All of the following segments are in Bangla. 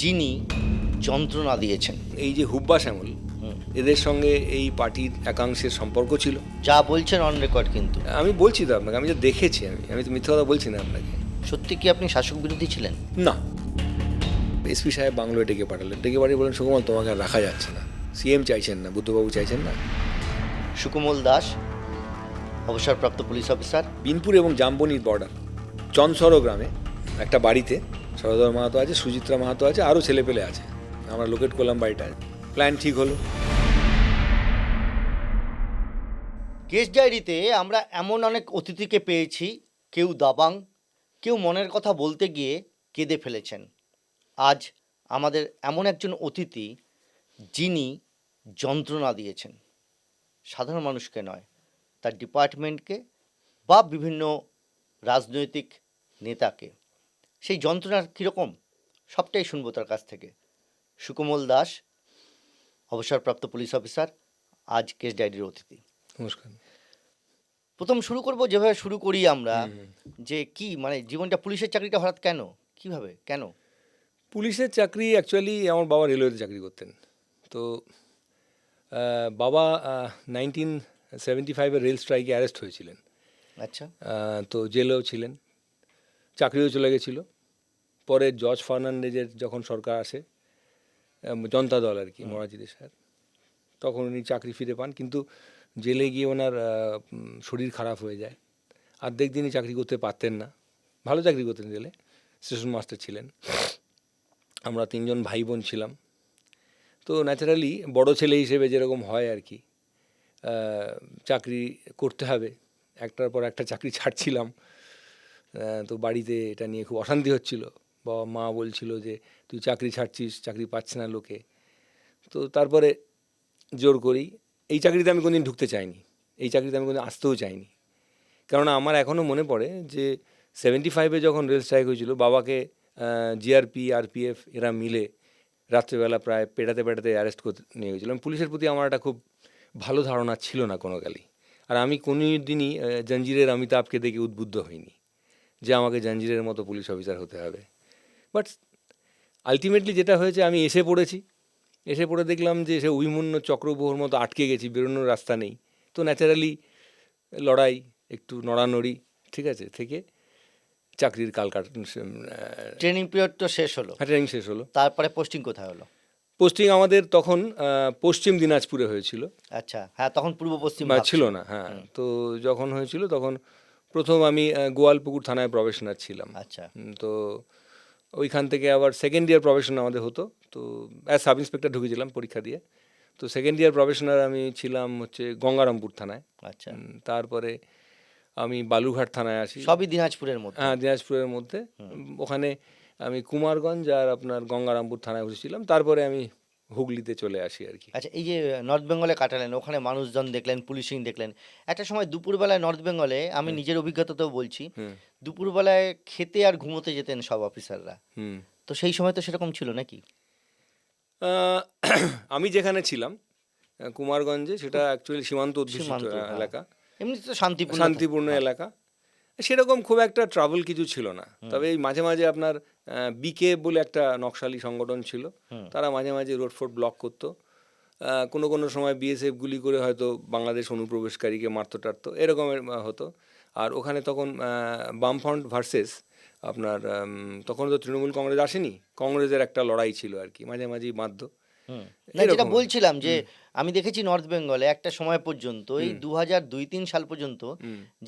যিনি যন্ত্রণা দিয়েছেন। এই যে হুব্বা শ্যামল, এদের সঙ্গে এই পার্টির একাংশের সম্পর্ক ছিল। যা বলছেন অন রেকর্ড, কিন্তু আমি বলছি তো আপনাকে, আমি যা দেখেছি, আমি তো মিথ্যে কথা বলছি না আপনাকে। সত্যি কি আপনি শাসক বিরোধী ছিলেন? না, এসপি সাহেব বাংলোয় ডেকে পাঠালেন, ডেকে পাঠিয়ে বলেন, সুকুমার তোমাকে আর রাখা যাচ্ছে না, সিএম চাইছেন না, বুদ্ধবাবু চাইছেন না। সুকুমল দাস, অবসরপ্রাপ্ত পুলিশ অফিসার, বিনপুর এবং জামবনির বর্ডার চনসরো গ্রামে একটা বাড়িতে সরোদর মাহাতো আছে, সুচিত্রা মাহাতো আছে, আরও ছেলেপেলে আছে। আমরা লোকেট করলাম বাড়িটা, প্ল্যান ঠিক হলো। কেস ডায়েরিতে আমরা এমন অনেক অতিথিকে পেয়েছি, কেউ দাবাং, কেউ মনের কথা বলতে গিয়ে কেঁদে ফেলেছেন। আজ আমাদের এমন একজন অতিথি যিনি যন্ত্রণা দিয়েছেন, সাধারণ মানুষকে নয়, তার ডিপার্টমেন্টকে বা বিভিন্ন রাজনৈতিক নেতাকে। সেই যন্ত্রণার কীরকম সবটাই শুনবো তার কাছ থেকে। সুকোমল দাস, অবসরপ্রাপ্ত পুলিশ অফিসার, আজ কেস ডায়েরির অতিথি। নমস্কার। প্রথম শুরু করব যেভাবে শুরু করি আমরা, যে কি মানে জীবনটা, পুলিশের চাকরিটা হঠাৎ কেন, কিভাবে, কেন? পুলিশের চাকরি অ্যাকচুয়ালি আমার বাবা রেলওয়েতে চাকরি করতেন। তো বাবা 1975-এর রেল স্ট্রাইকে অ্যারেস্ট হয়েছিলেন। আচ্ছা। তো জেলেও ছিলেন, চাকরিও চলে গেছিল। পরে জর্জ ফার্নান্ডেজের যখন সরকার আসে, জনতা দল আর কি, মোরারজি দেশাইয়ের, তখন উনি চাকরি ফিরে পান। কিন্তু জেলে গিয়ে ওনার শরীর খারাপ হয়ে যায়, অর্ধেক দিনই চাকরি করতে পারতেন না। ভালো চাকরি করতেন, জেলে স্টেশন মাস্টার ছিলেন। আমরা 3 জন ভাই বোন ছিলাম। তো ন্যাচারালি বড় ছেলে হিসেবে যেরকম হয় আর কি, চাকরি করতে হবে, একটার পর একটা চাকরি ছাড়ছিলাম। তো বাড়িতে এটা নিয়ে খুব অশান্তি হচ্ছিল। বাবা মা বলছিল যে তুই চাকরি ছাড়ছিস, চাকরি পাচ্ছে না লোকে। তো তারপরে জোর করি, এই চাকরিতে আমি কোনোদিন ঢুকতে চাইনি, এই চাকরিতে আমি কোনোদিন আসতেও চাইনি। কেননা আমার এখনও মনে পড়ে যে 75-এ যখন রেল স্ট্রাইক হয়েছিল, বাবাকে জিআরপি, আরপিএফ এরা মিলে রাত্রেবেলা প্রায় পেটাতে পেটাতে অ্যারেস্ট করতে নিয়ে গেছিলাম। পুলিশের প্রতি আমার একটা খুব ভালো ধারণা ছিল না কোনো কালই। আর আমি কোনো দিনই জঞ্জিরের অমিতাভকে দেখে উদ্বুদ্ধ হইনি যে আমাকে জঞ্জিরের মতো পুলিশ অফিসার হতে হবে। বাট আলটিমেটলি যেটা হয়েছে, আমি এসে পড়েছি, এসে পড়ে দেখলাম যে সে উইমুন্ন চক্রবহুর মতো আটকে গেছি, বেরোনোর রাস্তা নেই। তো ন্যাচারালি লড়াই, একটু নড়ানড়ি, ঠিক আছে, থেকে চাকরির ট্রেনিং পিরিয়ড তো শেষ হলো, ট্রেনিং শেষ হলো। তারপরে পোস্টিং কোথায় হলো? পোস্টিং আমাদের তখন পশ্চিম দিনাজপুরে হয়েছিল। আচ্ছা, হ্যাঁ, তখন পূর্ব পশ্চিম ছিল না, হ্যাঁ। তো যখন হয়েছিল তখন প্রথম আমি গোয়ালপুকুর থানায় প্রবেশনার ছিলাম। আচ্ছা। তো ওইখান থেকে আবার সেকেন্ড ইয়ার প্রবেশন আমাদের হতো। তো অ্যাজ সাব ইন্সপেক্টর ঢুকেছিলাম পরীক্ষা দিয়ে। তো সেকেন্ড ইয়ার প্রবেশনার আমি ছিলাম হচ্ছে গঙ্গারামপুর থানায়। আচ্ছা। তারপরে আমি বালুরঘাট থানায় আসি। সবই দিনাজপুরের মধ্যে? হ্যাঁ, দিনাজপুরের মধ্যে। ওখানে আমি কুমারগঞ্জ আর আপনার গঙ্গারামপুর থানায় বসেছিলাম। তারপরে আমি হুগলিতে চলে আসি আর কি। আচ্ছা, এই যে নর্থ বেঙ্গলে কাটালেন, ওখানে মানুষজন দেখলেন, পুলিশিং দেখলেন। একটা সময় দুপুরবেলায় নর্থ বেঙ্গলে, আমি নিজের অভিজ্ঞতাতেও বলছি, দুপুরবেলায় খেতে আর ঘুমোতে যেতেন সব অফিসাররা। তো সেই সময় তো সেরকম ছিল নাকি? আমি যেখানে ছিলাম কুমারগঞ্জে, সেটা অ্যাকচুয়ালি সীমান্ত অধ্যুষিত এলাকা, এমনি তো শান্তিপূর্ণ এলাকা। সেরকম খুব একটা ট্রাভেল কিছু ছিল না। তবে এই মাঝে মাঝে আপনার বিকে বলে একটা নকশালি সংগঠন ছিল, তারা মাঝে মাঝে রোড ফোড ব্লক করতো। কোনো সময় বিএসএফ গুলি করে হয়তো বাংলাদেশ অনুপ্রবেশকারীকে মারতো টারতো, এরকমের হতো। আর ওখানে তখন বামফ্রন্ট ভার্সেস আপনার, তখন তো তৃণমূল কংগ্রেস আসেনি, কংগ্রেসের একটা লড়াই ছিল আর কি, মাঝে মাঝেই বাধ্য। না, যেটা বলছিলাম যে আমি দেখেছি নর্থ বেঙ্গলে একটা সময় পর্যন্ত, এই 2002-03 সাল পর্যন্ত,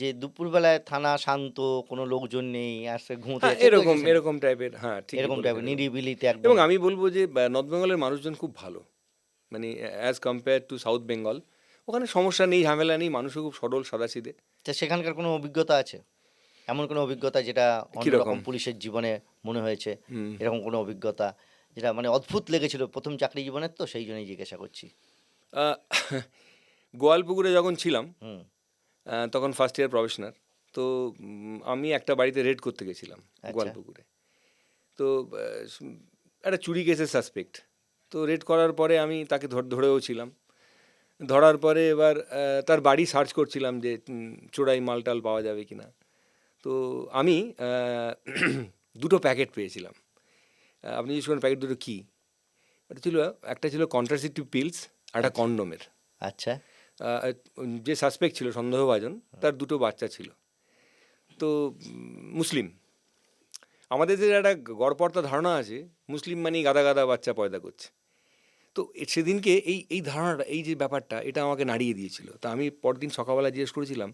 যে দুপুরবেলায় থানা শান্ত, কোনো লোকজন নেই, আসে ঘুমোতে যাচ্ছে, এরকম টাইপের। হ্যাঁ, ঠিক, এরকম টাইপের নিরিবিলিতে একদম। এবং আমি বলবো যে নর্থ বেঙ্গলের মানুষজন খুব ভালো, মানে as compare to south Bengal. ওখানে সমস্যা নেই, ঝামেলা নেই, মানুষও খুব সরল সাদাসিধে। তা সেখানকার কোনো অভিজ্ঞতা আছে, এমন কোনো অভিজ্ঞতা যেটা অন্যরকম পুলিশের জীবনে মনে হয়েছে, এরকম কোনো অভিজ্ঞতা যেটা মানে অদ্ভুত লেগেছিল প্রথম চাকরি জীবনের? তো সেই জন্যই জিজ্ঞাসা করছি। গোয়ালপুকুরে যখন ছিলাম, তখন ফার্স্ট ইয়ার প্রফেশনার। তো আমি একটা বাড়িতে রেড করতে গেছিলাম গোয়ালপুকুরে। তো একটা চুরি কেসের সাসপেক্ট। তো রেড করার পরে আমি তাকে ধরেও ছিলাম। ধরার পরে এবার তার বাড়ি সার্চ করছিলাম যে চোরাই মালটাল পাওয়া যাবে কিনা। তো আমি 2টো প্যাকেট পেয়েছিলাম। আপনি জিজ্ঞেস করেন প্যাকেট দুটো কী, ওটা ছিল, একটা ছিল কন্ট্রাসেপটিভ পিলস আর একটা কন্ডোমের। আচ্ছা। যে সাসপেক্ট ছিল সন্দেহভাজন, তার দুটো বাচ্চা ছিল। তো মুসলিম, আমাদের যে একটা গড়পড়তা ধারণা আছে মুসলিম মানেই গাদা গাদা বাচ্চা পয়দা করছে। তো সেদিনকে এই এই ধারণাটা, এই যে ব্যাপারটা, এটা আমাকে নাড়িয়ে দিয়েছিল। তা আমি পরদিন সকালবেলা জিজ্ঞেস করেছিলাম,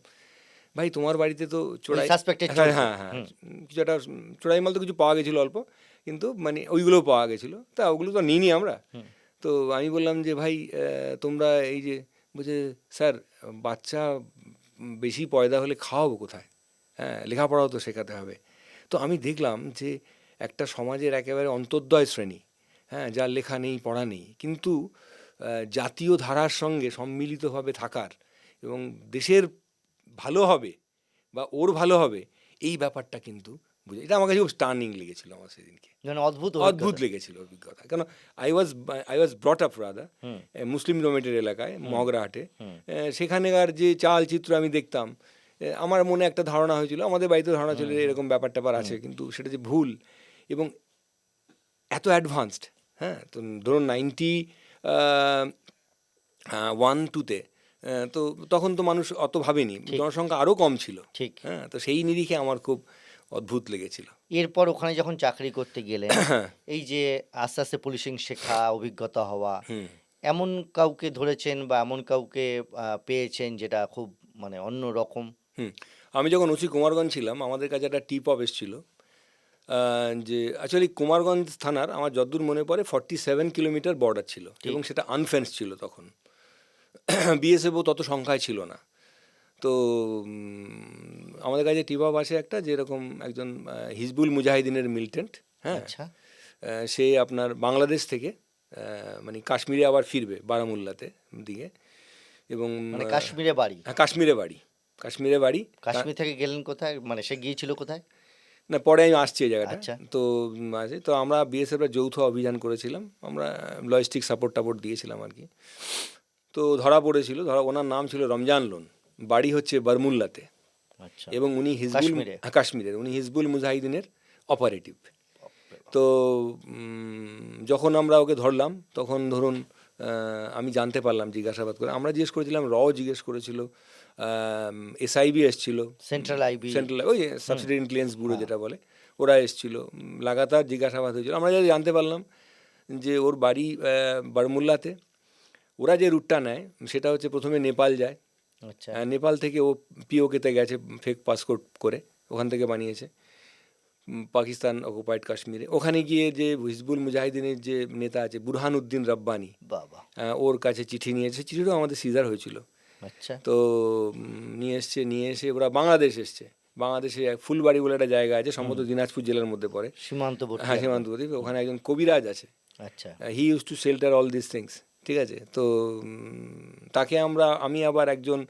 ভাই তোমার বাড়িতে তো চোরাই, সাসপেক্টেড হ্যাঁ হ্যাঁ হ্যাঁ, কিছু একটা চোরাই মাল তো কিছু পাওয়া গেছিলো অল্প, কিন্তু মানে ওইগুলোও পাওয়া গেছিলো, তা ওগুলো তো নিইনি আমরা। তো আমি বললাম যে ভাই তোমরা এই যে, বলছে স্যার বাচ্চা বেশি পয়দা হলে খাওয়াবো কোথায়, হ্যাঁ লেখাপড়াও তো শেখাতে হবে। তো আমি দেখলাম যে একটা সমাজের একেবারে অন্তর্দয় শ্রেণী, হ্যাঁ যার লেখা নেই পড়া নেই, কিন্তু জাতীয় ধারার সঙ্গে সম্মিলিতভাবে থাকার এবং দেশের ভালো হবে বা ওর ভালো হবে, এই ব্যাপারটা কিন্তু বুঝে, এটা আমার কাছে খুব স্টার্নিং লেগেছিল আমার সেদিনকে, মানে অদ্ভুত অদ্ভুত লেগেছিল অভিজ্ঞতা। কেন I was brought up rather Muslim dominated এলাকায় মগরাহাটে, সেখানেকার যে চাল চিত্র আমি দেখতাম, আমার মনে একটা ধারণা হয়েছিল, আমাদের বাড়িতে ধারণা ছিল যে এরকম ব্যাপার ট্যাপার আছে, কিন্তু সেটা যে ভুল এবং এত অ্যাডভান্সড। হ্যাঁ, তো ধরুন 91-2-তে, তো তখন তো মানুষ অত ভাবেনি, জনসংখ্যা আরও কম ছিল। ঠিক। হ্যাঁ, তো সেই নিরিখে আমার খুব অদ্ভুত লেগেছিল। এরপর ওখানে যখন চাকরি করতে গেলেন, এই যে আস্তে আস্তে পুলিশিং শেখা, অভিজ্ঞতা হওয়া, এমন কাউকে ধরেছেন বা এমন কাউকে পেয়েছেন যেটা খুব মানে অন্য রকম? আমি যখন ওসি কুমারগঞ্জ ছিলাম, আমাদের কাছে একটা টিপ অফ এসেছিল যে অ্যাকচুয়ালি কুমারগঞ্জ থানার, আমার যতদূর মনে পড়ে 47 কিলোমিটার বর্ডার ছিল এবং সেটা আনফেন্স ছিল তখন। বিএসএফও তত সংখ্যায় ছিল না। তো আমাদের কাছে টিপ অফ আসে একটা, যে এরকম একজন হিজবুল মুজাহিদিনের মিলিটেন্ট, হ্যাঁ, সে আপনার বাংলাদেশ থেকে মানে কাশ্মীরে আবার ফিরবে বারামুল্লাতে দিকে, এবং মানে কাশ্মীরে বাড়ি? হ্যাঁ, কাশ্মীরে বাড়ি, কাশ্মীরে বাড়ি। কাশ্মীর থেকে গেলেন কোথায়, মানে সে গিয়েছিল কোথায়? না, পরে আমি আসছি এই জায়গাটা। আচ্ছা। তো আছে, তো আমরা বিএসএফের যৌথ অভিযান করেছিলাম, আমরা লজিস্টিক সাপোর্ট টাপোর্ট দিয়েছিলাম আর কি। তো ধরা পড়েছিল, ওনার নাম ছিল রমজান লোন, বাড়ি হচ্ছে বারমুল্লাতে, আচ্ছা। এবং উনি হিজবুল, কাশ্মীরের, উনি হিজবুল মুজাহিদিনের অপারেটিভ। তো যখন আমরা ওকে ধরলাম, তখন ধরুন আমি জানতে পারলাম জিজ্ঞাসাবাদ করে, আমরা জিজ্ঞেস করেছিলাম, জিজ্ঞেস করেছিল, এসআইবি এসছিল, সেন্ট্রাল ওই সাবসিডি ইন্টেলিজেন্স ব্যুরো যেটা বলে, ওরা এসছিল, লাগাতার জিজ্ঞাসাবাদ হয়েছিল। আমরা যা জানতে পারলাম যে ওর বাড়ি বারমুল্লাতে। ওরা যে রুটটা নেয় সেটা হচ্ছে প্রথমে নেপাল যায়, নেপাল থেকে ও পিওকেতে গেছে ফেক পাসপোর্ট করে, ওখান থেকে বানিয়েছে পাকিস্তান অকুপাইড কাশ্মীরে। ওখানে গিয়ে যে হিজবুল মুজাহিদিনের যে নেতা আছে বুরহানুদ্দিন রব্বানি, ওর কাছে চিঠি নিয়েছে, চিঠিটাও আমাদের সিজার হয়েছিল। আচ্ছা। তো নিয়ে এসে ওরা বাংলাদেশ এসছে, বাংলাদেশে ফুলবাড়ি বলে একটা জায়গা আছে, সম্ভবত দিনাজপুর জেলার মধ্যে পড়ে, সীমান্তবর্তী। হ্যাঁ সীমান্তবর্তী। ওখানে একজন কবিরাজ আছে, আচ্ছা, he use to shelter all this things, ঠিক আছে। তো তাকে আমি আবার একজন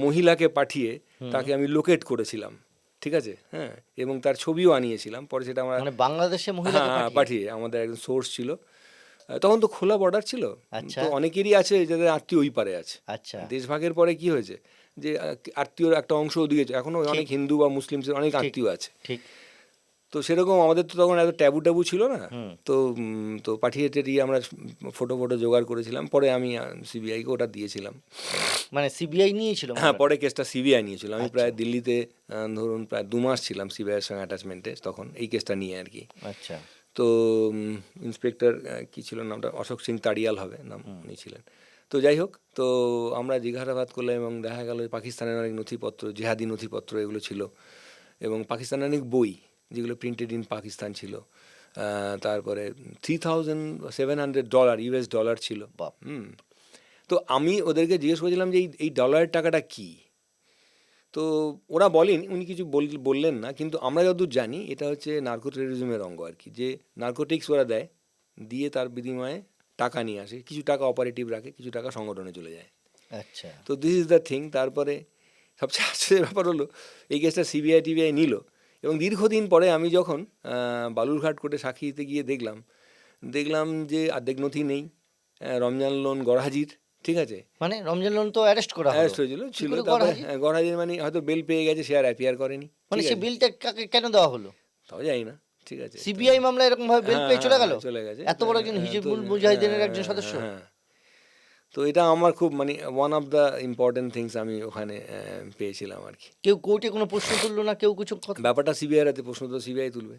মহিলাকে পাঠিয়ে তাকে আমি লোকেট করেছিলাম, ঠিক আছে, হ্যাঁ, এবং তার ছবিও আনিয়েছিলাম পরে, সেটা আমরা মানে বাংলাদেশে মহিলাকে পাঠিয়ে, আমাদের একজন সোর্স ছিল তখন, তো খোলা বর্ডার ছিল, তো অনেকেরই আছে যাদের আত্মীয় ওই পারে আছে। আচ্ছা। দেশভাগের পরে কি হয়েছে যে আত্মীয়র একটা অংশ ওদিকে, এখনো অনেক হিন্দু বা মুসলিমদের অনেক আত্মীয় আছে, ঠিক। তো সেরকম আমাদের তো তখন এত ট্যাবু ছিল না, তো তো পাঠিয়ে টেরিয়ে আমরা ফটো জোগাড় করেছিলাম, পরে আমি সিবিআইকে ওটা দিয়েছিলাম। মানে সিবিআই নিয়েছিল? হ্যাঁ, পরে কেসটা সিবিআই নিয়েছিল। আমি প্রায় দিল্লিতে ধরুন প্রায় 2 মাস ছিলাম সিবিআইয়ের সঙ্গে অ্যাটাচমেন্টে তখন, এই কেসটা নিয়ে আর কি। আচ্ছা। তো ইন্সপেক্টর কী ছিল নামটা, অশোক সিং তাড়িয়াল হবে নাম, উনি ছিলেন। তো যাই হোক, তো আমরা জিজ্ঞাসাবাদ করলাম এবং দেখা গেল পাকিস্তানের অনেক নথিপত্র, জেহাদি নথিপত্র এগুলো ছিল, এবং পাকিস্তানের অনেক বই যেগুলো প্রিন্টেড ইন পাকিস্তান ছিল। তারপরে $3,700 ইউএস ডলার ছিল। তো আমি ওদেরকে জিজ্ঞেস করেছিলাম যে এই ডলারের টাকাটা কী, তো ওরা বলেনি, উনি কিছু বললেন না, কিন্তু আমরা যতদূর জানি এটা হচ্ছে নার্কো টেরোরিজমের অঙ্গ আর কি, যে নার্কোটিক্স ওরা দেয়, দিয়ে তার বিনিময়ে টাকা নিয়ে আসে, কিছু টাকা অপারেটিভ রাখে, কিছু টাকা সংগঠনে চলে যায়। আচ্ছা। তো দিস ইজ দ্য থিং। তারপরে সবচেয়ে আশ্চর্যের ব্যাপার হলো এই কেসটা সিবিআই নিল, এবং দীর্ঘদিন পরে আমি যখন বালুরঘাট কোর্টে সাক্ষী দিতে গিয়ে দেখলাম যে অর্ধেক নথি নেই, রমজান লোন গড়হাজির, ঠিক আছে, মানে রমজান লোন তো অ্যারেস্ট হয়েছিল, তারপরে গড়হাজির মানে হয়তো বেল পেয়ে গেছে, সে আর অ্যাপিয়ার করেনি, মানে সে বিলটা কাকে কেন দেওয়া হলো তাও জানি না, ঠিক আছে? তো সিবিআই মামলা এরকম ভাবে বেল হ্যাঁ, পেয়ে চলে হ্যাঁ, গেল? হ্যাঁ, চলে গেছে। এত বড় একজন তো হিজবুল মুজাহিদিনের হ্যাঁ, একজন সদস্য? হ্যাঁ। তো এটা আমার খুব মানে one of the important things আমি ওখানে পেয়েছিলাম আর কি। কেউ কোর্টে কোনো প্রশ্ন তুললো না, কেউ কিছু কথা? ব্যাপারটা সিবিআই হাতে, প্রশ্ন তো সিবিআই তুলবে।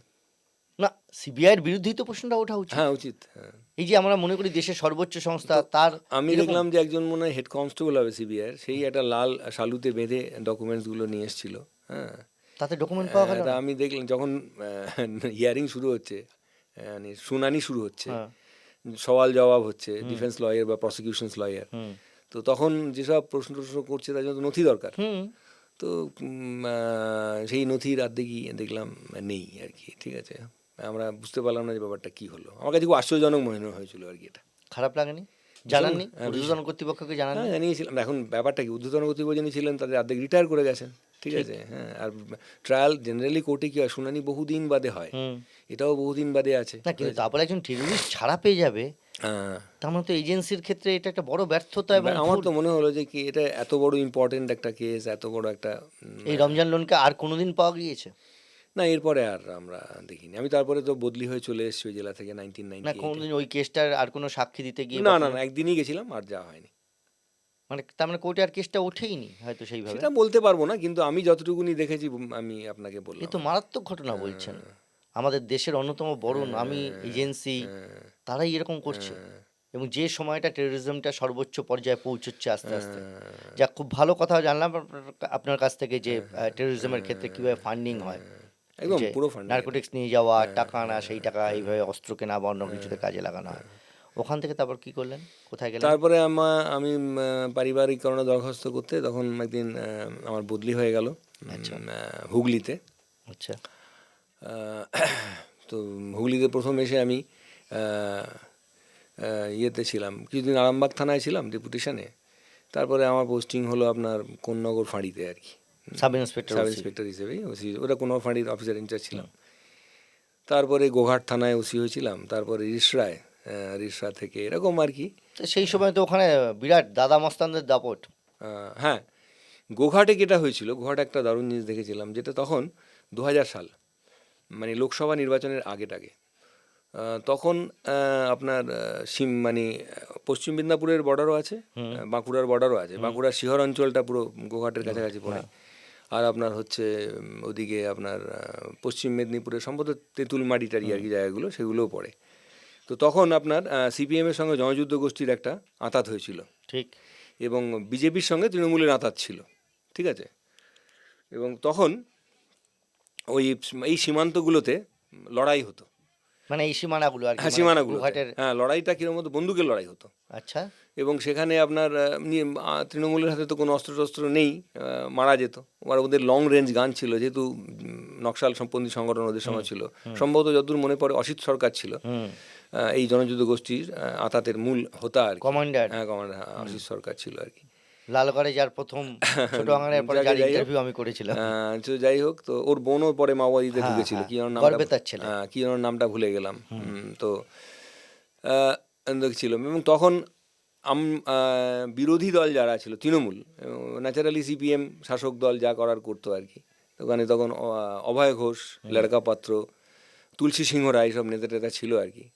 না, সিবিআইয়ের বিরুদ্ধেই তো প্রশ্নটা ওঠা উচিত। হ্যাঁ, উচিত। হ্যাঁ। এই যে আমরা মনে করি দেশের সর্বোচ্চ সংস্থা তো তার আমি এরকম দেখলাম যে একজন মনে হয় হেড কনস্টেবল হবে সিবিআইয়ের, সেই একটা লাল শালুতে বেঁধে ডকুমেন্টসগুলো নিয়ে এসেছিল। হ্যাঁ। তাতে ডকুমেন্ট পাওয়া গেল তা না? আমি দেখলাম যখন হিয়ারিং শুরু হচ্ছে, মানে শুনানি শুরু হচ্ছে, হ্যাঁ। সওয়াল জবাব হচ্ছে, ডিফেন্স লয়ার বা প্রসিকিউশনস লয়ার, হুম। তো তখন যেসব প্রশ্ন টশ্ন করছে তার জন্য তো নথি দরকার। হুম। তো সেই নথির আর্ধেকই দেখলাম নেই আর কি। ঠিক আছে, আমরা বুঝতে পারলাম না যে ব্যাপারটা কী হলো। আমার কাছে খুব আশ্চর্যজনক মনে হয়েছিল আর কি এটা। খারাপ লাগেনি? জানাননি? হ্যাঁ, ঊর্ধ্বতন কর্তৃপক্ষকে হ্যাঁ, জানাননি? জানিয়েছিলাম। এখন ব্যাপারটা কি, ঊর্ধ্বতন কর্তৃপক্ষ যিনি ছিলেন তাদের অর্ধেক রিটায়ার করে গেছেন। ঠিক ঠিক। আছে, হ্যাঁ। আর ট্রায়াল জেনারেলি কোর্টে কি হয়, শুনানি বহুদিন বাদে হয়, হুম। এটাও বহুদিন বাদে আছে। না, কিন্তু তারপরে একজন টেররিস্ট ছাড়া পেয়ে যাবে, হ্যাঁ। তার মানে তো এজেন্সির ক্ষেত্রে এটা একটা বড় ব্যর্থতা এবং আমার ভুল। তো মনে হলো যে কি এটা এত বড় ইম্পর্টেন্ট একটা কেস, এত বড় একটা এই রমজান লোনকে আর কোনোদিন পাওয়া গিয়েছে? না, এরপরে আর আমরা দেখিনি। আমি তারপরে তো বদলি হয়ে চলে এসেছি ওই জেলা থেকে না 1998-এ। কোনোদিন ওই কেসটার আর কোনো সাক্ষী দিতে গিয়ে না, বা না, কোনো, না, একদিনই গেছিলাম, আর যাওয়া হয়নি। মানে তার মানে কোর্টে আর কেসটা ওঠেইনি হয়তো সেইভাবে? সেটা বলতে পারবো না, কিন্তু আমি যতটুকুনি দেখেছি আমি আপনাকে এ বললাম তো আর কি। মারাত্মক ঘটনা বলছেন। আমাদের দেশের অন্যতম বড় নামী এজেন্সি, তারাই এরকম করছে। এবং যে সময়টা টেরোরিজমটা সর্বোচ্চ পর্যায়ে পৌঁছচ্ছে আস্তে আস্তে, যা খুব ভালো কথা জানলাম আপনার কাছ থেকে, যে টেরোরিজমের ক্ষেত্রে কীভাবে ফান্ডিং হয়। এই একদম যে পুরো ফান্ডিং এটা। নারকোটিক্স নিয়ে যাওয়া, টাকা আনা, সেই টাকা এইভাবে অস্ত্র কেনা বা অন্য কিছুতে কাজে লাগানো হয়। ওখান থেকে তারপর কি করলেন? কোথায় গেলেন? তারপরে আমি পারিবারিক কারণে দরখাস্ত করতে তখন একদিন আমার বদলি হয়ে গেল আচ্ছা। হুগলিতে। আচ্ছা। আহ, তো হুগলিতে প্রথম এসে আমি ইয়েতে ছিলাম কিছুদিন, আরামবাগ থানায় ছিলাম ডেপুটেশনে। তারপরে আমার পোস্টিং হলো আপনার কোন্নগর ফাঁড়িতে আর কি, sub inspector sub OC. Inspector হিসেবেই ওসি, ওটা কোন্নগর ফাঁড়ির অফিসার ইনচার্জ ছিলাম। তারপরে গোঘাট থানায় ওসি হয়েছিলাম, তারপরে রিসরায়, রিসরা থেকে এরকম আর কি। তো সেই সময় তো ওখানে বিরাট দাদা মস্তানদের দাপট। হ্যাঁ, গোঘাটে যেটা হয়েছিল, গোঘাটে একটা দারুণ জিনিস দেখেছিলাম, যেটা তখন 2000 সাল, মানে লোকসভা নির্বাচনের আগেটাগে। তখন আপনার মানে পশ্চিম মেদিনীপুরের বর্ডারও আছে, বাঁকুড়ার বর্ডারও আছে, বাঁকুড়ার শিহর অঞ্চলটা পুরো গোঘাটের কাছাকাছি পড়ে। আর আপনার হচ্ছে ওদিকে আপনার পশ্চিম মেদিনীপুরের সম্ভবত তেঁতুলমারি টারি আর কি জায়গাগুলো, সেগুলোও পড়ে। তো তখন আপনার সিপিএমের সঙ্গে জনযুদ্ধ গোষ্ঠীর একটা আঁতাত হয়েছিল, ঠিক। এবং বিজেপির সঙ্গে তৃণমূলের আঁতাত ছিল। ঠিক আছে, এবং তখন এই সীমান্তগুলোতে লড়াই হতো। মানে এই সীমানাগুলো আর কি, হ্যাঁ, মানে সীমানাগুলোতে, গুহাটের। হ্যাঁ, লড়াইটা কিরকম হতো, বন্দুকের লড়াই হতো। আচ্ছা। এবং সেখানে আপনার তৃণমূলের হাতে তো কোনো অস্ত্রশস্ত্র নেই, মারা যেত। আর ওদের লং রেঞ্জ গান ছিল, যেহেতু নকশাল সম্পন্থী সংগঠন ওদের সময় ছিল। সম্ভবত যতদূর মনে পড়ে অসিত সরকার ছিল এই জনযুদ্ধ গোষ্ঠীর আতাতের মূল হোতা আর কি। কমান্ডার। হ্যাঁ, কমান্ডার অসিত সরকার ছিল আর কি। লালগড়ে যার প্রথম ছোট আঙারের পরে যার যাই হোক, ইন্টারভিউ আমি করেছিলাম। তো যাই হোক, তো ওর বোনও পরে মাওবাদীতে হ্যাঁ, ঢুকেছিল, হ্যাঁ, কি ওর নামটা, গর্বেতার ছেলে। কি ওর নামটা ভুলে গেলাম। তো ছিল, এবং তখন বিরোধী দল যারা ছিল তৃণমূল, ন্যাচারালি সিপিএম শাসক দল যা করার করতো আর কি। ওখানে তখন অভয় ঘোষ, লড়কা পাত্র, তুলসী সিংহ রায় সব নেতা টেতা ছিল আর কি।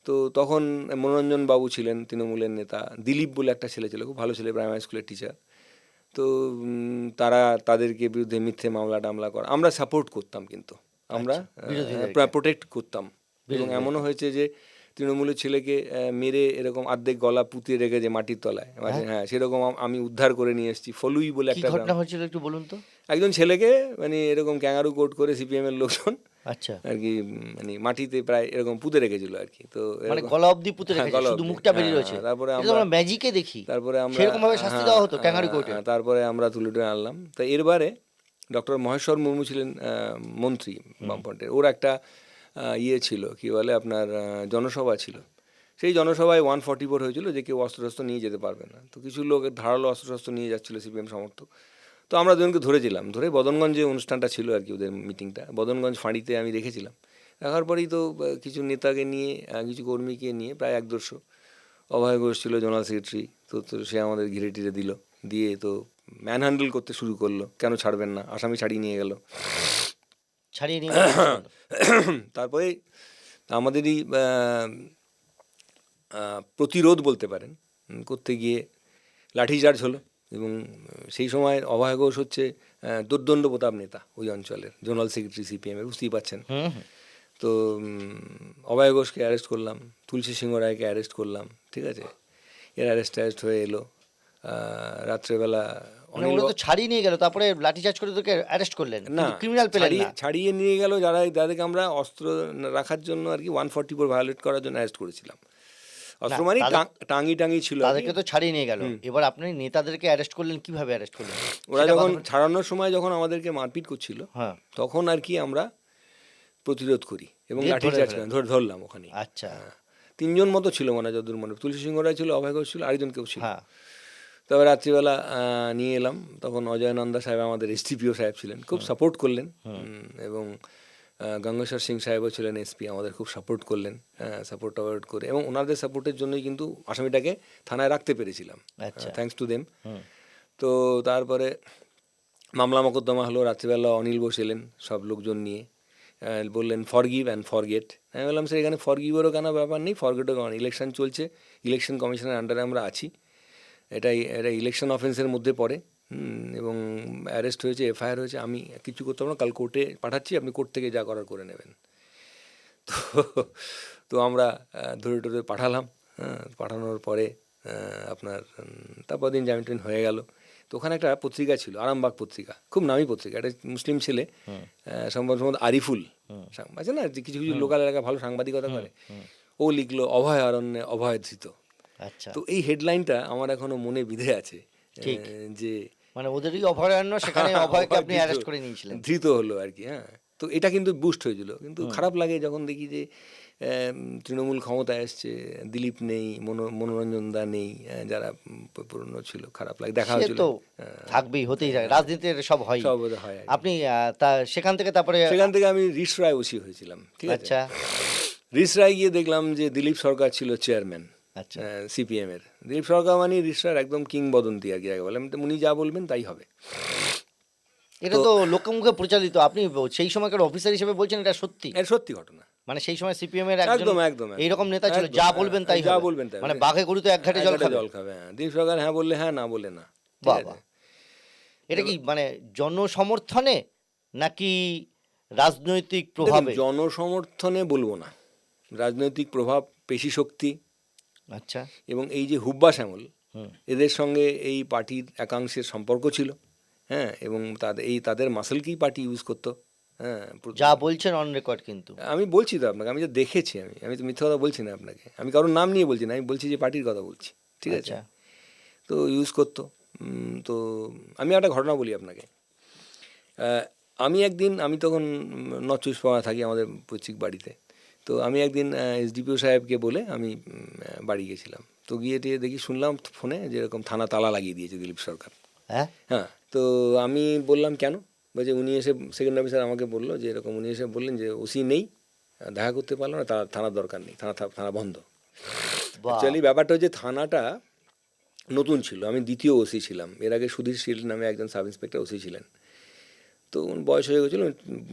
তো তখন মনোরঞ্জন বাবু ছিলেন তৃণমূলের নেতা, দিলীপ বলে একটা ছেলে ছিল, খুব ভালো ছেলে, প্রাইমারি স্কুলের টিচার। তো তাদেরকে বিরুদ্ধে মিথ্যে মামলা টামলা করা আমরা সাপোর্ট করতাম, কিন্তু আমরা বিরোধীদেরকে। প্রোটেক্ট করতাম। এবং এমনও হয়েছে যে তৃণমূলের ছেলেকে মেরে এরকম অর্ধেক গলা পুঁতিয়ে রেখেছে মাটির তলায়, হ্যাঁ, সেরকম আমি উদ্ধার করে নিয়ে এসেছি। ফলুই বলে কি একটা ঘটনা গ্রাম, হয়েছিল একটু বলুন তো। একজন ছেলেকে মানে এরকম ক্যাঙ্গারু কোট করে সিপিএমের লোকজন আচ্ছা। আর কি, মানে মাটিতে প্রায় এরকম পুঁতে রেখেছিল আর কি। তো মানে এরকম, গলা অবধি পুঁতে হ্যাঁ, রেখেছে, গলা শুধু অবধি, মুখটা বেরিয়ে হ্যাঁ, রয়েছে। তারপরে এটা তো আমরা ম্যাজিকে দেখি, তারপরে আমরা সেরকম ভাবে শাস্তি দেওয়া হতো ক্যাঙ্গারু কোর্টে। তারপরে আমরা তুলে তুলে আনলাম। তো এরবারে ডক্টর মহেশ্বর মুর্মু ছিলেন মন্ত্রী বামফ্রন্টের, ওর একটা ইয়ে ছিল, কি বলে আপনার জনসভা ছিল। সেই জনসভায় 144 হয়েছিল যে কেউ অস্ত্রশস্ত্র নিয়ে যেতে পারবে না। তো কিছু লোক ধারালো অস্ত্রশস্ত্র নিয়ে যাচ্ছিলো সিপিএম সমর্থক। তো আমরা দুজনকে ধরেছিলাম, ধরে বদনগঞ্জে অনুষ্ঠানটা ছিল আর কি, ওদের মিটিংটা বদনগঞ্জ ফাঁড়িতে আমি দেখেছিলাম। দেখার পরেই তো কিছু নেতাকে নিয়ে, কিছু কর্মীকে নিয়ে, প্রায় 1-150, অভয় ঘোষ ছিল জোনাল সেক্রেটারি। তো সে আমাদের ঘিরে টিরে দিল, দিয়ে তো ম্যান হ্যান্ডেল করতে শুরু করলো, কেন ছাড়বেন না, আসামি ছাড়িয়ে নিয়ে গেল। ছাড়িয়ে নিয়ে গেল কেন? তারপরে আমাদেরই প্রতিরোধ বলতে পারেন করতে গিয়ে লাঠিচার্জ হলো, এবং সেই সময় অভয় ঘোষ হচ্ছে দুর্দণ্ড প্রতাপ নেতা ওই অঞ্চলের, জোনাল সেক্রেটারি সিপিএমের, বুঝতেই পাচ্ছেন। হুম হুম। তো অভয় ঘোষকে অ্যারেস্ট করলাম, তুলসী সিংহ রায়কে অ্যারেস্ট করলাম, ঠিক আছে। এর অ্যারেস্ট হয়ে এলো রাত্রেবেলা। মানে ওরা তো ছাড়িয়ে নিয়ে গেল, তারপরে লাঠিচার্জ করে তোকে অ্যারেস্ট করলেন, না, কিন্তু ক্রিমিনাল পেলেন না। ছাড়িয়ে নিয়ে গেল যাদেরকে আমরা অস্ত্র রাখার জন্য আর কি 144 ভায়োলেট করার জন্য অ্যারেস্ট করেছিলাম। অস্ত্র মানে টাঙ্গি ছিল আর কি। তাদেরকে তো ছাড়িয়ে নিয়ে গেল, এবার আপনি নেতাদেরকে অ্যারেস্ট করলেন, কিভাবে অ্যারেস্ট করলেন? ওরা যখন ছাড়ানোর সময় যখন আমাদেরকে মারপিট করছিল, হ্যাঁ, তখন আর কি আমরা প্রতিরোধ করি এবং দিয়ে লাঠিচার্জ ধরলাম ওখানে। আচ্ছা, তিনজন মতো ছিল মনে হয়, যদুর মনে, তুলসী সিংহ রায় ছিল, অভয় ঘোষ ছিল, আরেকজন কেউ ছিল। হ্যাঁ, তবে রাত্রিবেলা নিয়ে এলাম, তখন অজয় নন্দা সাহেব আমাদের এসডিপিও সাহেব ছিলেন, খুব সাপোর্ট করলেন। এবং গঙ্গেশ্বর সিং সাহেবও ছিলেন এসপি, আমাদের খুব সাপোর্ট করলেন, সাপোর্ট করে, এবং ওনাদের সাপোর্টের জন্যই কিন্তু আসামিটাকে থানায় রাখতে পেরেছিলাম, থ্যাঙ্কস টু দেম। তো তারপরে মামলা মোকদ্দমা হলো, রাত্রিবেলা অনিল বোস এলেন সব লোকজন নিয়ে, বললেন ফরগিভ অ্যান্ড ফরগেট। আমি বললাম স্যার এখানে ফরগিভেরও কেন ব্যাপার নেই, ফরগেটও কেন, ইলেকশন চলছে, ইলেকশন কমিশনের আন্ডারে আমরা আছি, এটা ইলেকশন অফেন্সের মধ্যে পড়ে, এবং অ্যারেস্ট হয়েছে, এফআইআর হয়েছে, আমি কিছু করতে পারবো না, কাল কোর্টে পাঠাচ্ছি, আপনি কোর্ট থেকে যা করার করে নেবেন। তো তো আমরা ধরে টরে পাঠালাম, পাঠানোর পরে আপনার তারপর দিন জামিন হয়ে গেল। তো ওখানে একটা পত্রিকা ছিল, আরামবাগ পত্রিকা, খুব নামী পত্রিকা, একটা মুসলিম ছেলে, সম্ভবত আরিফুল আছে না, যে কিছু কিছু লোকাল এলাকায় ভালো সাংবাদিকতা করে, ও লিখলো অভয় অরণ্যে অভয় ধৃত। আচ্ছা, তো এই হেডলাইনটা আমার এখনো মনে বিধে আছে, যে মানে ওদেরই অভয়ারণ্য, সেখানে অভয়কে আপনি অ্যারেস্ট করে নিয়েছিলেন, ধৃত হলো আর কি। হ্যাঁ, তো এটা কিন্তু বুস্ট হয়েছিল, কিন্তু খারাপ লাগে যখন দেখি যে তৃণমূল ক্ষমতায় এসছে, দিলীপ নেই, মনোরঞ্জন দা নেই, যারা পুরনো ছিল, খারাপ লাগে, দেখা সে হয়েছিল। তো থাকবেই, হতেই থাকে, রাজনীতির সব হয়। সব হয়। আপনি তা সেখান থেকে তারপরে সেখান থেকে আমি রিস রায় ওসি হয়েছিলাম, ঠিক আছে। আচ্ছা, রিস রায় গিয়ে দেখলাম যে দিলীপ সরকার ছিল চেয়ারম্যান আচ্ছা, সিপিএম এর। দিলীপ সরকার মানে রিস রায়ের একদম কিংবদন্তি আর কি, আগে বললাম উনি যা বলবেন তাই হবে। এটা তো লোকমুখে প্রচারিত, আপনি সেই সময়কার অফিসার হিসেবে বলছেন এটা সত্যি? এর সত্যি ঘটনা, মানে সেই সময় সিপিএম এর একজন একদম একদম এইরকম নেতা ছিল, একদম, যা বলবেন তাই যা হবে, বলবেন তাই, মানে বাঘে গরুতে এক ঘাটে জল খাবে। হ্যাঁ, দিলীপ সরকার হ্যাঁ বললে হ্যাঁ, না বললে না, ঠিক বাবা, আছে। এটা কি মানে জনসমর্থনে নাকি রাজনৈতিক দেখুন, প্রভাবে? জনসমর্থনে বলবো না, রাজনৈতিক প্রভাব, পেশি শক্তি, আচ্ছা, এবং এই যে হুব্বা শ্যামল, হুম, এদের সঙ্গে এই পার্টির একাংশের সম্পর্ক ছিল, হ্যাঁ, এবং তাদের মাসেলকেই পার্টি ইউজ করতো। হ্যাঁ, যা বলছেন অন রেকর্ড, কিন্তু আমি বলছি তো আপনাকে, আমি যা দেখেছি, আমি তো মিথ্যা কথা বলছি না আপনাকে, আমি কারোর নাম নিয়ে বলছি না, আমি বলছি যে পার্টির কথা বলছি, ঠিক আছে। আচ্ছা, তো ইউজ করতো। তো আমি একটা ঘটনা বলি আপনাকে। আমি তখন নর্থ চব্বিশ পরগনা থাকি, আমাদের পৈতৃক বাড়িতে। তো আমি একদিন এসডিপিও সাহেবকে বলে আমি বাড়ি গেছিলাম। তো গিয়ে দেখি, শুনলাম ফোনে যে এরকম থানা তালা লাগিয়ে দিয়েছে দিলীপ সরকার। হ্যাঁ, হ্যাঁ, তো আমি বললাম কেন, বলছে উনি এসে, সেকেন্ড অফিসার আমাকে বললো যে এরকম, উনি এসে বললেন যে ওসি নেই, দেখা করতে পারলো না, থানার দরকার নেই, থানা বন্ধ। অ্যাকচুয়ালি ব্যাপারটা হচ্ছে থানাটা নতুন ছিল, আমি দ্বিতীয় ওসি ছিলাম, এর আগে সুধীর শীল নামে একজন সাব ইন্সপেক্টর ওসি ছিলেন। তো বয়স হয়ে গেছিলো,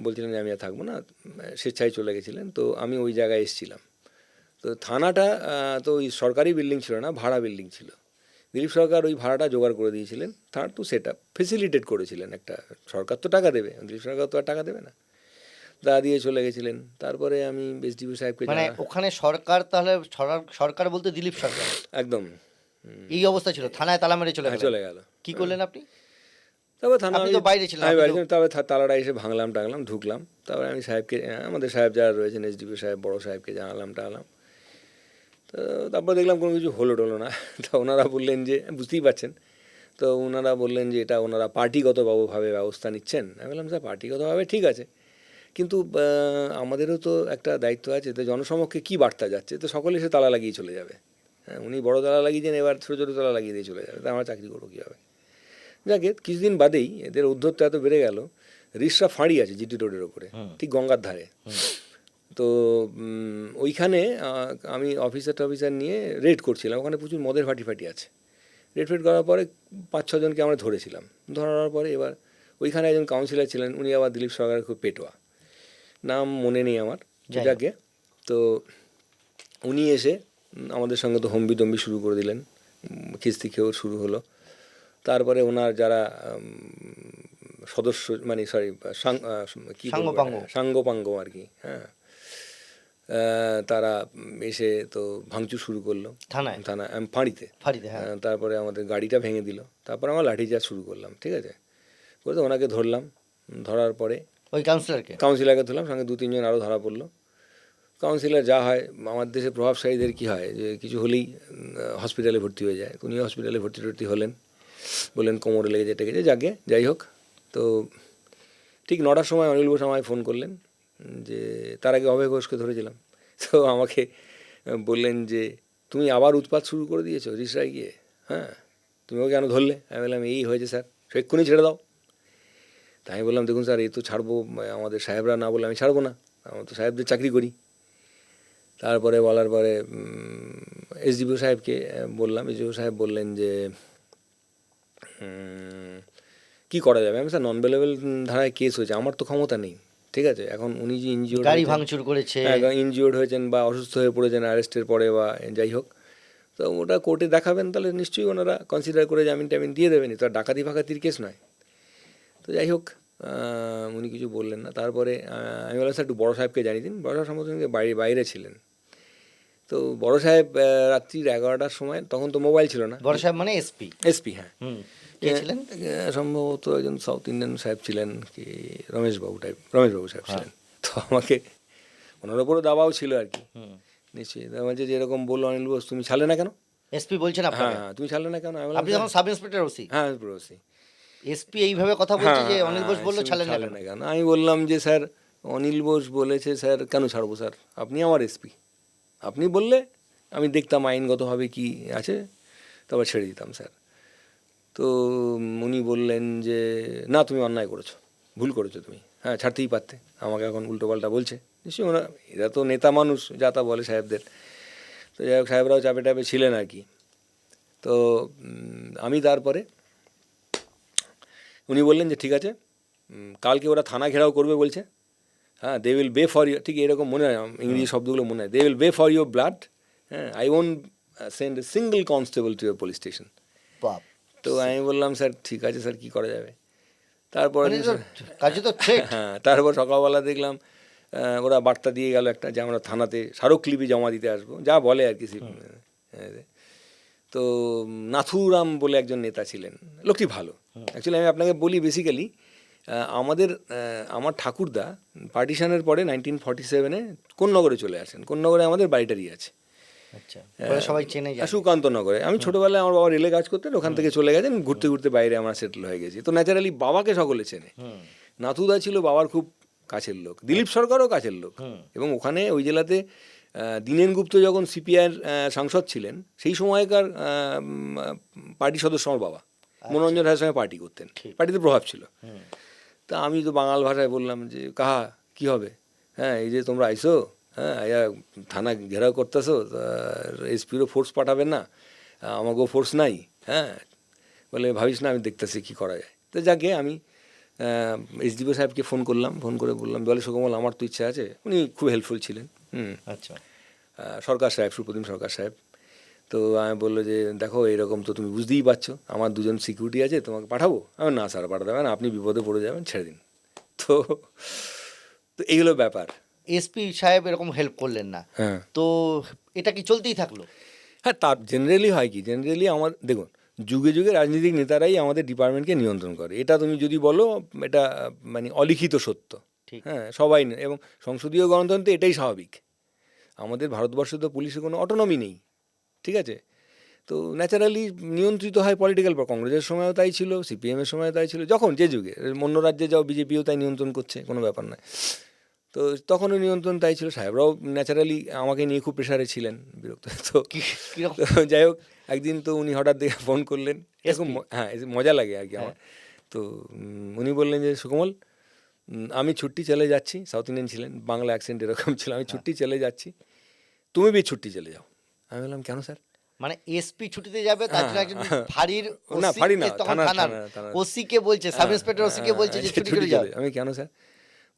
বলছিলেন যে আমি আর থাকবো না, স্বেচ্ছায় চলে গেছিলেন। তো আমি ওই জায়গায় এসেছিলাম। তো থানাটা তো ওই সরকারি বিল্ডিং ছিল না, ভাড়া বিল্ডিং ছিল। দিলীপ সরকার ওই ভাড়াটা জোগাড় করে দিয়েছিলেন, তার তো সেট আপ ফেসিলিটেট করেছিলেন, একটা সরকার তো টাকা দেবে, দিলীপ সরকার তো আর টাকা দেবে না, তা দিয়ে চলে গেছিলেন। তারপরে আমি এসডিপিও সাহেবকে, মানে ওখানে সরকার, তাহলে সরকার বলতে দিলীপ সরকার একদম এই অবস্থা ছিল, থানায় তালা মেরে চলে গেল। কি করলেন আপনি? তারপর থানা, আপনি তো বাইরে ছিলেন, আমি বাড়ি ছিলাম, তারপরে তালাটা এসে ভাঙলাম টাঙলাম, ঢুকলাম। তারপরে আমি সাহেবকে, আমাদের সাহেব যারা রয়েছেন, এসডিপিও সাহেব, বড় সাহেবকে জানালাম টানালাম। তো তারপর দেখলাম কোনো কিছু হলো না। তো ওনারা বললেন যে, বুঝতেই পারছেন, তো ওনারা বললেন যে এটা ওনারা পার্টিগতভাবে ব্যবস্থা নিচ্ছেন। আমি বললাম স্যার পার্টিগতভাবে ঠিক আছে, কিন্তু আমাদেরও তো একটা দায়িত্ব আছে, তো জনসমক্ষে কী বার্তা যাচ্ছে, তো সকলে এসে তালা লাগিয়ে চলে যাবে। হ্যাঁ, উনি বড় তালা লাগিয়েছেন, এবার ছোটো ছোটো তালা লাগিয়ে দিয়ে চলে যাবে, তা আমরা চাকরি করবো কীভাবে। যাকে কিছুদিন বাদেই এদের উদ্ধত্ত এত বেড়ে গেল, রিসরা ফাঁড়ি আছে জিটি রোডের ওপরে, ঠিক গঙ্গার ধারে। তো ওইখানে আমি অফিসার নিয়ে রেড করছিলাম, ওখানে প্রচুর মদের ফাটি আছে। রেড করার পরে 5-6 জনকে আমরা ধরেছিলাম। ধরার পরে এবার ওইখানে একজন কাউন্সিলর ছিলেন, উনি আবার দিলীপ সরকারের খুব পেটোয়া। নাম মনে নেই আমার, যাই হোক। যাকে। তো উনি এসে আমাদের সঙ্গে তো হম্বিতম্বি শুরু করে দিলেন, খিস্তি খেয়েও শুরু হলো। তারপরে ওনার যারা সদস্য, মানে সরি, কী বলবো, সাঙ্গপাঙ্গ। সাঙ্গপাঙ্গ আর কি, হ্যাঁ, তারা এসে তো ভাঙচুর শুরু করলো থানায় ফাঁড়িতে। ফাঁড়িতে, হ্যাঁ। তারপরে আমাদের গাড়িটা ভেঙে দিল। তারপরে আমরা লাঠিচার্জ শুরু করলাম, ঠিক আছে, করে তো ওনাকে ধরলাম। ধরার পরে ওই কাউন্সিলরকে। কাউন্সিলরকে ধরলাম, সঙ্গে 2-3 জন আরও ধরা পড়লো। কাউন্সিলর যা হয়, আমার দেশে প্রভাবশালীদের কী হয়, যে কিছু হলেই হসপিটালে ভর্তি হয়ে যায়। উনি হসপিটালে ভর্তি হলেন, বললেন কোমরে লেগেছে টেগেছে, যাকে যাই হোক। তো ঠিক 9টার সময় অনিল বোস আমায় ফোন করলেন, যে তার আগে অভয় ঘোষকে ধরেছিলাম। তো আমাকে বললেন যে তুমি আবার উৎপাত শুরু করে দিয়েছো রিসরায় গিয়ে, হ্যাঁ, তুমি ওকে কেন ধরলে? আমি বললাম এই হয়েছে স্যার, সে এক্ষুনি ছেড়ে দাও। তাই আমি বললাম দেখুন স্যার, এই তো ছাড়বো, আমাদের সাহেবরা না বললে আমি ছাড়বো না, আমরা তো সাহেবদের চাকরি করি। তারপরে বলার পরে এসডিপিও সাহেবকে বললাম, এসডিপিও সাহেব বললেন যে কি করা যাবে। আমি স্যার নন বেলেবল ধারায় কেস হয়েছে, আমার তো ক্ষমতা নেই, ঠিক আছে। এখন উনি যে ইনজিওর্ড, গাড়ি ভাঙচুর করেছে, ইনজিওর্ড হয়েছেন বা অসুস্থ হয়ে পড়েছেন অ্যারেস্টের পরে বা যাই হোক, তো ওটা কোর্টে দেখাবেন, তাহলে নিশ্চয়ই ওনারা কনসিডার করে জামিন টামিন দিয়ে দেবেন, তো ডাকাতি ফাকাতির কেস নয়। তো যাই হোক, উনি কিছু বললেন না। তারপরে আমি বললাম স্যার একটু বড়ো সাহেবকে জানিয়ে দিন। বড়ো সাহেব সম্ভবত বাইরে ছিলেন। তো বড় সাহেব রাত্রির 11টার সময়, তখন তো মোবাইল ছিল না। বড় সাহেব মানে এসপি। এসপি, হ্যাঁ। কে ছিলেন? সম্ভবত একজন সাউথ ইন্ডিয়ান সাহেব ছিলেন, কি রমেশবাবু সাহেব ছিলেন। তো আমাকে ওনার ওপরও দাবাও ছিল আর কি, নিশ্চয়ই। বলছে যে এরকম বললো অনিল বোস, তুমি ছাড়লে না কেন? এসপি বলছেন হ্যাঁ আপনাকে? হ্যাঁ, তুমি ছাড়লে না কেন? আমি আপনি বললাম তখন সাব ইন্সপেক্টর ওসি? হ্যাঁ, পুরোসি। এসপি এইভাবে কথা বলছে যে অনিল বোস বললো ছাড়েন না কেন? কেন? আমি বললাম যে স্যার অনিল বোস বলেছে, স্যার কেন ছাড়বো স্যার, আপনি আমার এসপি, আপনি বললে আমি দেখতাম আইনগতভাবে কি আছে, তারপর ছেড়ে দিতাম স্যার। তো উনি বললেন যে না, তুমি অন্যায় করেছো, ভুল করেছো তুমি, হ্যাঁ ছাড়তেই পারতে। আমাকে এখন উল্টোপাল্টা বলছে, নিশ্চয়ই এরা তো নেতা মানুষ, যা তা বলে সাহেবদের। তো যাই হোক, সাহেবরাও চাপে টাপে ছিলেন আর কি। তো আমি তারপরে উনি বললেন যে ঠিক আছে, কালকে ওরা থানা ঘেরাও করবে বলছে, হ্যাঁ, they will be for you, ঠিক এরকম মনে হয়, ইংরেজি শব্দগুলো মনে হয়, they will be for your blood, হ্যাঁ, I won't send a single constable to your police station. বাপ, তো আমি বললাম স্যার ঠিক আছে স্যার, কী করা যাবে। তারপরে মানে তো কাজে তো থ্রেট। হ্যাঁ, তারপর সকালবেলা দেখলাম ওরা বার্তা দিয়ে গেল একটা, যে আমরা থানাতে স্মারকলিপি জমা দিতে আসবো, যা বলে আর কি। তো নাথুরাম বলে একজন নেতা ছিলেন, লোকটি ভালো। অ্যাকচুয়ালি আমি আপনাকে বলি, বেসিক্যালি আমার ঠাকুরদা পার্টিশনের পরে 1947-এ কোন্নগরে চলে আসেন। কোন্নগরে আমাদের বাড়িটারই আছে, আচ্ছা, পরে সবাই চেনে যায়। সুকান্তনগরে। আমি ছোটোবেলায় আমার বাবা রেলে কাজ করতেন, ওখান থেকে চলে গেছেন, ঘুরতে ঘুরতে বাইরে আমরা সেটেল হয়ে গেছি। তো ন্যাচারালি বাবাকে সকলে চেনে। নাথুদা ছিল বাবার খুব কাছের লোক, দিলীপ সরকারও কাছের লোক। এবং ওখানে ওই জেলাতে দীনেন গুপ্ত যখন সিপিআইয়ের সাংসদ ছিলেন, সেই সময়কার পার্টি সদস্য আমার বাবা, মনোরঞ্জন রায়ের সঙ্গে পার্টি করতেন, পার্টিতে প্রভাব ছিল। তা আমি তো বাঙাল ভাষায় বললাম যে কাহা কী হবে, হ্যাঁ, এই যে তোমরা আইসো, হ্যাঁ, থানা ঘেরাও করতেছো, এসপিরও ফোর্স পাঠাবেন না, আমাকেও ফোর্স নাই, হ্যাঁ, বলে ভাবিস না, আমি দেখতেছি কী করা যায়। তো যাকে আমি এসডিপিও সাহেবকে ফোন করলাম, ফোন করে বললাম, বলে সুকমল আমার তো ইচ্ছা আছে। উনি খুব হেল্পফুল ছিলেন। আচ্ছা, সরকার সাহেব, সুপ্রতিম সরকার সাহেব। তো আমি বললো যে দেখো, এরকম তো তুমি বুঝতেই পারছো, আমার 2জন সিকিউরিটি আছে, তোমাকে পাঠাবো? আমি না স্যার, পাঠাতে হবে না, আপনি বিপদে পড়ে যাবেন, ছেড়ে দিন। তো তো এইগুলো ব্যাপার। এসপি সাহেব এরকম হেল্প করলেন না, হ্যাঁ তো এটা কি চলতেই থাকলো? হ্যাঁ, তার জেনারেলি হয় কি, জেনারেলি আমার দেখুন, যুগে যুগে রাজনৈতিক নেতারাই আমাদের ডিপার্টমেন্টকে নিয়ন্ত্রণ করে, এটা তুমি যদি বলো, এটা মানে অলিখিত সত্য। ঠিক। হ্যাঁ, সবাই এবং সংসদীয় গণতন্ত্রে এটাই স্বাভাবিক। আমাদের ভারতবর্ষে তো পুলিশের কোনো অটোনমি নেই, ঠিক আছে। তো ন্যাচারালি নিয়ন্ত্রিত হয় পলিটিক্যাল, কংগ্রেসের সময়ও তাই ছিল, সিপিএমের সময়ও তাই ছিল, যখন যে যুগে, অন্য রাজ্যে যাও বিজেপিও তাই নিয়ন্ত্রণ করছে, কোনো ব্যাপার নয়। তো তখনও নিয়ন্ত্রণ তাই ছিল। সাহেবরাও ন্যাচারালি আমাকে নিয়ে খুব প্রেশারে ছিলেন, বিরক্ত। তো কিরকম? যাই হোক, একদিন তো উনি হঠাৎ দেখে ফোন করলেন, এরকম, হ্যাঁ, মজা লাগে আর কি আমার। তো উনি বললেন যে সুকমল, আমি ছুট্টি চলে যাচ্ছি, সাউথ ইন্ডিয়ান ছিলেন, বাংলা অ্যাকসেন্ট এরকম ছিল, আমি ছুট্টি চলে যাচ্ছি, তুমি বি ছুট্টি চলে যাও। আমি বললাম কেন স্যার? মানে এসপি ছুটিতে যাবে, তার জন্য একজন ফাঁড়ির না, ফাঁড়ি না, তখন থানার ওসি কে বলছে, সাব ইন্সপেক্টর ওসি কে বলছে যে ছুটি চলে যাও। আমি কেন স্যার?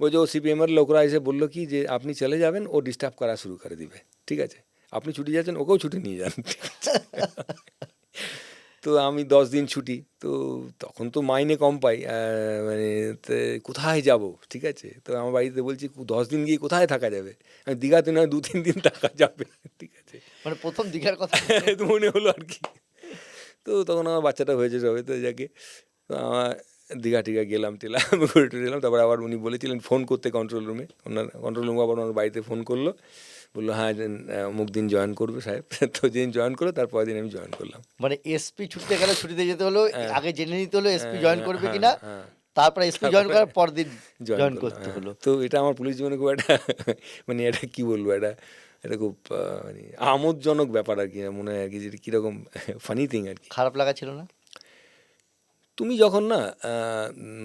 वो जो সিপিএমের লোকরা এসে বললো কি যে আপনি চলে যাবেন, ও ডিস্টার্ব করা শুরু করে দিবে, ঠিক আছে, আপনি ছুটি যাচ্ছেন, ওকেও ছুটি নিয়ে যান, ঠিক আছে। তো আমি 10 দিন ছুটি, তো তখন তো মাইনে কম পাই, মানে কোথায় যাব, ঠিক আছে। তো আমার বাড়িতে বলছি 10 দিন গিয়ে কোথায় থাকা যাবে, আমি দীঘাতে নয় 2-3 দিন থাকা যাবে, ঠিক আছে। মানে প্রথম দীঘার কথা তো মনে হলো আর কি। তো তখন আমার বাচ্চাটা হয়েছে সবে, তো যাকে তো আমার দীঘা টিঘা গেলাম টেলাম ঘুরে টুরে এলাম। তারপর আবার উনি বলেছিলেন ফোন করতে কন্ট্রোল রুমে, ওনার কন্ট্রোল রুমে আবার ওনার বাড়িতে ফোন করলো, বললো হ্যাঁ অমুক দিন জয়েন করবে সাহেব। তো যেদিন জয়েন করলো তারপরের দিন আমি জয়েন করলাম। মানে এসপি ছুটিতে গেলে ছুটিতে যেতে হলো, আগে জেনে নিতে হলো এসপি জয়েন করবে হ্যাঁ, কিনা, হ্যাঁ, তারপর এসপি জয়েন করার পর দিন জয়েন জয়েন করলাম, করতে হ্যাঁ। হলো। তো এটা আমার পুলিশ জীবনে খুব একটা মানে এটা কি বলবো, এটা খুব মানে আমোদজনক ব্যাপার আর কি, মনে হয় আর কি, যেটা কীরকম ফানি থিং আর কি। খারাপ লাগা ছিল না? তুমি যখন না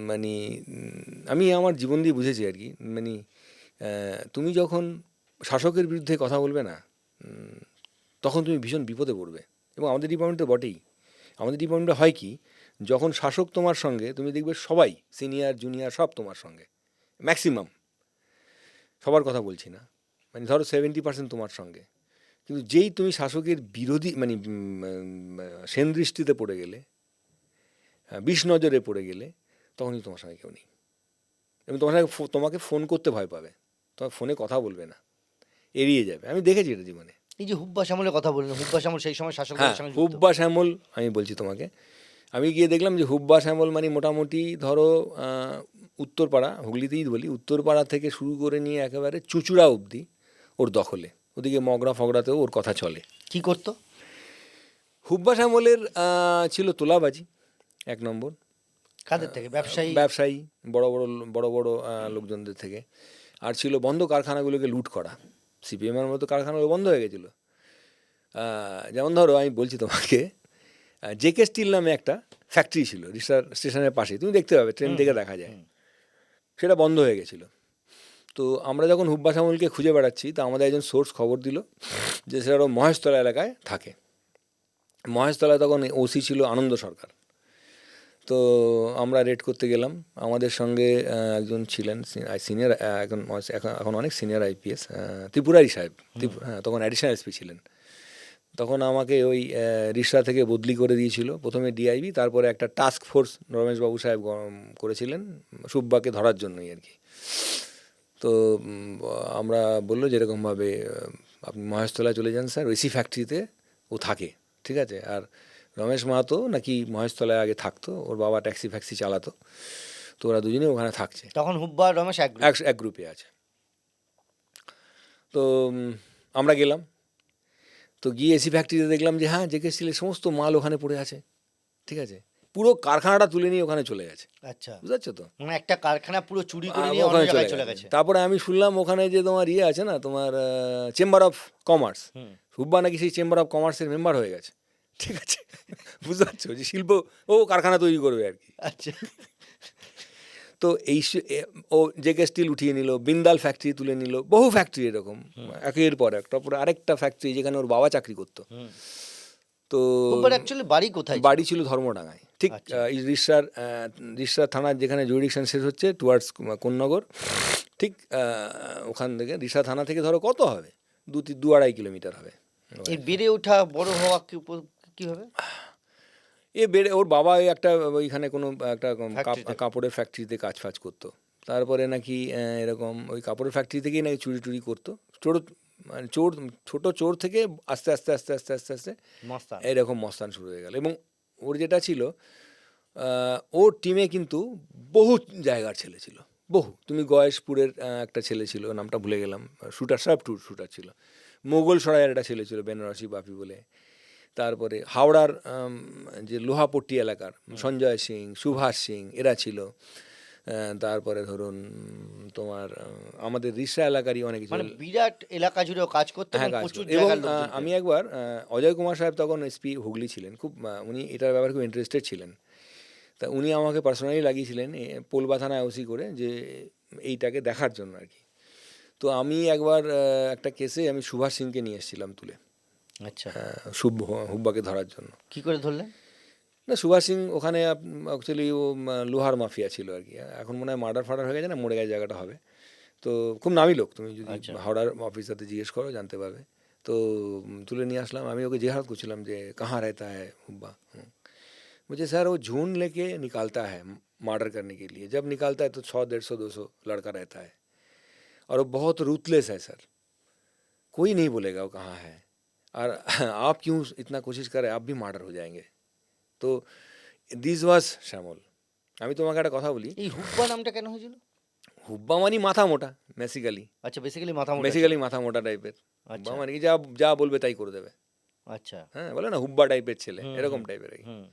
মানে আমি আমার জীবন দিয়ে বুঝেছি আর কি, মানে তুমি যখন শাসকের বিরুদ্ধে কথা বলবে না, তখন তুমি ভীষণ বিপদে পড়বে। এবং আমাদের ডিপার্টমেন্টে বটেই, আমাদের ডিপার্টমেন্টে হয় কি, যখন শাসক তোমার সঙ্গে, তুমি দেখবে সবাই সিনিয়র জুনিয়র সব তোমার সঙ্গে, ম্যাক্সিমাম, সবার কথা বলছি না, মানে ধরো 70% তোমার সঙ্গে, কিন্তু যেই তুমি শাসকের বিরোধী মানে সেন দৃষ্টিতে পড়ে গেলে, বিষ নজরে পড়ে গেলে, তখনই তোমার সঙ্গে কেউ নেই। এবং তোমার সঙ্গে তোমাকে ফোন করতে ভয় পাবে, তোমার ফোনে কথা বলবে না, এড়িয়ে যাবে। আমি দেখেছি এটা জীবনে। এই যে হুব্বা শ্যামলের কথা বললেন, হুব্বা শ্যামল সেই সময় হ্যাঁ, শাসকদের সঙ্গে যুক্ত। হুব্বা শ্যামল, আমি বলছি তোমাকে, আমি গিয়ে দেখলাম যে হুব্বা শ্যামল মানে মোটামুটি ধরো উত্তরপাড়া, হুগলিতেই বলি, উত্তরপাড়া থেকে শুরু করে নিয়ে একেবারে চুঁচুড়া অবধি ওর দখলে, ওদিকে মগরা ফগড়াতেও ওর কথা চলে। কি করতো? হুব্বা শ্যামলের ছিল তোলাবাজি 1 নম্বর, কাদের থেকে? ব্যবসায়ী? ব্যবসায়ী, বড় বড় বড় বড় লোকজনদের থেকে। আর ছিল বন্ধ কারখানাগুলোকে লুট করা। সিপিএমের মতো কারখানাগুলো বন্ধ হয়ে গেছিলো। যেমন ধরো আমি বলছি তোমাকে, জেকে স্টিল নামে একটা ফ্যাক্টরি ছিল রিসার স্টেশনের পাশে, তুমি দেখতে পাবে, ট্রেন থেকে দেখা যায়, সেটা বন্ধ হয়ে গেছিলো। তো আমরা যখন হুব্বা শ্যামলকে খুঁজে বেড়াচ্ছি, তো আমাদের একজন সোর্স খবর দিল যে সেটা মহেশতলা এলাকায় থাকে। মহেশতলায় তখন ওসি ছিল আনন্দ সরকার। তো আমরা রেড করতে গেলাম, আমাদের সঙ্গে একজন ছিলেন সিনিয়র, এখন অনেক সিনিয়র আইপিএস, ত্রিপুরারি সাহেব, হ্যাঁ, তখন অ্যাডিশনাল এসপি ছিলেন। তখন আমাকে ওই রিসরা থেকে বদলি করে দিয়েছিল, প্রথমে ডিআইবি, তারপরে একটা টাস্ক ফোর্স রমেশবাবু সাহেব করেছিলেন সুব্বাকে ধরার জন্যই আর কি। তো আমরা বললো যেরকমভাবে আপনি মহেশতলায় চলে যান স্যার, ওইসি ফ্যাক্টরিতে ও থাকে, ঠিক আছে। আর রমেশ মাহাতো নাকি মহেশতলায় আগে থাকতো, ওর বাবা ট্যাক্সি ফ্যাক্সি চালাতো, তো ওরা দুজনেই ওখানে থাকছে, তখন হুব্বা আর রমেশ এক গ্রুপে আছে। তো আমরা গেলাম, তো গিয়ে এসি ফ্যাক্টরিতে দেখলাম যে হ্যাঁ, জেকে স্টিলের সমস্ত মাল ওখানে পড়ে আছে, ঠিক আছে, পুরো কারখানাটা তুলে নিয়ে ওখানে চলে গেছে। আচ্ছা, বুঝতে পারছো তো, মানে একটা কারখানা পুরো চুরি করে নিয়ে অন্য ওখানে জায়গায় চলে গেছে। তারপরে আমি শুনলাম ওখানে যে তোমার ইয়ে আছে না, তোমার চেম্বার অফ কমার্স, হুব্বা নাকি সেই চেম্বার অফ কমার্সের মেম্বার হয়ে গেছে, ঠিক আছে। বুঝতে পারছো, যে শিল্প ও কারখানা তৈরি করবে আর কি। আচ্ছা, তো এই ও জেকে স্টিল উঠিয়ে নিল, বিন্দাল ফ্যাক্টরি তুলে নিল, বহু ফ্যাক্টরি এরকম একের পর একটা, তারপরে আরেকটা ফ্যাক্টরি যেখানে ওর বাবা চাকরি করতো। তো হুব্বার অ্যাকচুয়ালি বাড়ি কোথায়? বাড়ি ছিল ধর্মডাঙ্গায়, ঠিক রিসরা থানার যেখানে জুরিডিকশন শেষ হচ্ছে টুয়ার্ডস কোন্নগর, ঠিক ওখান থেকে রিসরা থানা থেকে ধরো কত হবে, 2-2.5 কিলোমিটার হবে। এই বেড়ে ওঠা বড় হওয়া কিভাবে? ওর বাবা একটা ওইখানে কোনো একটা কাপড়ের ফ্যাক্টরিতে কাজ ফাজ করতো, তারপরে নাকি এরকম ওই কাপড়ের ফ্যাক্টরি থেকেই নাকি চুরি টুরি করতো, মানে ছোট চোর থেকে আস্তে আস্তে আস্তে আস্তে আস্তে আস্তে এরকম মস্তান শুরু হয়ে গেল। এবং ওর যেটা ছিল, ওর টিমে কিন্তু বহু জায়গার ছেলে ছিল, বহু। তুমি গয়েশপুরের একটা ছেলে ছিল, নামটা ভুলে গেলাম, সব শুটার ছিল। মোগল সরাইয়ের একটা ছেলে ছিল বেনারসি বাপি বলে। তারপরে হাওড়ার যে লোহাপট্টি এলাকার সঞ্জয় সিং, সুভাষ সিং, এরা ছিল। তারপরে ধরুন তোমার আমাদের রিসরা এলাকারই অনেক কিছু, মানে বিরাট এলাকা জুড়েও কাজ করতে, প্রচুর এবং জায়গার লোকজন। আমি একবার অজয় কুমার সাহেব তখন এসপি হুগলি ছিলেন, খুব উনি এটার ব্যাপারে খুব ইন্টারেস্টেড ছিলেন। তা উনি আমাকে পার্সোনালি লাগিয়েছিলেন পোলবা থানায় ওসি করে, যে এইটাকে দেখার জন্য আর কি। তো আমি একবার একটা কেসে আমি সুভাষ সিংকে নিয়ে এসেছিলাম তুলে, আচ্ছা, হুব্বাকে ধরার জন্য। কি করে ধরলেন? না, সুভাষ সিং ওখানে অ্যাকচুয়ালি ও লোহার মাফিয়া ছিল আর কি। এখন মনে হয় মার্ডার ফার্ডার হয়ে গেছে না, মরে গেছে, জায়গাটা হবে। তো খুব নামী লোক, তুমি যদি আচ্ছা। হাওড়ার অফিসারতে জিজ্ঞেস করো জানতে পারবে। তো তুলে নিয়ে আসলাম, আমি ওকে জিজ্ঞাসা করছিলাম যে কাহা रहता है हुब्बा। मुझे सर वो झून लेके निकालता है मर्डर करने के लिए, जब निकालता है तो 100 150 200 लड़का रहता है और वो बहुत रूथलेस है सर, कोई नहीं बोलेगा वो कहाँ है, और आप क्यों इतना कोशिश करें, आप भी मर्डर हो जाएंगे। तो দিস ওয়াজ শ্যামল। আমি তোমাকে একটা কথা বলি, এই হুব্বা নামটা কেন হয়েছিল? হুব্বা মানে মাথা মোটা বেসিক্যালি, আচ্ছা, বেসিক্যালি মাথা মোটা ছিল। বেসিক্যালি মাথা মোটা টাইপের। হুব্বা আচ্ছা মানে কি যা যা বলবে তাই করে দেবে, আচ্ছা। হ্যাঁ বলে না হুব্বা টাইপের ছেলে, হুম, এরকম হুম, টাইপের আর কি। হুম।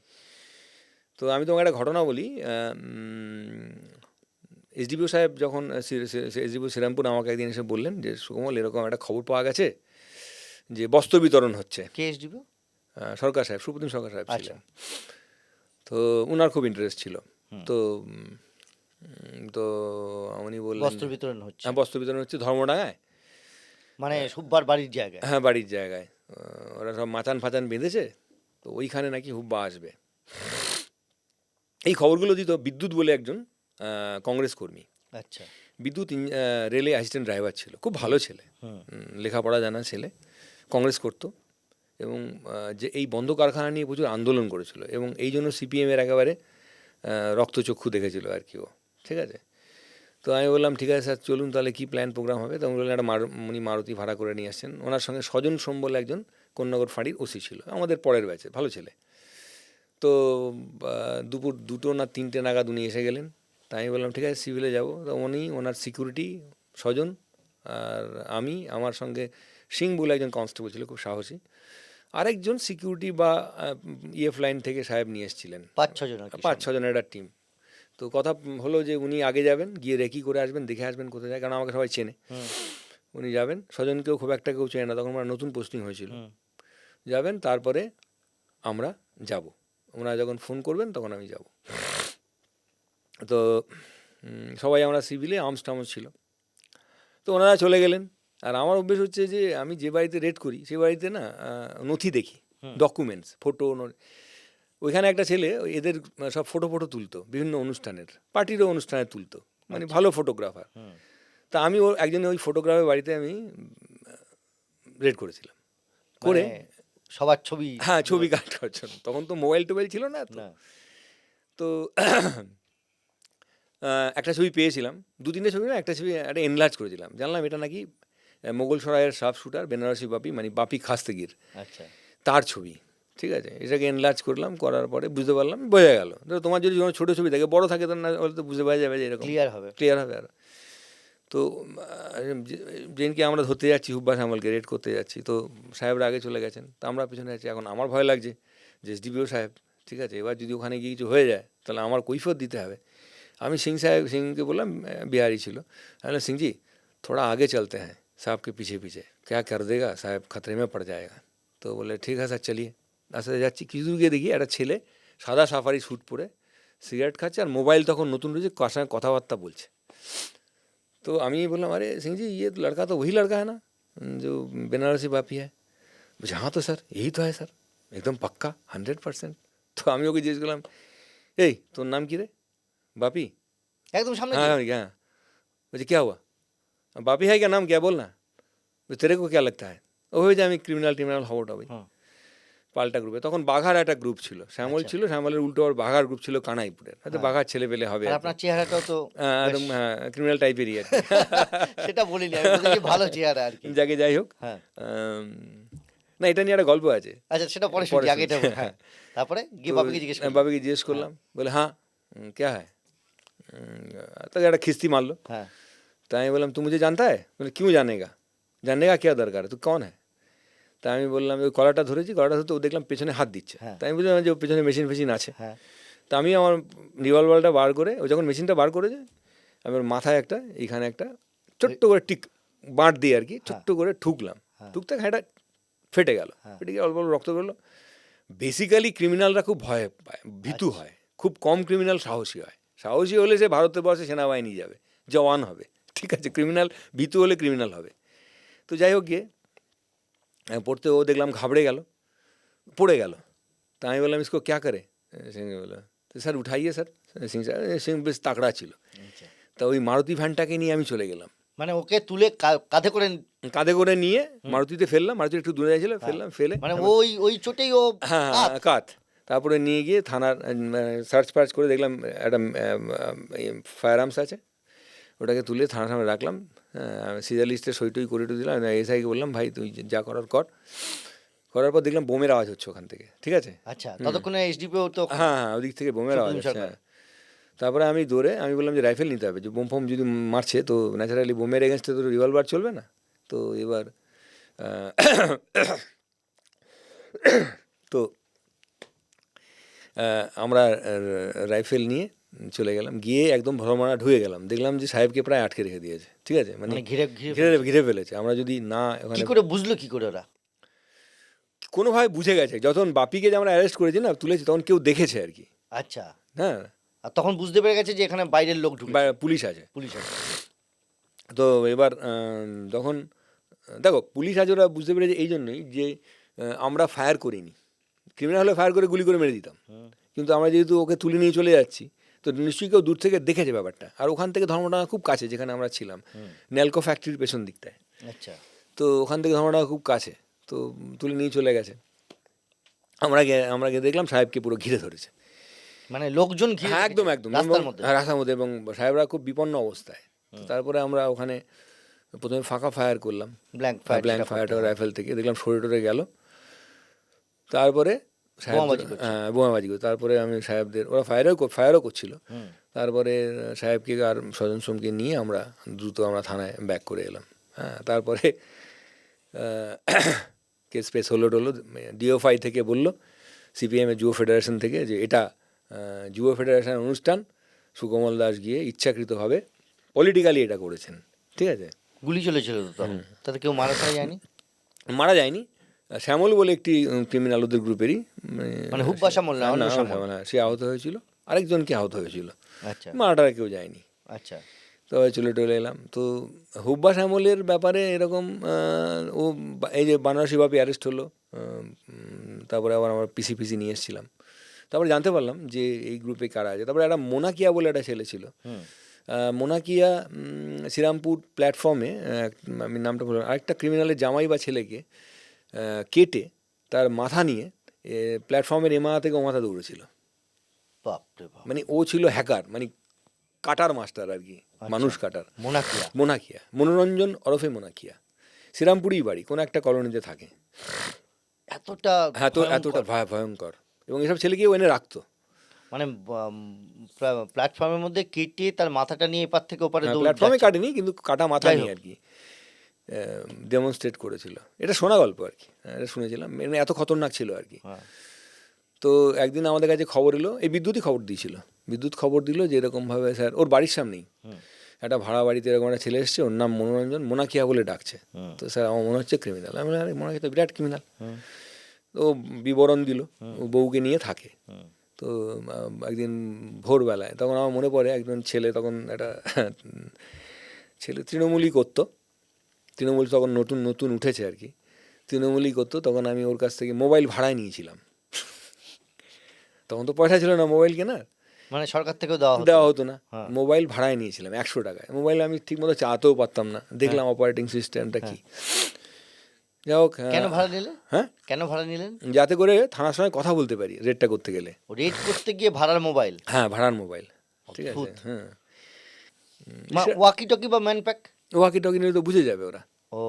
তো আমি তোমাকে একটা ঘটনা বলি। এসডিপিও সাহেব যখন এসডিপিও শ্রীরামপুর আমাকে একদিন এসে বললেন যে সুকমল এরকম একটা খবর পাওয়া গেছে যে বস্ত্র বিতরণ হচ্ছে। কে এসডিপিও? সরকার সাহেব, সুপ্রতিম সরকার সাহেব আচ্ছা। ছিলেন। তো ওনার খুব ইন্টারেস্ট ছিল। হুম। তো তো উনি বললেন বস্ত্র বিতরণ হচ্ছে হ্যাঁ বস্ত্র বিতরণ হচ্ছে ধর্মডাঙ্গায়, মানে সুব্বার বাড়ির জায়গায়? হ্যাঁ বাড়ির জায়গায়। ওরা সব মাচান ফাচান বেঁধেছে, তো ওইখানে নাকি হুব্বা আসবে। এই খবরগুলো দিত বিদ্যুৎ বলে একজন কংগ্রেস কর্মী। আচ্ছা। বিদ্যুৎ রেলে অ্যাসিস্ট্যান্ট ড্রাইভার ছিল, খুব ভালো ছেলে, হুম। লেখাপড়া জানা ছেলে, কংগ্রেস করতো এবং যে এই বন্ধ কারখানা নিয়ে প্রচুর আন্দোলন করেছিল এবং এই জন্য সিপিএমের একেবারে রক্তচক্ষু দেখেছিল আর কি ও, ঠিক আছে। তো আমি বললাম ঠিক আছে স্যার চলুন তাহলে কী প্ল্যান প্রোগ্রাম হবে। তখন বললেন একটা উনি মারুতি ভাড়া করে নিয়ে আসছেন, ওনার সঙ্গে স্বজন সোম বলে একজন কন্যাগর ফাঁড়ির ওসি ছিল, আমাদের পরের ব্যাচে, ভালো ছেলে। তো দুপুর 2টো না 3টে নাগাদ উনি এসে গেলেন। তাই আমি বললাম ঠিক আছে সিভিলে যাবো। তো উনি ওনার সিকিউরিটি স্বজন আর আমি, আমার সঙ্গে সিং বলে একজন কনস্টেবল ছিল খুব সাহসী, আরেকজন সিকিউরিটি বা ইএফ লাইন থেকে সাহেব নিয়ে এসেছিলেন, 5-6 জন আর কি 5-6 জনের একটা টিম। তো কথা হলো যে উনি আগে যাবেন, গিয়ে রেকি করে আসবেন, দেখে আসবেন কোথায় যায়, কারণ আমাকে সবাই চেনে। হুম, উনি যাবেন, স্বজনকেও খুব একটা কেউ চেনে না, তখন আমার নতুন পোস্টিং হয়েছিল। হুম। যাবেন, তারপরে আমরা যাব, ওনারা যখন ফোন করবেন তখন আমি যাব। তো সবাই আমরা সিভিলে, আর্মস টার্মস ছিল। তো ওনারা চলে গেলেন, আর আমার অভ্যেস হচ্ছে যে আমি যে বাড়িতে রেড করি সেই বাড়িতে না নথি দেখি, ডকুমেন্টস, ফটো। ওইখানে একটা ছেলে এদের সব ফটো তুলতো, বিভিন্ন অনুষ্ঠানের, পার্টিরও অনুষ্ঠানে তুলতো, মানে ভালো ফটোগ্রাফার। হুম। তা আমি একজন ওই ফটোগ্রাফের বাড়িতে আমি রেড করেছিলাম, করে মানে সবার ছবি? হ্যাঁ ছবি কাট করার জন্য। তখন তো মোবাইল টোবাইল ছিল না তো। না। তো একটা ছবি পেয়েছিলাম, 2-3টে ছবি না, একটা ছবি একটা এনলার্জ করেছিলাম, জানলাম এটা নাকি মোগল সরাইয়ের সাফ শুটার বেনারসি বাপি, মানে বাপি খাস্তেগির, আচ্ছা। তার ছবি, ঠিক আছে। এটাকে এনলার্জ করলাম, করার পরে বুঝতে পারলাম, বোঝা গেল। তোমার যদি কোনো ছোটো ছবি থাকে, বড় থাকে তো না হলে তো বুঝতে পারা যাবে যে এরকম ক্লিয়ার হবে। ক্লিয়ার হবে আরও। তো যেদিনকে আমরা ধরতে যাচ্ছি হুব্বা শ্যামলকে, রেড করতে যাচ্ছি, তো সাহেবরা আগে চলে গেছেন, তো আমরা পিছনে আছি। এখন আমার ভয় লাগছে যে এসডিপিও সাহেব, ঠিক আছে, এবার যদি ওখানে গিয়ে কিছু হয়ে যায় তাহলে আমার কৈফিয়ত দিতে হবে। আমি সিংকে বললাম, বিহারি ছিল, আমি বললাম সিংজি थोड़ा आगे चलते हैं साहब के पीछे पीछे, क्या कर देगा साहब, खतरे में पड़ जाएगा। তো বলে ঠিক আছে স্যার চলিয়ে। আস্তে আস্তে যাচ্ছি, কিছু দূর গিয়ে দেখি একটা ছেলে সাদা সাফারি স্যুট পরে সিগারেট খাচ্ছে, আর মোবাইল তখন নতুন রয়েছে, কার সঙ্গে কথাবার্তা বলছে। तो আমি বললাম আরে सिंह जी ये लड़का तो वही लड़का है ना जो बेनारसी बापी है। বলছে हाँ तो सर यही तो है सर, एकदम पक्का 100%। তো আমি ওকে জিজ্ঞেস করলাম এই তোর নাম কি রে? বাপি? একদম সামনে हाँ দিয়ে? हाँ। বলছে क्या हुआ, বাপি है क्या नाम, क्या बोलना, तेरे को क्या लगता है। ও হয়ে আমি ক্রিমিনাল হবটা ভাই। হুম। পাল্টা গ্রুপে তখন বাঘার একটা গ্রুপ ছিল, শ্যামল আচ্ছা। ছিল, শ্যামলের উল্টো আর বাঘার গ্রুপ ছিল কানাইপুরের, হয়তো বাঘার ছেলে পেলে হবে আর আর কি। আপনার চেহারাটাও তো একদম ক্রিমিনাল টাইপেরই আর কি। সেটা বলিনি, আমি বলছি যে ভালো চেহারা আর কি। যাকে যাই হোক, হ্যাঁ। না এটা নিয়ে একটা গল্প আছে, আচ্ছা, সেটা পরে পরে শুনছি, আগে এটা শুনছি। বলি। হ্যাঁ। তারপরে গিয়ে তো বাবাকে জিজ্ঞেস করলেন? বাবাকে জিজ্ঞেস করলাম, বলে হ্যাঁ क्या है। তাকে একটা খিস্তি মারলো। হ্যাঁ। तो আমি বললাম तू मुझे जानता है, बोले क्यों जानेगा, जानने का क्या दरकार है, तू कौन है। তা আমি বললাম ওই কলারটা ধরেছি, কলারটা ধরতে ও দেখলাম পেছনে হাত দিচ্ছে। হ্যাঁ। তাই আমি বুঝলাম যে ও পেছনে মেশিন ফেশিন আছে। হ্যাঁ। তা আমি আমার রিভলভারটা বার করে, ও যখন মেশিনটা বার করেছে, আমি ওর মাথায় একটা, এইখানে একটা ছোট্ট করে টিক বাঁট দিয়ে আর কি ছোট্ট করে ঠুকলাম। ঠুকতে এটা ফেটে গেল, ফেটে গিয়ে অল্প অল্প রক্ত করলো। বেসিক্যালি ক্রিমিনালরা খুব ভয় পায়, ভীতু হয়, খুব কম ক্রিমিনাল সাহসী হয়। সাহসী হলে সে ভারতবর্ষে সেনাবাহিনী যাবে, জওয়ান হবে, ঠিক আছে। ক্রিমিনাল ভীতু হলে ক্রিমিনাল হবে। তো যাই হোক গিয়ে পড়তে ও দেখলাম ঘাবড়ে গেল, পড়ে গেল। তা আমি বললাম ইসকো ক্যা করে, সিং বললো তো স্যার উঠাইয়ে স্যার। সিং স্যার সিং বেশ তাকড়া ছিল। আচ্ছা। তা ওই মারুতি ভ্যানটাকে নিয়ে আমি চলে গেলাম, মানে ওকে তুলে কাঁধে করে কাঁধে করে নিয়ে মারুতিতে ফেললাম, মারুতি একটু দূরে ছিল, ফেললাম, ফেলে মানে ওই চোটেই ও হ্যাঁ কাত। কাত। তারপরে নিয়ে গিয়ে থানার সার্চ ফার্চ করে দেখলাম একটা ফায়ার আর্মস আছে, ওটাকে তুলে থানার সামনে রাখলাম। সিজার লিস্টে সই টই করে দিলাম, এসআইকে বললাম ভাই তুই যা করার কর। করার পর দেখলাম বোমের আওয়াজ হচ্ছে ওখান থেকে, ঠিক আছে। আচ্ছা, ততক্ষণে এসডিপিও তো হ্যাঁ হ্যাঁ, ওদিক থেকে বোমের আওয়াজ সুপ্রিম হচ্ছে। সরকার। হ্যাঁ। তারপরে আমি দৌড়ে আমি বললাম যে রাইফেল নিতে হবে, যে বোম ফোম যদি মারছে তো ন্যাচারালি বোমের এগেনস্টে তো রিভলভার চলবে না। তো এবার তো আমরা রাইফেল নিয়ে চলে গেলাম, গিয়ে একদম ভরমারা ঢুকে গেলাম, দেখলাম যে সাহেবকে প্রায় আটকে রেখে দিয়েছে, ঠিক আছে, মানে মানে ঘিরে ঘিরে ঘিরে ফেলেছে। আমরা যদি না ওখানে কি করে বুঝলো কি করে ওরা? কোনোভাবে বুঝে গেছে, যখন বাপিকে যে আমরা অ্যারেস্ট করেছি না, তুলেছি, তখন কেউ দেখেছে আর কি। আচ্ছা, হ্যাঁ, আর তখন বুঝতে পেরে গেছে যে এখানে বাইরের লোক ঢুকে, পুলিশ আছে। পুলিশ আছে। তো এবার যখন দেখো পুলিশ আজ ওরা বুঝতে পেরেছে এই জন্যই যে আমরা ফায়ার করিনি, ক্রিমিনাল হলে ফায়ার করে গুলি করে মেরে দিতাম, কিন্তু আমরা যেহেতু ওকে তুলে নিয়ে চলে যাচ্ছি তো নিশ্চয়ই কেউ দূর থেকে দেখেছে ব্যাপারটা। আর ওখান থেকে ধর্মডাঙ্গা খুব কাছে, যেখানে আমরা ছিলাম ন্যালকো ফ্যাক্টরির পেছন দিকটায়, আচ্ছা, তো ওখান থেকে ধর্মডাঙ্গা খুব কাছে, তো তুলে নিয়ে চলে গেছে। আমরা গিয়ে দেখলাম সাহেবকে পুরো ঘিরে ধরেছে, মানে লোকজন ঘিরে হ্যাঁ রেখেছে একদম একদম রাস্তার মধ্যে। হ্যাঁ, রাস্তার মধ্যে, এবং সাহেবরা খুব বিপন্ন অবস্থায়। তো তারপরে আমরা ওখানে প্রথমে ফাঁকা ফায়ার করলাম, ব্ল্যাঙ্ক ব্ল্যাঙ্ক ফায়ারটা রাইফেল থেকে, দেখলাম সরে টরে গেল। তারপরে বোমাবাজি করছে। বোমাবাজি করছে। তারপরে আমি সাহেবদের, ওরা ফায়ারও করছিল। তারপরে সাহেবকে আর স্বজন সোমকে নিয়ে আমরা দ্রুত থানায় ব্যাক করে এলাম। হ্যাঁ, তারপরে কেস পেস হলো টলো, ডিওফাই থেকে বললো, সিপিএমের যুব ফেডারেশন থেকে, যে এটা যুব ফেডারেশনের অনুষ্ঠান, সুকমল দাস গিয়ে ইচ্ছাকৃতভাবে পলিটিক্যালি এটা করেছেন, ঠিক আছে। গুলি চলেছিল তো তখন, তাতে কেউ মারা খাওয়া যায়নি? মারা যায়নি। শ্যামল বলে একটি ক্রিমিনাল ওদের গ্রুপেরই, মানে হুব্বা শ্যামল না, অন্য শ্যামল। সে আহত হয়েছিল, আরেকজনকে আহত হয়েছিল, আচ্ছা মারাটারে কেউ যায়নি। আচ্ছা, তবে চলে টলে এলাম। তো হুব্বা শ্যামলের ব্যাপারে এরকম ও এই যে বানারসি বাপি অ্যারেস্ট হলো, তারপরে আবার আমরা পিসি নিয়ে এসেছিলাম। তারপরে জানতে পারলাম যে এই গ্রুপে কারা আছে। তারপরে একটা মোনাকিয়া বলে একটা ছেলে ছিল, মোনাকিয়া শ্রীরামপুর প্ল্যাটফর্মে, আমি নামটা বললাম, আরেকটা ক্রিমিনালের জামাই বা ছেলেকে কেটে তার মাথা নিয়ে প্ল্যাটফর্মের এমাথা থেকে ওমাথা দৌড়েছিল। বাপরে বাপ। মানে ও ছিল হ্যাকার, মানে কাটার মাস্টার আর কি, মানুষ কাটার। মোনাকিয়া, মনোরঞ্জন ওরফে মোনাকিয়া, শ্রীরামপুরেই বাড়ি, কোনো একটা কলোনিতে থাকে। এতটা এতটা ভয়ঙ্কর, এবং এসব ছেলেকেও এনে রাখতো। মানে প্ল্যাটফর্মের মধ্যে কেটে তার মাথাটা নিয়ে এপার থেকে ওপারে দৌড় প্ল্যাটফর্মে কাটেনি, কিন্তু কাটা মাথা নিয়ে আর কি ডেমনস্ট্রেট করেছিল। এটা শোনা গল্প আর কি, এটা শুনেছিলাম, মানে এত খতরনাক ছিল আর কি। তো একদিন আমাদের কাছে খবর এলো, এই বিদ্যুৎই খবর দিয়েছিল, বিদ্যুৎ খবর দিল যে এরকমভাবে স্যার ওর বাড়ির সামনেই একটা ভাড়া বাড়িতে এরকম একটা ছেলে এসছে, ওর নাম মনোরঞ্জন, মোনাকিয়া বলে ডাকছে। তো স্যার আমার মনে হচ্ছে ক্রিমিনাল। আমি বললাম, আরে মোনাকিয়া তো বিরাট ক্রিমিনাল। তো বিবরণ দিল, ও বউকে নিয়ে থাকে। তো একদিন ভোরবেলায়, তখন আমার মনে পড়ে একজন ছেলে, তখন একটা ছেলে তৃণমূলই করতো, তৃণমূল তখন নতুন নতুন উঠেছে আর কি, তৃণমূলই করতো। তখন আমি ওর কাছ থেকে মোবাইল ভাড়ায় নিয়েছিলাম, তখন তো পয়সা ছিল না মোবাইল কেনার, মানে সরকার থেকেও দেওয়া হতো না, মোবাইল ভাড়ায় নিয়েছিলাম 100 টাকায়। মোবাইল আমি ঠিক মতো চালাতেও পারতাম না, দেখলাম অপারেটিং সিস্টেমটা কি। যাই হোক, কেন ভাড়া নিলেন? হ্যাঁ, কেন ভাড়া নিলেন? যাতে করে থানার সঙ্গে কথা বলতে পারি রেটটা করতে গেলে। রেট করতে গিয়ে ভাড়ার মোবাইল? হ্যাঁ, ভাড়ার মোবাইল, ঠিক আছে। হ্যাঁ, ওয়াকি টকি বা ম্যানপ্যাক? ওয়াকি টকি নিলে তো বুঝে যাবে ওরা। ও,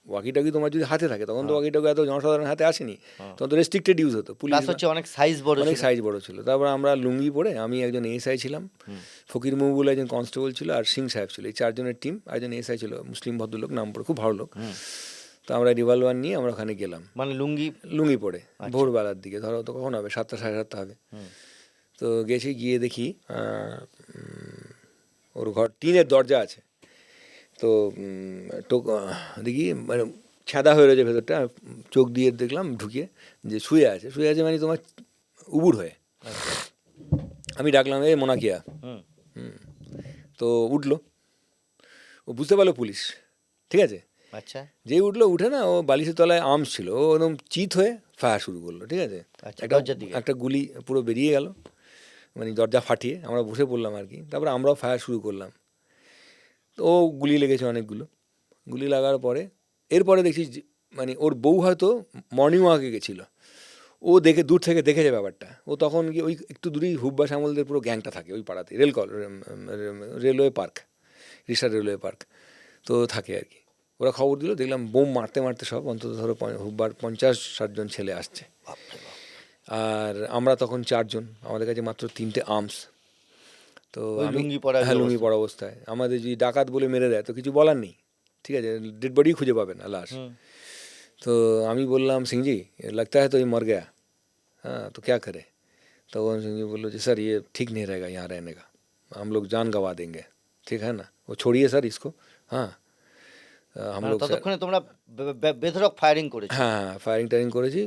ওয়াকি টকি তোমার যদি হাতে থাকে, তখন তো ওয়াকি টকি এত জনসাধারণের হাতে আসেনি, তখন তো রেস্ট্রিক্টেড ইউজ হতো। পুলিশ হচ্ছে অনেক সাইজ বড়, অনেক সাইজ বড় ছিল। তারপর আমরা লুঙ্গি পরে, আমি একজন এসআই ছিলাম, ফকির মহবুল একজন কনস্টেবল ছিল, আর সিং সাহেব ছিল, এই 4 জনের টিম। আর একজন এসআই ছিল, মুসলিম ভদ্রলোক, নাম পড়ে, খুব ভালো লোক। তো আমরা রিভলভার নিয়ে আমরা ওখানে গেলাম, মানে লুঙ্গি পরে, ভোরবেলার দিকে, ধরো তো কখন হবে, 7টা 7:30 হবে। তো গেছি, গিয়ে দেখি ওর ঘর টিনের দরজা আছে, তো দেখি মানে ছ্যাঁদা হয়ে রয়েছে ভেতরটা, চোখ দিয়ে দেখলাম ঢুকিয়ে যে শুয়ে আছে মানে তোমার উবুড় হয়ে। আমি ডাকলাম, এই মোনাকিয়া। তো উঠলো, ও বুঝতে পারলো পুলিশ, ঠিক আছে। আচ্ছা, যেই উঠলো, উঠে না, ও বালিশের তলায় আর্মস ছিল, ও একদম চিত হয়ে ফায়ার শুরু করলো, ঠিক আছে। আচ্ছা, একটা দরজার দিকে। একটা গুলি পুরো বেরিয়ে গেল, মানে দরজা ফাটিয়ে আমরা বসে পড়লাম আর কি। তারপরে আমরাও ফায়ার শুরু করলাম। তো ও গুলি লেগেছে অনেকগুলো। গুলি লাগার পরে এরপরে দেখছি মানে ওর বউ হয়তো মর্নিং ওয়াকে গেছিলো, ও দেখে দূর থেকে দেখেছে ব্যাপারটা। ও তখন গিয়ে ওই একটু দূরেই হুব্বা শ্যামলদের পুরো গ্যাংটা থাকে ওই পাড়াতে, রেলওয়ে পার্ক, রিসার রেলওয়ে পার্ক তো থাকে আর কি। ওরা খবর দিল, দেখলাম বোম মারতে মারতে সব অন্তত ধরো হুব্বার 50-60 জন ছেলে আসছে। আর আমরা তখন 4 জন, আমাদের কাছে মাত্র 3টে আর্মস। তো ওই আমি, লুঙ্গি পরা হ্যাঁ লুঙ্গি পরা অবস্থায়, আমাদের যদি ডাকাত বলে মেরে দেয় তো কিছু বলার নেই, ঠিক আছে, ডেড বডি খুঁজে পাবে না, লাশ। তো আমি বললাম সিংজি लगता है तो ये मर गया, हाँ तो क्या करे। तो वो सिंह जी बोलो जी सर ये ठीक नहीं रहेगा यहाँ रहने का, हम लोग जान गंवा देंगे, ठीक है ना, वो छोड़िए सर इसको। हाँ हम মানে लोग सर, ততক্ষণে তোমরা বেধড়ক ফায়ারিং করেছো? হ্যাঁ হ্যাঁ ফায়ারিং টায়ারিং করেছি।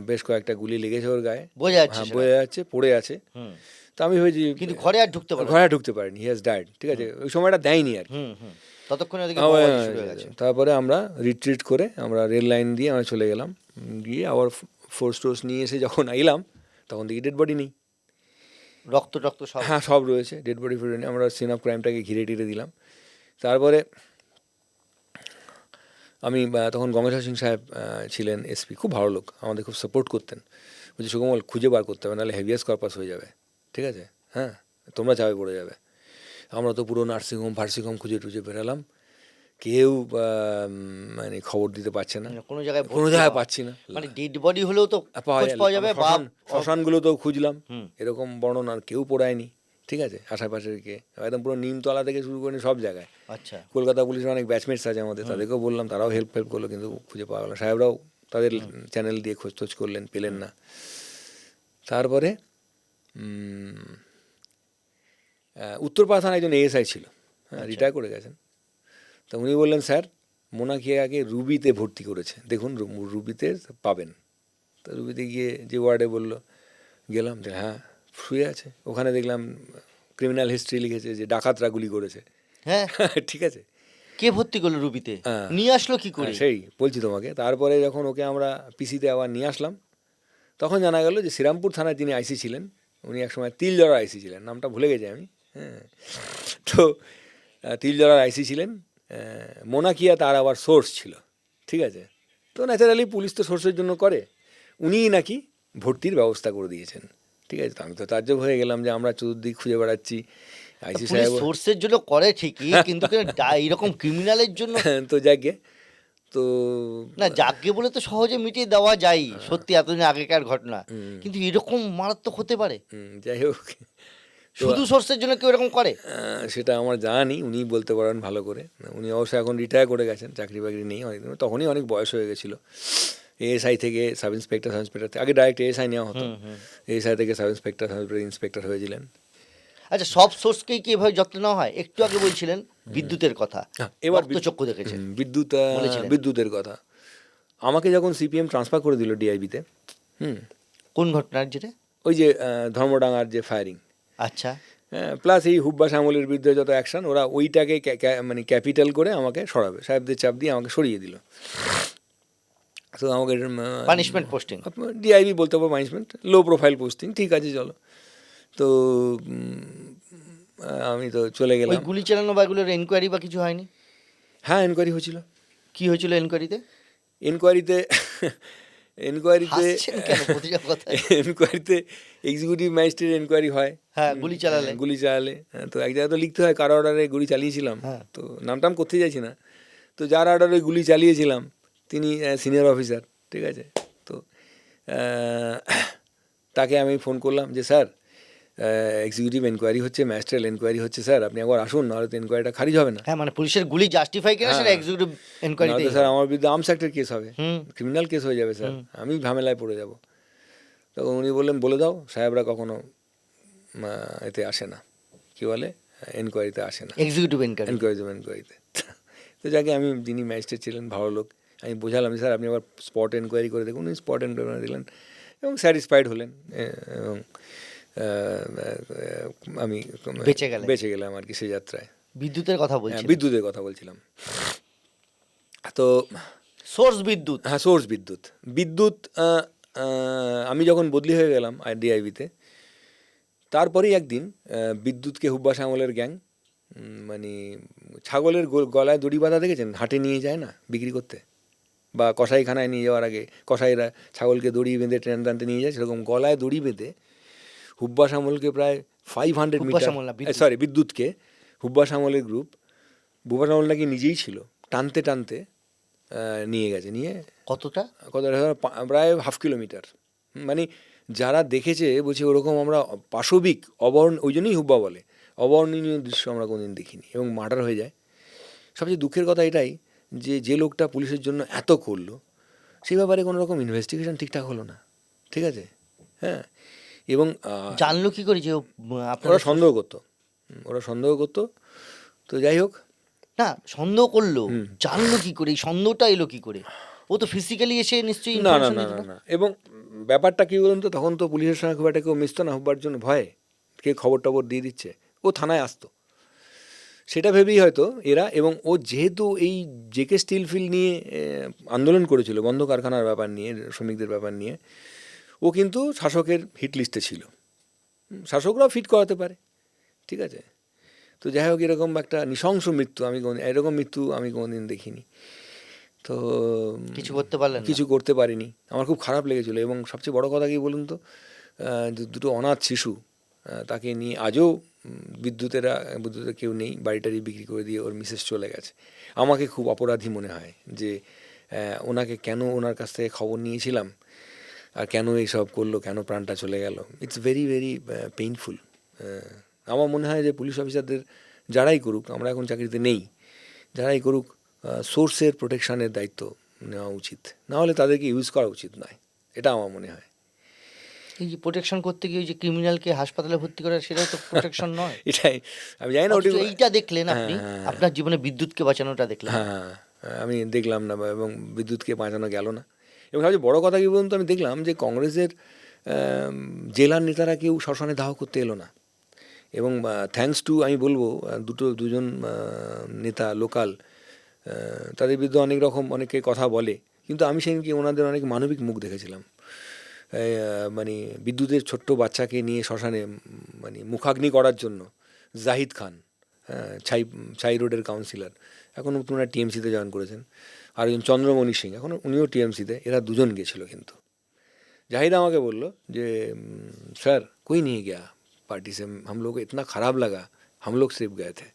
বেশ কয়েকটা গুলি লেগেছে ওর গায়ে, বোঝা যাচ্ছে হ্যাঁ সেটা। বয়ে যাচ্ছে, পড়ে আছে। হুম। তো আমি ভেবেছি কিন্তু ঘরে আর ঢুকতে পারো? ঘরে ঢুকতে পারিনি, হি হ্যাজ ডাইড, ঠিক আছে, ওই সময়টা দেয়নি আর কি। ততক্ষণে ওদিকে আবার, বোমাবাজি শুরু হয়ে গেছে। তারপরে আমরা রিট্রিট করে আমরা রেল লাইন দিয়ে আমরা চলে গেলাম। গিয়ে আবার ফোর্স টোর্স নিয়ে এসে যখন এলাম তখন দেখি ডেড বডি নেই। রক্ত টক্ত সব? হ্যাঁ সব রয়েছে, ডেড বডি ফিরে নিয়ে আমরা সিন অফ ক্রাইমটাকে ঘিরে টিরে দিলাম। তারপরে আমি তখন গঙ্গাধর সিং সাহেব ছিলেন এসপি, খুব ভালো লোক, আমাদের খুব সাপোর্ট করতেন। বলছি সুকমল খুঁজে বার করতে হবে, নাহলে হেভিয়াস কর্পাস হয়ে যাবে, ঠিক আছে, হ্যাঁ তোমরা চাপে পড়ে যাবে। আমরা তো পুরো নার্সিংহোম ফার্সিংহোম খুঁজে টুজে বেরালাম, কেউ মানে খবর দিতে পারছে না, কোনো জায়গায় কোনো জায়গায় পাচ্ছি না। মানে ডেড বডি হলেও তো খোঁজ পাওয়া যাবে। বা শ্মশানগুলো তো খুঁজলাম, এরকম বর্ণনা আর কেউ পড়ায়নি, ঠিক আছে, আশেপাশের কে একদম পুরো নিমতলা থেকে শুরু করে সব জায়গায়। আচ্ছা। কলকাতা পুলিশের অনেক ব্যাচমেটস আছে আমাদের, তাদেরকেও বললাম, তারাও হেল্প করলো, কিন্তু খুঁজে পাওয়া গেল না। সাহেবরাও তাদের চ্যানেল দিয়ে খোঁজ টোজ করলেন, পেলেন না। তারপরে উত্তরপাড়া থানায় একজন এএসআই ছিল, হ্যাঁ রিটায়ার করে গেছেন। তো উনি বললেন স্যার মোনাকিয়াকে রুবিতে ভর্তি করেছে, দেখুন রুবিতে পাবেন। তো রুবিতে গিয়ে যে ওয়ার্ডে বললো, গেলাম, হ্যাঁ শুয়ে আছে। ওখানে দেখলাম ক্রিমিনাল হিস্ট্রি লিখেছে যে ডাকাতরা গুলি করেছে। হ্যাঁ ঠিক আছে, কে ভর্তি করলো রুবিতে? হ্যাঁ। নিয়ে আসলো কি করে? সেই বলছি তোমাকে। তারপরে যখন ওকে আমরা পিসিতে আবার নিয়ে আসলাম তখন জানা গেল যে শ্রীরামপুর থানায় যিনি আইসি ছিলেন, উনি একসময় তিলজড়ার আইসি ছিলেন, নামটা ভুলে গেছি আমি, হ্যাঁ। তো তিলজড়ার আইসি ছিলেন, মোনাকিয়া তার আবার সোর্স ছিল, ঠিক আছে। তো ন্যাচারালি পুলিশ তো সোর্সের জন্য করে, উনিই নাকি ভর্তির ব্যবস্থা করে দিয়েছেন, ঠিক আছে। তো আমি তো তাজ্জব হয়ে গেলাম যে আমরা চতুর্দিক খুঁজে বেড়াচ্ছি, আইসি পুলিশ সাহেব সোর্সের জন্য করে ঠিকই, কিন্তু এরকম ক্রিমিনালের জন্য তো যাকে তো না, যাকে বলে তো সহজে মিটিয়ে দেওয়া যায়, সত্যি এতদিন আগেকার ঘটনা, কিন্তু এরকম মারাত্মক হতে পারে? যাই হোক, শুধু সোর্সের জন্য কেউ এরকম করে? সেটা আমার জানা নেই, উনি বলতে পারেন ভালো করে। উনি অবশ্য এখন রিটায়ার করে গেছেন, চাকরি বাকরি নেই অনেকদিন, তখনই অনেক বয়স হয়ে গেছিলো। এএসআই থেকে সাব ইন্সপেক্টর, সাব ইন্সপেক্টর আগে ডাইরেক্ট এএসআই নেওয়া হতো, এএসআই থেকে সাব ইন্সপেক্টর, সাব ইন্সপেক্টর হয়েছিলেন। আচ্ছা, সব সোর্সকেই কি এভাবে যত্ন নেওয়া হয়? একটু আগে বলছিলেন বিদ্যুতের কথা, এবার চক্ষু দেখেছেন, বলেছিলেন। বিদ্যুতের কথা, আমাকে যখন সিপিএম ট্রান্সফার করে দিল ডিআইবিতে, কোন ঘটনার যেটা? ওই যে ধর্মডাঙ্গার যে ফায়ারিং, আচ্ছা। প্লাস এই হুব্বা শ্যামলের বিরুদ্ধে যত অ্যাকশন, ওরা ওইটাকে মানে ক্যাপিটাল করে আমাকে সরাবে, সাহেবদের চাপ দিয়ে আমাকে সরিয়ে দিল। তো আমাকে পানিশমেন্ট পোস্টিং, ডিআইবি বলতে পারবো, পানিশমেন্ট, লো প্রোফাইল পোস্টিং, ঠিক আছে চলো। তো আমি তো চলে গেলাম। ওই গুলি চালানো বা এগুলোর এনকোয়ারি বা কিছু হয়নি? হ্যাঁ এনকোয়ারি হয়েছিল। কি হয়েছিল এনকোয়ারিতে? এনকোয়ারিতে হাসছেন কেন প্রতিটা কথায়? এনকোয়ারিতে এক্সিকিউটিভ ম্যাজিস্ট্রেট এনকোয়ারি হয়, হ্যাঁ, গুলি চালালে। তো এক জায়গায় তো লিখতে হয় কার অর্ডারে গুলি চালিয়েছিলাম, তো নামটাম করতে চাইছি না। তো যার অর্ডারে গুলি চালিয়েছিলাম তিনি সিনিয়র অফিসার, ঠিক আছে। তো তাকে আমি ফোন করলাম যে স্যার এক্সিকিউটিভ এনকোয়ারি হচ্ছে, ম্যাজিস্ট্রেট এনকোয়ারি হচ্ছে, স্যার আপনি একবার আসুন, নাহলে তো এনকোয়ারিটা খারিজ হবে না। হ্যাঁ, মানে পুলিশের গুলি জাস্টিফাই কিনা সেটা এক্সিকিউটিভ এনকোয়ারিতে। স্যার আমার বিরুদ্ধে আর্মস অ্যাক্টের কেস হবে, ক্রিমিনাল কেস হয়ে যাবে স্যার, আমি ঝামেলায় পড়ে যাব। তখন উনি বললেন বলে দাও, সাহেবরা কখনো এতে আসে না, কী বলে, এনকোয়ারিতে আসে না, এক্সিকিউটিভ এনকোয়ারিতে। তো যাকে আমি, যিনি ম্যাজিস্ট্রেট ছিলেন ভালো লোক, আমি বোঝালাম যে স্যার আপনি আবার স্পট এনকোয়ারি করে দেখুন। উনি স্পট এনকোয়ারি দিলেন এবং স্যাটিসফাইড হলেন, এবং আমি বেঁচে গেলাম আর কি সেই যাত্রায়। বিদ্যুতের কথা বলছি, বিদ্যুতের কথা বলছিলাম। তো সোর্স বিদ্যুৎ। হ্যাঁ, সোর্স বিদ্যুৎ। বিদ্যুৎ আমি যখন বদলি হয়ে গেলাম ডিআইবিতে, তারপরেই একদিন বিদ্যুৎকে হুব্বা শ্যামলের গ্যাং, মানে ছাগলের গলায় দড়ি বাঁধা দেখেছেন, হাটে নিয়ে যায় না বিক্রি করতে, বা কসাইখানায় নিয়ে যাওয়ার আগে কসাইরা ছাগলকে দড়ি বেঁধে ট্রেন টানতে নিয়ে যায়, সেরকম গলায় দড়ি বেঁধে হুব্বা শ্যামলকে প্রায় 500 হুব্বা মিটার, শ্যামল না, বিদ্যুৎ। সরি বিদ্যুৎকে, হুব্বা শ্যামলের গ্রুপ, হুব্বা শ্যামল নাকি নিজেই ছিল, টানতে টানতে নিয়ে গেছে, নিয়ে কতটা? প্রায় 1/2 কিলোমিটার। মানে যারা দেখেছে বলছে ওরকম আমরা পাশবিক ওই জন্যই হুব্বা বলে, অবর্ণনীয় দৃশ্য আমরা কোনোদিন দেখিনি, এবং মার্ডার হয়ে যায়। সবচেয়ে দুঃখের কথা এটাই যে যে লোকটা পুলিশের জন্য এত করলো, সেই ব্যাপারে কোনো রকম ইনভেস্টিগেশন ঠিকঠাক হলো না, ঠিক আছে? হ্যাঁ, এবং জানলো কি করে যে আপনার? ওরা সন্দেহ করতো, ওরা সন্দেহ করতো। তো যাই হোক, না, সন্দেহ করলো, হুম। জানলো কি করে? এই সন্দেহটা এলো কি করে? ও তো ফিজিক্যালি এসে নিশ্চয়ই না না ইনফরমেশন না দিত না না। না, এবং ব্যাপারটা কী বলুন তো, তখন তো পুলিশের সঙ্গে খুব একটা কেউ মিশতো না হুব্বার জন্য, ভয়ে কে খবর টবর দিয়ে দিচ্ছে, ও থানায় আসতো, সেটা ভেবেই হয়তো এরা। এবং ও যেহেতু এই জেকে স্টিল ফিল নিয়ে আন্দোলন করেছিল, বন্ধ কারখানার ব্যাপার নিয়ে, শ্রমিকদের ব্যাপার নিয়ে, ও কিন্তু শাসকের হিট লিস্টে ছিল। শাসকরাও ফিট করাতে পারে, ঠিক আছে? তো যাই হোক, এরকম একটা নৃশংস মৃত্যু এরকম মৃত্যু আমি কোনোদিন দেখিনি। তো কিছু করতে পারলেন না? কিছু করতে পারিনি, আমার খুব খারাপ লেগেছিলো। এবং সবচেয়ে বড় কথা কি বলুন তো, দুটো অনাথ শিশু, তাকে নিয়ে আজও বিদ্যুতের কেউ নেই, বাড়িটারি বিক্রি করে দিয়ে ওর মিসেস চলে গেছে। আমাকে খুব অপরাধী মনে হয় যে ওনাকে কেন, ওনার কাছ থেকে খবর নিয়েছিলাম, আর কেন এইসব করলো, কেন প্রাণটা চলে গেল। It's very very painful. আমার মনে হয় যে পুলিশ অফিসারদের যারাই করুক, আমরা এখন চাকরিতে নেই, যারাই করুক, সোর্সের প্রোটেকশানের দায়িত্ব নেওয়া উচিত, নাহলে তাদেরকে ইউজ করা উচিত নয়, এটা আমার মনে হয়। এই যে প্রোটেকশন করতে গিয়ে ওই যে ক্রিমিনালকে হাসপাতালে ভর্তি করা, সেটাও তো প্রোটেকশন নয়। এটাই আমি জানি না, ওটি অথচ এইটা দেখলেন আপনি, হ্যাঁ, আপনার জীবনে বিদ্যুৎকে বাঁচানোটা দেখলেন। হ্যাঁ, আমি দেখলাম না, এবং বিদ্যুৎকে বাঁচানো গেল না। এবং সবচেয়ে বড় কথা কী বলুন তো, আমি দেখলাম যে কংগ্রেসের জেলার নেতারা কেউ শ্মশানে দাহ করতে এলো না। এবং থ্যাঙ্কস টু, আমি বলবো, দুজন নেতা লোকাল, তাদের বিরুদ্ধে অনেক রকম অনেকে কথা বলে, কিন্তু আমি সেদিনকে ওনাদের অনেক মানবিক মুখ দেখেছিলাম। মানে বিদ্যুতের ছোট্ট বাচ্চাকে নিয়ে শ্মশানে, মানে মুখাগ্নি করার জন্য জাহিদ খান, ছাই রোডের কাউন্সিলর, এখন ওনারা টিএমসিতে জয়েন করেছেন, আর একজন চন্দ্রমণি সিং, এখন উনিও টিএমসিতে, এরা দুজন গেছিলো। কিন্তু জাহিদ আমাকে বলল যে স্যার कोई नहीं गया पार्टी से, हम लोग को इतना ख़राब लगा, हम लोग सिर्फ गए थे।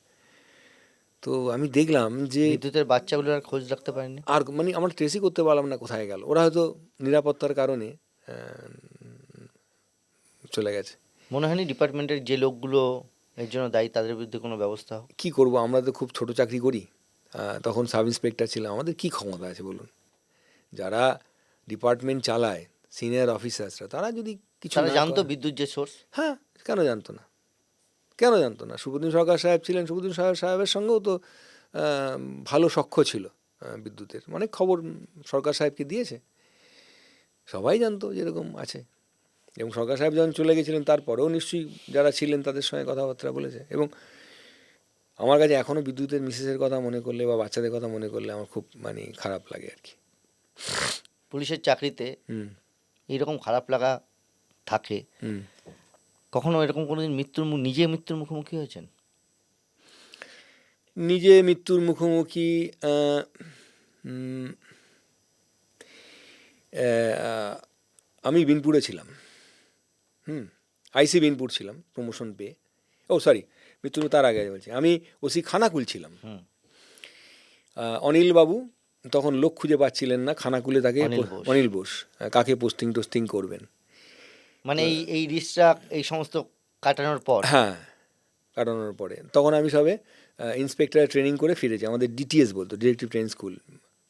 তো আমি দেখলাম যে বিদ্যুতের বাচ্চাগুলো আর খোঁজ রাখতে পারেনি। আর মানে আমরা ট্রেসই করতে পারলাম না কোথায় গেল, ওরা হয়তো নিরাপত্তার কারণে চলে গেছে। মনে হয়নি ডিপার্টমেন্টের যে লোকগুলো এর জন্য দায়ী, তাদের বিরুদ্ধে কোনো ব্যবস্থা হোক? কী করবো, আমরা তো খুব ছোট চাকরি করি, তখন সাব ইন্সপেক্টর ছিলাম, আমাদের কী ক্ষমতা আছে বলুন? যারা ডিপার্টমেন্ট চালায়, সিনিয়র অফিসার্সরা, তারা যদি কিছু তারা না জানতো করে- বিদ্যুৎ যে সোর্স। হ্যাঁ, কেন জানতো না, কেন জানতো না? সুবুদ্দিন সরকার সাহেব ছিলেন, সুবুদ্দিন সাহেবের সঙ্গেও তো ভালো সখ্য ছিল বিদ্যুতের, অনেক খবর সরকার সাহেবকে দিয়েছে, সবাই জানতো যেরকম আছে। এবং সরকার সাহেব যখন চলে গেছিলেন, তারপরেও নিশ্চয়ই যারা ছিলেন তাদের সঙ্গে কথাবার্তা বলেছে। এবং আমার কাছে এখনও বিদ্যুতের মিসেসের কথা মনে করলে বা বাচ্চাদের কথা মনে করলে আমার খুব মানে খারাপ লাগে আর কি। পুলিশের চাকরিতে হুম এইরকম খারাপ লাগা থাকে। হুম কখনো এরকম কোনোদিন নিজে মৃত্যুর মুখোমুখি হয়েছেন? নিজে মৃত্যুর মুখোমুখি উম, আমি বিনপুরে ছিলাম। আইসি বিনপুর ছিলাম, প্রমোশন পেয়ে। ও সরি, মৃত্যুর তার আগে বলছি, আমি ওসি খানাকুল ছিলাম। হুম। অনিল বাবু তখন লোক খুঁজে পাচ্ছিলেন না খানাকুলে, তাকে অনিল বোস। অনিল বোস, কাকে টোস্টিং করবেন। মানে এই রিস্কটা এই সমস্ত কাটানোর পর। হ্যাঁ, কাটানোর পরে তখন আমি সবে ইন্সপেক্টরের ট্রেনিং করে ফিরেছি। আমাদের ডিটিএস বলতো, ডিরেক্টিভ ট্রেনিং স্কুল,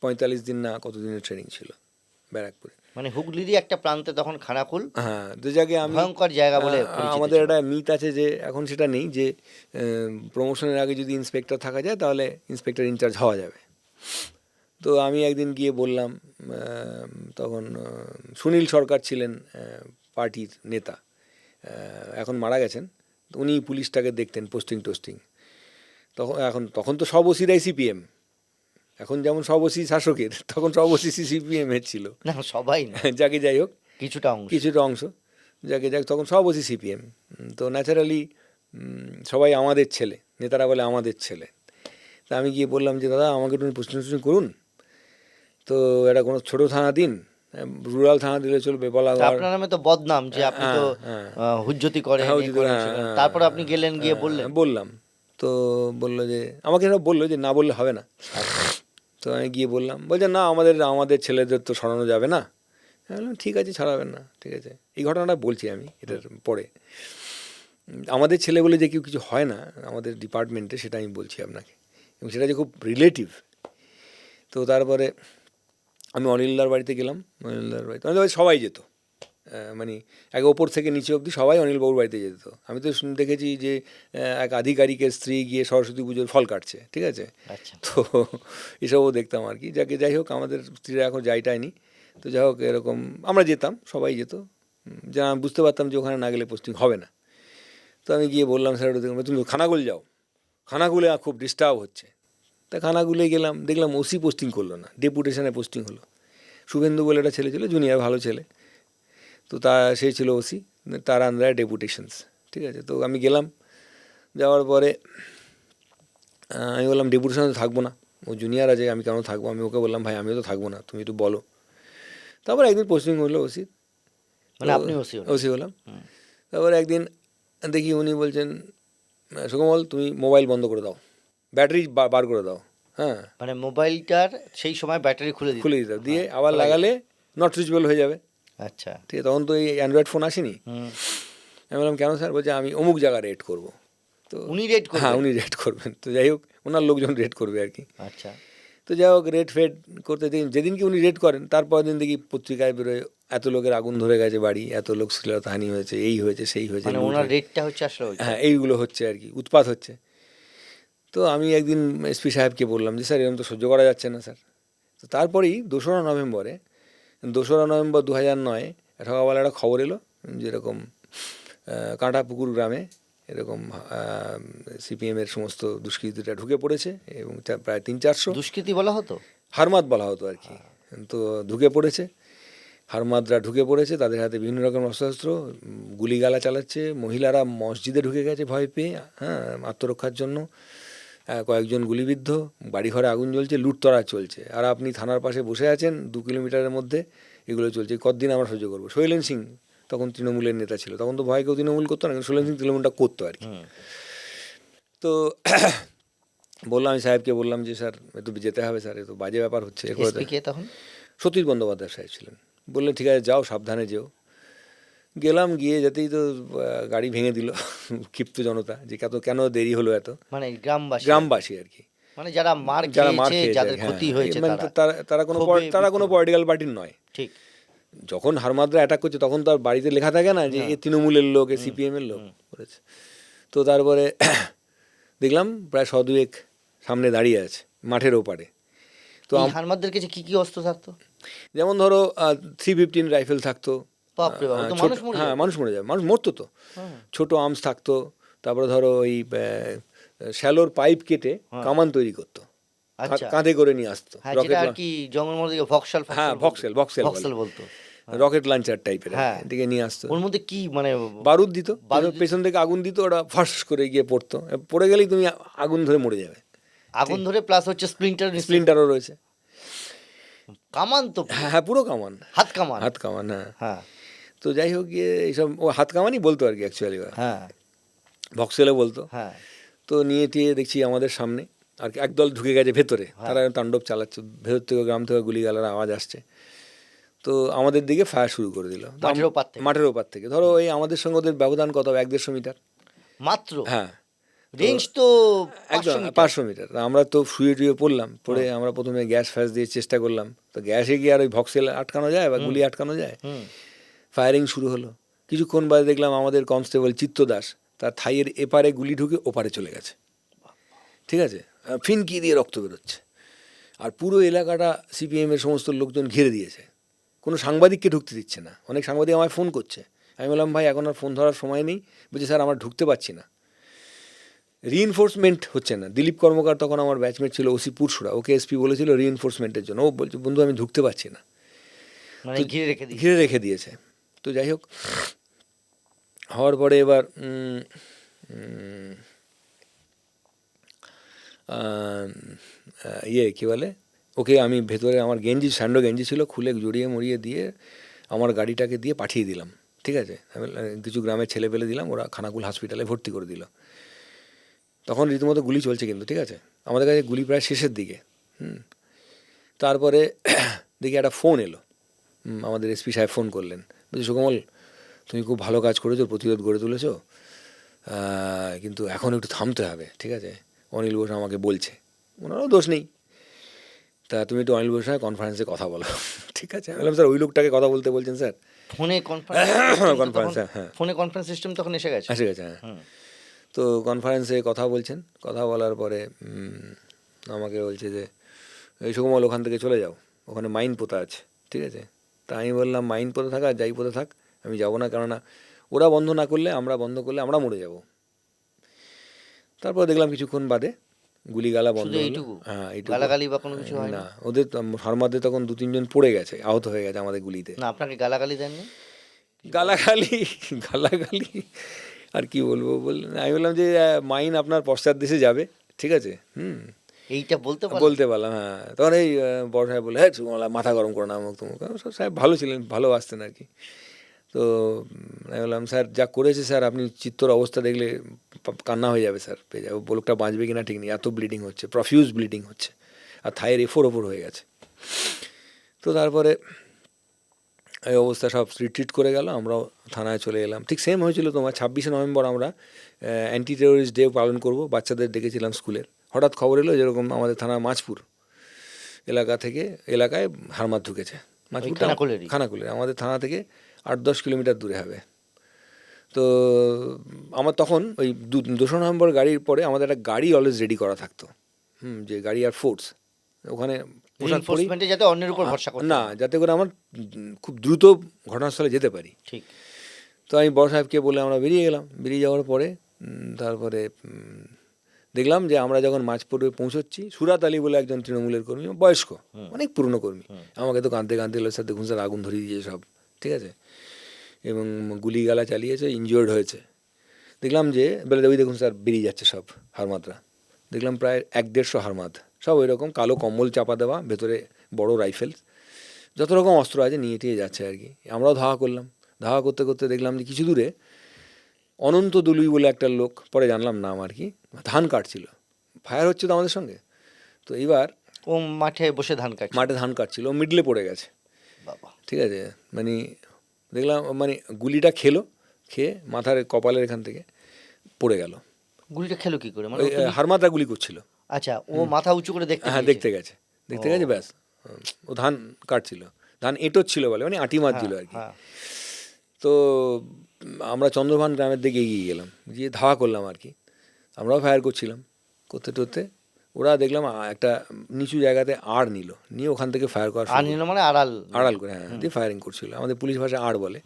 45 দিন না কত দিনের ট্রেনিং ছিল ব্যারাকপুরে। মানে হুগলিরই একটা প্রান্তে তখন খানাকুল হ্যাঁ, দু জায়গায় আমি ভয়ঙ্কর জায়গা বলে পরিচিত আমাদের ছিল। একটা মিথ আছে যে, এখন সেটা নেই, যে প্রমোশনের আগে যদি ইন্সপেক্টর থাকা যায় তাহলে ইন্সপেক্টর ইনচার্জ হওয়া যাবে। তো আমি একদিন গিয়ে বললাম, তখন সুনীল সরকার ছিলেন পার্টির নেতা, এখন মারা গেছেন, তো উনি পুলিশটাকে দেখতেন, পোস্টিং। তখন তো সব ওসিরাই সিপিএম, এখন যেমন সব ওসি শাসকের, তখন সব ওসি সিপিএমের ছিল, না সবাই না, যাকে যাই হোক কিছুটা অংশ। কিছুটা অংশ, যাকে যাক তখন সব ওসি সিপিএম। তো ন্যাচারালি সবাই আমাদের ছেলে, নেতারা বলে আমাদের ছেলে। তা আমি গিয়ে বললাম যে দাদা আমাকে একটু প্রশ্ন করুন, তো এটা কোনো ছোটো থানা দিন, রুরাল থানা দিলে চলবে বলা। তা আপনার নামে তো বদনাম যে আপনি তো হুজ্জতি করেন, হ্যাঁ, এ করেন, সে করেন। তারপরে আপনি গেলেন, গিয়ে বললেন? বললাম। তো বললো যে আমাকে এরা বললো যে না বললে হবে না। তো আমি গিয়ে বললাম, বলছে না আমাদের ছেলেদের তো সরানো যাবে না। আমি বললাম ঠিক আছে, ছাড়াবেন না, ঠিক আছে। এই ঘটনাটা বলছি আমি এটার পরে। আমাদের ছেলে বলে যে কেউ কিছু হয় না আমাদের ডিপার্টমেন্টে, সেটা আমি বলছি আপনাকে, এবং সেটা যে খুব রিলেটিভ। তো তারপরে আমি অনিলদার বাড়িতে গেলাম। অনিলদার বাড়িতে সবাই যেত, মানে এক ওপর থেকে নিচে অবধি সবাই অনিলবাবুর বাড়িতে যেত। আমি তো দেখেছি যে এক আধিকারিকের স্ত্রী গিয়ে সরস্বতী পুজোর ফল কাটছে, ঠিক আছে। আচ্ছা। তো এসবও দেখতাম আর কি। যাকে যাই হোক, আমাদের স্ত্রীরা এখন যাইটায়নি। তো যাই হোক, এরকম আমরা যেতাম, সবাই যেত। যা আমি বুঝতে পারতাম যে ওখানে না গেলে পোস্টিং হবে না। তো আমি গিয়ে বললাম স্যার তুমি খানাগুল যাও, খানাগুলে খুব ডিস্টার্ব হচ্ছে। তা খানাগুলে গেলাম, দেখলাম ওসি পোস্টিং করলো না, ডেপুটেশনে পোস্টিং হলো। শুভেন্দু বলে একটা ছেলে ছিল, জুনিয়র ভালো ছেলে, তো সে ছিল ওসি, তার আন্ডারে ডেপুটেশনস, ঠিক আছে। তো আমি গেলাম, যাওয়ার পরে আমি বললাম ডেপুটেশনে থাকবো না, ও জুনিয়র আছে, আমি কেন থাকবো। আমি ওকে বললাম ভাই আমিও তো থাকবো না, তুমি একটু বলো। তারপর একদিন পোস্টিং হলো ওসি, মানে আপনি ওসি হলেন? ওসি হলাম। তারপর একদিন দেখি উনি বলছেন সুকমল তুমি মোবাইল বন্ধ করে দাও, ব্যাটারি বার করে দাও। হ্যাঁ, মানে মোবাইলটার সেই সময় ব্যাটারি খুলে খুলে দিতে দিয়ে আবার লাগালে নট রিচেবল হয়ে যাবে। আচ্ছা। ঠিক আছে, তখন তো এই অ্যান্ড্রয়েড ফোন আসেনি। আমি বললাম কেন স্যার? বলছে আমি অমুক জায়গা রেড করবো। তো উনি রেড করবেন? হ্যাঁ, উনি রেড করবেন। তো যাই হোক, ওনার লোকজন রেড করবে আর কি। আচ্ছা। তো যাই হোক, রেড ফেড করতে দিন, যেদিনকে উনি রেড করেন তারপরের দিন দেখি পত্রিকায় বেরোয় এত লোকের আগুন ধরে গেছে বাড়ি, এত লোক শ্লীলতাহানি হয়েছে, এই হয়েছে সেই হয়েছে। মানে ওনার রেডটা হচ্ছে আসলে ওইটা? হ্যাঁ, এইগুলো হচ্ছে আর কি, উৎপাত হচ্ছে। তো আমি একদিন এসপি সাহেবকে বললাম যে স্যার এরকম তো সহ্য করা যাচ্ছে না স্যার। তো তারপরেই 2রা নভেম্বর 2009 সকালবেলা একটা খবর এলো যেরকম কাঁটাপুকুর গ্রামে এরকম সিপিএমের সমস্ত দুষ্কৃতীরা ঢুকে পড়েছে, এবং প্রায় 300-400 দুষ্কৃতী বলা হতো? হারমাদ বলা হতো আর কি। তো ঢুকে পড়েছে, হারমাদরা ঢুকে পড়েছে, তাদের হাতে বিভিন্ন রকম অস্ত্র, গুলিগালা চালাচ্ছে। মহিলারা মসজিদে ঢুকে গেছে ভয় পেয়ে, হ্যাঁ, আত্মরক্ষার জন্য। কয়েকজন গুলিবিদ্ধ, বাড়িঘরে আগুন জ্বলছে, লুটতরা চলছে, আর আপনি থানার পাশে বসে আছেন, 2 কিলোমিটারের মধ্যে এগুলো চলছে। কতদিন আমরা সহ্য করবো? শৈলেন সিং তখন তৃণমূলের নেতা ছিল, তখন তো ভয় কেউ তৃণমূল করতো না, কিন্তু শৈলেন সিং তৃণমূলটা করতো আর কি। তো বললাম, আমি সাহেবকে বললাম যে স্যার একটু যেতে হবে স্যার, এ তো বাজে ব্যাপার হচ্ছে। এসপি কে তখন? সতীশ বন্দ্যোপাধ্যায় সাহেব ছিলেন। বললেন ঠিক আছে যাও, সাবধানে যেও। গেলাম, গিয়ে যেতেই তো গাড়ি ভেঙে দিল ক্ষিপ্ত জনতা, যে কেন দেরি হলো এত। মানে গ্রামবাসী আর কি, মানে যারা মার খেয়েছে, যাদের ক্ষতি হয়েছে, তারা কোনো পলিটিক্যাল পার্টির নয়। ঠিক। যখন হারমাদরা অ্যাটাক করছে তখন তো আর বাড়িতে লেখা থাকে না যে এ তৃণমূলের লোক, এ সিপিএমের লোক করেছে। তো তারপরে দেখলাম প্রায় 100-2 সামনে দাঁড়িয়ে আছে মাঠের ওপারে। তো হারমাদদের কাছে কি কি অস্ত্র থাকতো? যেমন ধরো 315 রাইফেল থাকতো। বাপরে বাবা, তো মানুষ মরে হ্যাঁ, যাবে। মানুষ মরে যাবে, মানুষ মরতো তো। ছোট আর্মস থাকতো, তারপরে ধরো ওই শ্যালোর পাইপ কেটে কামান তৈরি করতো, আচ্ছা। কাঁধে করে নিয়ে আসতো। হ্যাঁ, যেটা আর কি জঙ্গলের মধ্যে ভক্সল, হ্যাঁ, ভক্সেল বলতো, রকেট লঞ্চার টাইপের, হ্যাঁ, দিকে নিয়ে আসতো। ওর মধ্যে কি মানে বারুদ দিত, পেছন থেকে আগুন দিত, ওরা ফাঁস করে গিয়ে পড়তো, পড়ে গেলেই তুমি আগুন ধরে মরে যাবে। আগুন ধরে, প্লাস হচ্ছে স্প্লিন্টারও রয়েছে। কামান তো, হ্যাঁ, পুরো কামান, হাত কামান। হ্যাঁ। হ্যাঁ। তো যাই হোক, গিয়ে এইসব ও হাত কামানই বলতো আর কি অ্যাকচুয়ালি, হ্যাঁ, ভক্সেলও বলতো। হ্যাঁ। তো নিয়ে টিয়ে দেখছি আমাদের সামনে আর কি একদল ঢুকে গেছে ভেতরে, তারা তাণ্ডব চালাচ্ছে, ভেতর থেকে গ্রাম থেকে গুলিগালার আওয়াজ আসছে। তো আমাদের দিকে ফায়ার শুরু করে দিল মাঠের ওপার থেকে। ধরো এই আমাদের সঙ্গে ওদের ব্যবধান কত, 150 মিটার মাত্র। হ্যাঁ, রেঞ্জ তো একদম 500 মিটার। আমরা তো শুয়ে টুয়ে পড়লাম, পড়ে আমরা প্রথমে গ্যাস ফ্যাস দিয়ে চেষ্টা করলাম, তো গ্যাসে গিয়ে আর ওই ভক্সেল আটকানো যায় বা গুলি আটকানো যায়? ফায়ারিং শুরু হলো। কিছুক্ষণ বাদে দেখলাম আমাদের কনস্টেবল চিত্ত দাস, তার থাইয়ের এপারে গুলি ঢুকে ওপারে চলে গেছে, ঠিক আছে, ফিনকি দিয়ে রক্ত বেরোচ্ছে। আর পুরো এলাকাটা সিপিএমের সমস্ত লোকজন ঘিরে দিয়েছে, কোনো সাংবাদিককে ঢুকতে দিচ্ছে না। অনেক সাংবাদিক আমায় ফোন করছে, আমি বললাম ভাই এখন আর ফোন ধরার সময় নেই। বলছে স্যার আমরা ঢুকতে পারছি না। রিইনফোর্সমেন্ট হচ্ছে না। দিলীপ কর্মকার তখন আমার ব্যাচমেট ছিল, ওসি পুরসুরা, ওকে এসপি বলেছিল রিইনফোর্সমেন্টের জন্য। ও বলছে বন্ধু আমি ঢুকতে পারছি না, মানে তো ঘিরে রেখে দিয়েছে। তো যাই হোক, হওয়ার পরে এবার কী বলে, ওকে আমি ভেতরে আমার গেঞ্জি, স্যান্ডো গেঞ্জি ছিল, খুলে জড়িয়ে মরিয়ে দিয়ে আমার গাড়িটাকে দিয়ে পাঠিয়ে দিলাম। ঠিক আছে, আমি কিছু গ্রামের ছেলে পেলে দিলাম, ওরা খানাকুল হসপিটালে ভর্তি করে দিল। তখন রীতিমতো গুলি চলছে কিন্তু, ঠিক আছে, আমাদের কাছে গুলি প্রায় শেষের দিকে। তারপরে দেখি একটা ফোন এলো, আমাদের এসপি সাহেব ফোন করলেন, বলছি সুকমল তুমি খুব ভালো কাজ করেছো, প্রতিরোধ গড়ে তুলেছো, কিন্তু এখন একটু থামতে হবে, ঠিক আছে, অনিল বোস আমাকে বলছে, ওনারও দোষ নেই, তা তুমি একটু অনিল বোসের সঙ্গে কনফারেন্সে কথা বলো। ঠিক আছে, আমি বললাম স্যার ওই লোকটাকে কথা বলতে বলছেন স্যার? ফোনে কনফারেন্স, হ্যাঁ ফোনে কনফারেন্স সিস্টেম তখন এসে গেছে। হ্যাঁ। তো কনফারেন্সে কথা বলছেন, কথা বলার পরে আমাকে বলছে যে এই সুকমল ওখান থেকে চলে যাও, ওখানে মাইন পোতা আছে, ঠিক আছে। তা আমি বললাম মাইন পোতা থাক আর যাই পোতা থাক, আমি যাবো না, কেননা ওরা বন্ধ না করলে, আমরা বন্ধ করলে আমরা মরে যাব। তারপর দেখলাম কিছুক্ষণ বাদে গুলিগালা বন্ধ হলো। হ্যাঁ, এইটুকু, গালাগালি বা কোনো কিছু হয় না, ওদের ফার্মারদের তখন 2-3 জন পড়ে গেছে, আহত হয়ে গেছে আমাদের গুলিতে। না, আপনাকে গালাগালি দেননি? গালাগালি আর কি বলবো, আমি বললাম যে মাইন আপনার পশ্চাৎ দেশে যাবে, ঠিক আছে, এইটা বলতে পারলাম। হ্যাঁ, তখন এই বড় সাহেব বলে, হ্যাঁ সুকমলা মাথা গরম করো না, আমাকে তোমাকে, সাহেব ভালো ছিলেন, ভালোবাসতেন আর কি। তো আমি বললাম স্যার যা করেছে স্যার, আপনি চিত্তর অবস্থা দেখলে কান্না হয়ে যাবে স্যার, পেয়ে যাবে, লোকটা বাঁচবে কিনা ঠিক নেই, এত ব্লিডিং হচ্ছে, প্রফিউজ ব্লিডিং হচ্ছে, আর থায়ের এফোর হয়ে গেছে। তো তারপরে এই অবস্থা সব রিট্রিট করে গেল, আমরাও থানায় চলে এলাম। ঠিক সেম হয়েছিল তোমার 26শে নভেম্বর আমরা অ্যান্টি টেরোরিস্ট ডে পালন করব, বাচ্চাদের ডেকেছিলাম স্কুলের। হঠাৎ খবর এলো যেরকম আমাদের থানা মাছপুর এলাকায় হারমাত ঢুকেছে। মাছপুরটা খানাকুলের আমাদের থানা থেকে 8-10 কিলোমিটার দূরে হবে। তো আমার তখন ওই 2 নভেম্বর গাড়ির পরে আমাদের একটা গাড়ি অলওয়েজ রেডি করা থাকতো, যে গাড়ি আর ফোর্স ওখানে যাতে অন্যের উপর ভরসা করতে না, যাতে করে আমার খুব দ্রুত ঘটনাস্থলে যেতে পারি। ঠিক। তো আমি বড় সাহেবকে বলে আমরা বেরিয়ে গেলাম। বেরিয়ে যাওয়ার পরে তারপরে দেখলাম যে আমরা যখন মাঝপুরে পৌঁছচ্ছি, সুরাত আলী বলে একজন তৃণমূলের কর্মী, বয়স্ক, অনেক পুরনো কর্মী, আমাকে তো কাঁদতে কাঁদতে এলো, স্যার দেখুন স্যার আগুন ধরিয়ে দিয়েছে সব, ঠিক আছে, এবং গুলিগালা চালিয়েছে, ইনজিওর্ড হয়েছে। দেখলাম যে বলে ওই দেখুন স্যার বেরিয়ে যাচ্ছে সব হারমাদরা। দেখলাম প্রায় 1-150 হারমাদ, সব ওই রকম কালো কম্বল চাপা দেওয়া, ভেতরে বড় রাইফেল, যত রকম অস্ত্র আছে নিয়ে টিয়ে যাচ্ছে আর কি। আমরাও ধাওয়া করলাম। ধাওয়া করতে করতে দেখলাম যে কিছু দূরে অনন্ত দুলুই বলে একটা লোক, পরে জানলাম নাম আর কি, ধান কাটছিল। ফায়ার হচ্ছে তো আমাদের সঙ্গে। তো এইবার ও মাঠে ধান কাটছিল, ও মিডলে পড়ে গেছে, বাবা, ঠিক আছে, মানে দেখলাম মানে গুলিটা খেয়ে মাথার কপালের এখান থেকে পড়ে গেল। গুলিটা খেলো কি করে? মানে হারমাদরা গুলি করছিল। আচ্ছা, ও মাথা উঁচু করে দেখতে গেছে ব্যাস। ও ধান কাটছিল, ধান এঁটোচ্ছিল বলে, মানে আটি মারছিল আর কি। তো আমরা চন্দ্রভান গ্রামের দিকে এগিয়ে গেলাম, গিয়ে ধাওয়া করলাম আর কি। আমরাও ফায়ার করছিলাম, করতে ওরা দেখলাম একটা নিচু জায়গাতে নিয়ে ওখান থেকে ফায়ার করা মানে আড়াল করে, হ্যাঁ, দিয়ে ফায়ারিং করছিল, আমাদের পুলিশ ভাষায় আড় বলে।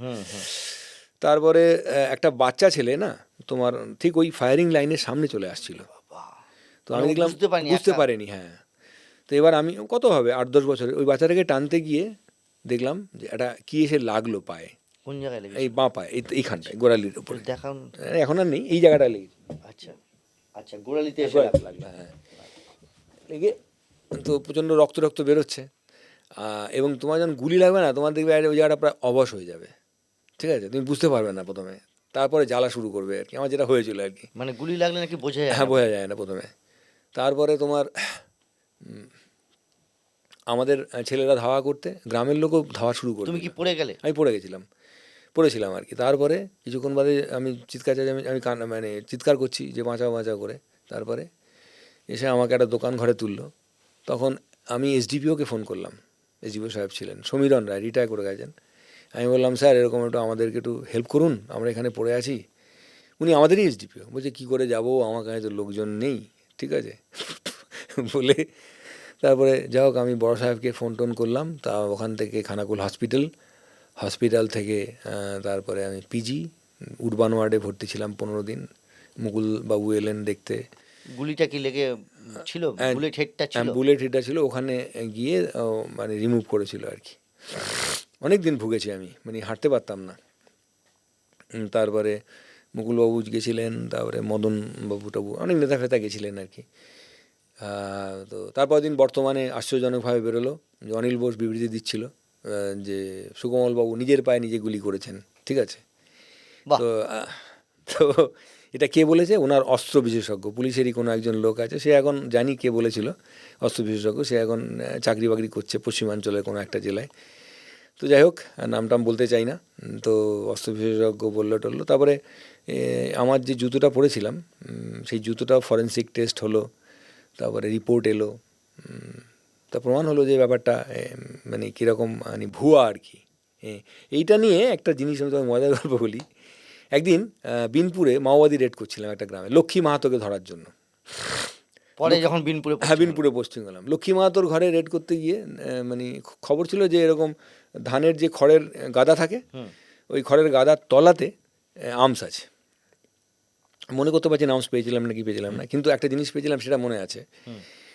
তারপরে একটা বাচ্চা ছেলে না তোমার ঠিক ওই ফায়ারিং লাইনের সামনে চলে আসছিল। তো আমি দেখলাম বুঝতে পারিনি, হ্যাঁ। তো এবার আমি কত হবে 8-10 বছরের, ওই বাচ্চাটাকে টানতে গিয়ে দেখলাম যে একটা কি এসে লাগলো পায়ে। কোন জায়গায় লেগেছে? এই বাঁ পায়ে, এইখানটায় গোড়ালির উপরে। দেখান, এখন আর নেই, এই জায়গাটা লেগেছে। আচ্ছা, গোড়ালিতে এসে লাগলো, হ্যাঁ, লেগে তো প্রচণ্ড রক্ত বেরোচ্ছে। এবং তোমার যখন গুলি লাগবে না, তোমার দেখবে ওই জায়গাটা প্রায় অবশ হয়ে যাবে, ঠিক আছে, তুমি বুঝতে পারবে না প্রথমে, তারপরে জ্বালা শুরু করবে আর কি। আমার যেটা হয়েছিল আর কি, মানে গুলি লাগলে নাকি বোঝা যায়? হ্যাঁ, বোঝা যায় না প্রথমে। তারপরে তোমার আমাদের ছেলেরা ধাওয়া করতে, গ্রামের লোকও ধাওয়া শুরু করতে। তুমি কি পড়ে গেলে? আমি পড়েছিলাম আর কি। তারপরে কিছুক্ষণ বাদে আমি চিৎকার করছি যে বাঁচাও করে। তারপরে এসে আমাকে একটা দোকান ঘরে তুললো। তখন আমি এসডিপিওকে ফোন করলাম, এসডিপিও সাহেব ছিলেন সমীরণ রায়, রিটায়ার করে গেছেন। আমি বললাম স্যার এরকম একটু আমাদেরকে একটু হেল্প করুন, আমরা এখানে পড়ে আছি। উনি আমাদেরই এসডিপিও, বলছে কী করে যাবো, আমার কাছে তো লোকজন নেই, ঠিক আছে বলে তারপরে যাই হোক আমি বড় সাহেবকে ফোন করলাম। তা ওখান থেকে খানাকুল হসপিটাল থেকে তারপরে আমি পিজি উডবান ওয়ার্ডে ভর্তি ছিলাম 15 দিন। মুকুল বাবু এলেন দেখতে। গুলিটা কি লেগে ছিল? হ্যাঁ, বুলেট হেডটা ছিল? বুলেট হিটা ছিল, ওখানে গিয়ে মানে রিমুভ করেছিল আর কি। অনেক দিন ভুগেছি আমি, মানে হাঁটতে পারতাম না। তারপরে মুকুলবাবু গেছিলেন, তারপরে মদন বাবু টাবু অনেক নেতা ফেতা গেছিলেন আর কি। তো তারপর দিন বর্তমানে আশ্চর্যজনকভাবে বেরোলো যে অনিল বোস বিবৃতি দিচ্ছিল যে সুকমল বাবু নিজের পায়ে নিজে গুলি করেছেন, ঠিক আছে। বাহ! তো তো এটা কে বলেছে? ওনার অস্ত্র বিশেষজ্ঞ, পুলিশেরই কোনো একজন লোক আছে, সে এখন জানি কে বলেছিল, অস্ত্র বিশেষজ্ঞ, সে এখন চাকরি বাকরি করছে পশ্চিমাঞ্চলের কোনো একটা জেলায়। তো যাই হোক, নামটাম বলতে চাই না। তো অস্ত্র বিশেষজ্ঞ বললো টললো। তারপরে আমার যে জুতোটা পরেছিলাম, সেই জুতোটা ফরেন্সিক টেস্ট হলো, তারপরে রিপোর্ট এলো। তা প্রমাণ হলো যে ব্যাপারটা মানে কীরকম, মানে ভুয়া আর কি। এইটা নিয়ে একটা জিনিস আমি তোমাকে মজার গল্প বলি। একদিন বিনপুরে মাওবাদী রেড করছিলাম একটা গ্রামে, লক্ষ্মী মাহাতোকে ধরার জন্য। পরে যখন বিনপুরে হ্যাঁ, বিনপুরে পোস্টিং হলাম। লক্ষ্মী মাহাতোর ঘরে রেড করতে গিয়ে মানে খবর ছিল যে এরকম ধানের যে খড়ের গাদা থাকে, ওই খড়ের গাদার তলাতে আর্মস আছে। মনে করতে পারছি না আর্মস পেয়েছিলাম না কি পেয়েছিলাম না, কিন্তু একটা জিনিস পেয়েছিলাম সেটা মনে আছে।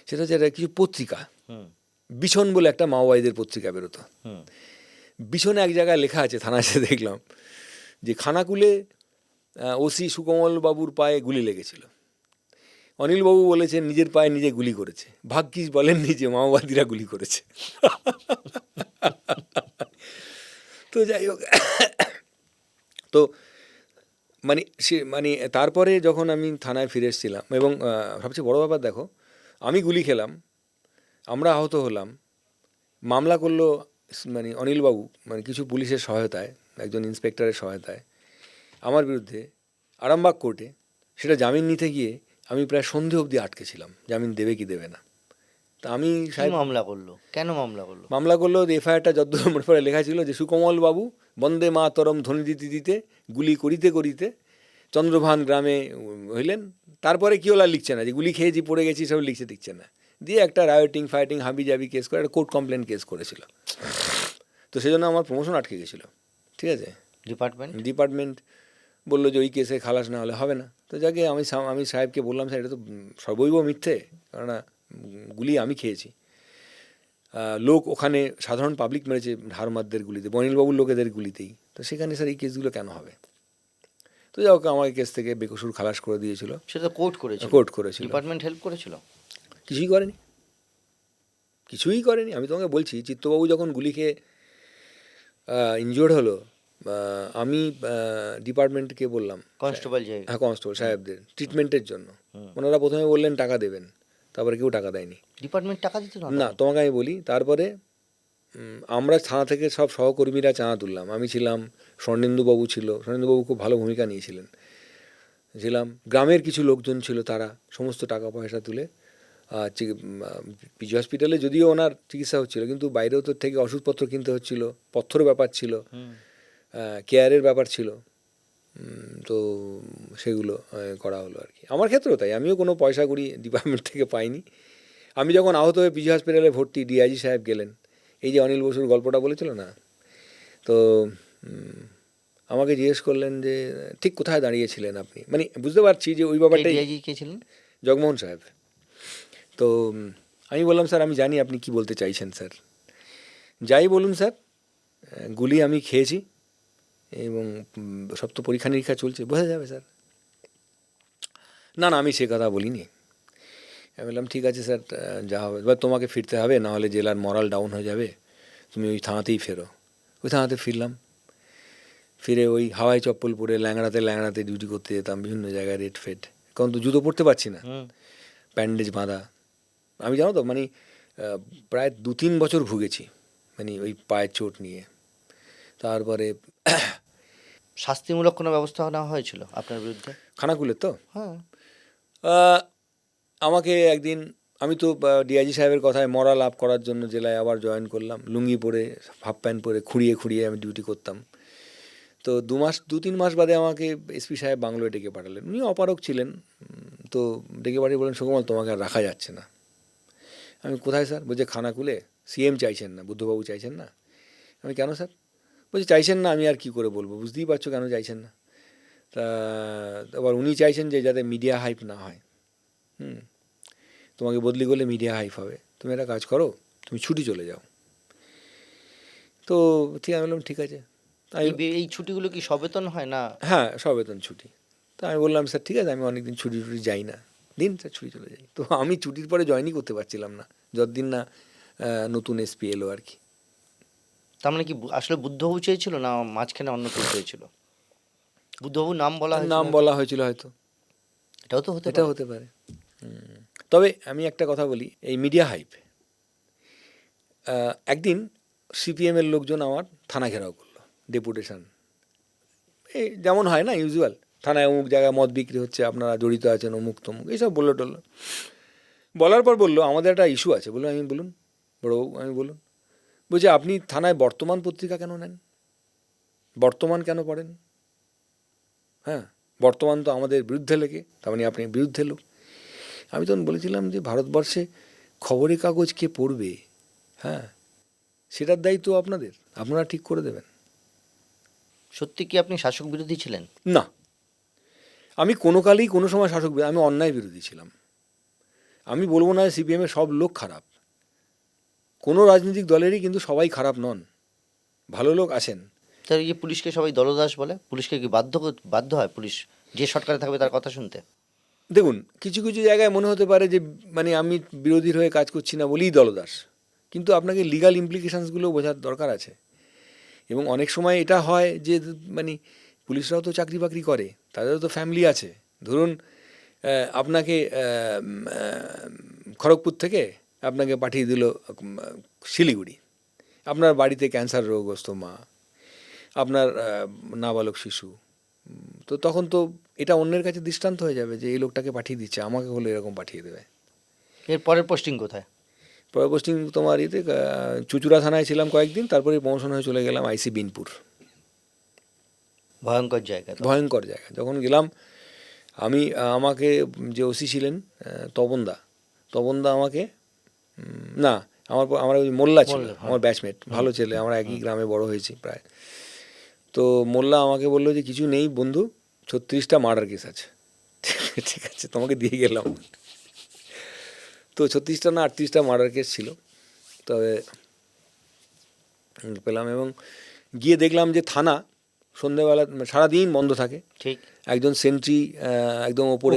সেটা হচ্ছে একটা কিছু পত্রিকা, বিছন বলে একটা মাওবাদীদের পত্রিকা বেরোতো। বিছনে এক জায়গায় লেখা আছে, থানায় এসে দেখলাম যে খানাকুলে ওসি সুকমল বাবুর পায়ে গুলি লেগেছিল। অনিলবাবু বলেছেন নিজের পায়ে নিজে গুলি করেছে, ভাগ্যিস বলেননি যে মাওবাদীরা গুলি করেছে। তো যাই হোক, তো মানে সে মানে তারপরে যখন আমি থানায় ফিরে এসেছিলাম, এবং সবচেয়ে বড় ব্যাপার দেখো, আমি গুলি খেলাম, আমরা আহত হলাম, মামলা করলো মানে অনিলবাবু, মানে কিছু পুলিশের সহায়তায়, একজন ইন্সপেক্টরের সহায়তায় আমার বিরুদ্ধে আরামবাগ কোর্টে। সেটা জামিন নিতে গিয়ে আমি প্রায় সন্ধে অবধি আটকে ছিলাম, জামিন দেবে কি দেবে না। তা আমি সাহেব মামলা করলো, কেন মামলা করলো? মামলা করলো, এফআইআরটা যতদূর মনে পড়ে লেখা ছিল যে সুকমল বাবু বন্দে মাতরম ধ্বনি দিতে দিতে গুলি করিতে করিতে চন্দ্রভান গ্রামে হইলেন। তারপরে কী হলো আর লিখছে না, যে গুলি খেয়েছি পড়ে গেছি সব লিখছে টিখছে না, দিয়ে একটা রায়োটিং ফাইটিং হাবি জাবি কেস করে একটা কোর্ট কমপ্লেন কেস করেছিল। তো সেজন্য আমার প্রমোশন আটকে গেছিলো, ঠিক আছে। ডিপার্টমেন্ট বললো যে ওই কেসে খালাস না হলে হবে না। তো যাকে আমি সাহেবকে বললাম, স্যার এটা তো সর্বৈব মিথ্যে, কেননা গুলি আমি খেয়েছি, লোক ওখানে সাধারণ পাবলিক মেরেছে ধারমারদের গুলিতে, বনিলবাবুর লোকেদের গুলিতেই, তো সেখানে স্যার এই কেসগুলো কেন হবে? তো যাই হোক, আমার কেস থেকে বেকসুর খালাস করে দিয়েছিল। সেটা কোর্ট করেছিল, ডিপার্টমেন্ট হেল্প করেছিল? কিছুই করেনি, কিছুই করেনি। আমি তোমাকে বলছি, চিত্তবাবু যখন গুলি খেয়ে ইনজিওর্ড হলো, আমি ডিপার্টমেন্টকে বললাম, হ্যাঁ কনস্টেবল সাহেবদের ট্রিটমেন্টের জন্য, ওনারা প্রথমে বললেন টাকা দেবেন, তারপরে কেউ টাকা দেয়নি। ডিপার্টমেন্ট টাকা দিত না, তোমাকে আমি বলি, তারপরে আমরা থানা থেকে সব সহকর্মীরা চাঁদা তুললাম। আমি ছিলাম, স্বর্ণেন্দুবাবু ছিল, স্বর্ণেন্দুবাবু খুব ভালো ভূমিকা নিয়েছিলেন, ছিলাম, গ্রামের কিছু লোকজন ছিল, তারা সমস্ত টাকা পয়সা তুলে পিজি হসপিটালে যদিও ওনার চিকিৎসা হচ্ছিল, কিন্তু বাইরেও তো থেকে ওষুধপত্র কিনতে হচ্ছিল, পথ্যর ব্যাপার ছিল, কেয়ারের ব্যাপার ছিল, তো সেগুলো করা হলো আর কি। আমার ক্ষেত্রেও তাই, আমিও কোনো পয়সা করি ডিপার্টমেন্ট থেকে পাইনি। আমি যখন আহত হয়ে পিজি হসপিটালে ভর্তি, ডিআইজি সাহেব গেলেন, এই যে অনিল বসুর গল্পটা বলেছিল না, তো আমাকে জিজ্ঞেস করলেন যে ঠিক কোথায় দাঁড়িয়েছিলেন আপনি, মানে বুঝতে পারছি যে ওই ব্যাপারটাই। কে ছিলেন? জগমোহন সাহেব। তো আমি বললাম, স্যার আমি জানি আপনি কি বলতে চাইছেন স্যার, যাই বলুন স্যার, গুলি আমি খেয়েছি এবং সব তো পরীক্ষা নিরীক্ষা চলছে, বোঝা যাবে স্যার। না না, আমি সে কথা বলিনি। আমি বললাম ঠিক আছে স্যার, যা হবে, এবার তোমাকে ফিরতে হবে, নাহলে জেলার মরাল ডাউন হয়ে যাবে, তুমি ওই থানাতেই ফেরো। ওই থানাতে ফিরলাম, ফিরে ওই হাওয়াই চপ্পল পরে ল্যাংড়াতে ডিউটি করতে যেতাম বিভিন্ন জায়গায়, রেড ফেড, কারণ তো জুতো পরতে পারছি না, ব্যান্ডেজ বাঁধা। আমি জানো তো মানে প্রায় 2-3 বছর ভুগেছি, মানে ওই পায়ের চোট নিয়ে। তারপরে শাস্তিমূলক কোনো ব্যবস্থা নেওয়া হয়েছিল আপনার বিরুদ্ধে? খানাকুলের তো হ্যাঁ, আমাকে একদিন, আমি তো ডিআইজি সাহেবের কথায় মরা লাভ করার জন্য জেলায় আবার জয়েন করলাম, লুঙ্গি পরে হাফ প্যান্ট পরে খুঁড়িয়ে খুঁড়িয়ে আমি ডিউটি করতাম। তো 2-3 মাস বাদে আমাকে এসপি সাহেব বাংলোয় ডেকে পাঠালেন, উনি অপারক ছিলেন। তো ডেকে পাঠিয়ে বলেন, সুকুমার তোমাকে আর রাখা যাচ্ছে না। আমি কোথায় স্যার? বলছে খানাকুলে সিএম চাইছেন না, বুদ্ধবাবু চাইছেন না। আমি কেন স্যার? বলছে চাইছেন না, আমি আর কি করে বলবো, বুঝতেই পারছো কেন চাইছেন না। তা এবার উনি চাইছেন যে যাতে মিডিয়া হাইপ না হয়, তোমাকে বদলি করলে মিডিয়া হাইপ হবে, তুমি একটা কাজ করো, তুমি ছুটি চলে যাও। তো ঠিক আমি বললাম ঠিক আছে। এই ছুটিগুলো কি সবেতন হয় না? হ্যাঁ, সবেতন ছুটি। তো আমি বললাম স্যার ঠিক আছে, আমি অনেকদিন ছুটি টুটি যাই না, দিন স্যার ছুটি চলে যাই। তো আমি ছুটির পরে জয়েনই করতে পারছিলাম না যতদিন না নতুন এসপি এলো আর কি। তার মানে কি আসলে বুদ্ধবাবু চেয়েছিল না মাঝখানে অন্য কেউ চেয়েছিল? বুদ্ধবাবুর নাম বলা হয়েছিল? নাম বলা হয়েছিল হয়তো, এটাও তো হতে এটাও পারে। হতে পারে। তবে আমি একটা কথা বলি, এই মিডিয়া হাইপ, একদিন সিপিএমের লোকজন আমার থানা ঘেরাও করলো, ডেপুটেশন, এই যেমন হয় না ইউজুয়াল, থানায় অমুক জায়গায় মদ বিক্রি হচ্ছে, আপনারা জড়িত আছেন, অমুক তমুক, এইসব বললো টললো। বলার পর বললো আমাদের একটা ইস্যু আছে। বললো আমি বলুন বড়বাবু, আমি বলুন। বলছে আপনি থানায় বর্তমান পত্রিকা কেন নেন, বর্তমান কেন পড়েন? হ্যাঁ, বর্তমান তো আমাদের বিরুদ্ধে লেগে, তার মানে আপনি বিরুদ্ধে লোক। আমি তখন বলেছিলাম যে ভারতবর্ষে খবরের কাগজ কে পড়বে, হ্যাঁ, সেটার দায়িত্ব আপনাদের, আপনারা ঠিক করে দেবেন। সত্যি কি আপনি শাসক বিরোধী ছিলেন? না, আমি কোনো কালেই কোনো সময় শাসক, আমি অন্যায় বিরোধী ছিলাম। আমি বলবো না সিপিএমের সব লোক খারাপ, কোনো রাজনৈতিক দলেরই কিন্তু সবাই খারাপ নন, ভালো লোক আছেন। তার এই যে পুলিশকে সবাই দলদাস বলে, পুলিশকে কি বাধ্য হয় পুলিশ যে সরকারে থাকবে তার কথা শুনতে? দেখুন, কিছু কিছু জায়গায় মনে হতে পারে যে মানে আমি বিরোধীর হয়ে কাজ করছি না বলেই দলদাস, কিন্তু আপনাকে লিগাল ইমপ্লিকেশানসগুলো বোঝার দরকার আছে। এবং অনেক সময় এটা হয় যে মানে পুলিশরাও তো চাকরি বাকরি করে, তাদেরও তো ফ্যামিলি আছে। ধরুন আপনাকে খড়গপুর থেকে আপনাকে পাঠিয়ে দিল শিলিগুড়ি, আপনার বাড়িতে ক্যান্সার রোগগ্রস্ত মা, আপনার নাবালক শিশু, তো তখন তো এটা অন্যের কাছে দৃষ্টান্ত হয়ে যাবে যে এই লোকটাকে পাঠিয়ে দিচ্ছে, আমাকে হলে এরকম পাঠিয়ে দেবে। এর পরের পোস্টিং কোথায়? পরে পোস্টিং তোমার ইয়েতে চুচুড়া থানায় ছিলাম কয়েকদিন, তারপরে প্রমোশন হয়ে চলে গেলাম আইসি বিনপুর। ভয়ঙ্কর জায়গা তো। ভয়ঙ্কর জায়গা। যখন গেলাম আমি, আমাকে যে ওসি ছিলেন তপনদা আমাকে না, আমার ওই মোল্লা ছিল, আমার ব্যাচমেট, ভালো ছেলে, আমরা একই গ্রামে বড় হয়েছি প্রায়। তো মোল্লা আমাকে বললো যে কিছু নেই বন্ধু, 36টা মার্ডার কেস আছে। ঠিক আছে, তোমাকে দিয়ে গেলাম। তো 36টা না 38টা মার্ডার কেস ছিল। তবে পেলাম এবং গিয়ে দেখলাম যে থানা সন্ধ্যেবেলা সারাদিন বন্ধ থাকে, ঠিক একজন সেন্ট্রি একদম ওপরে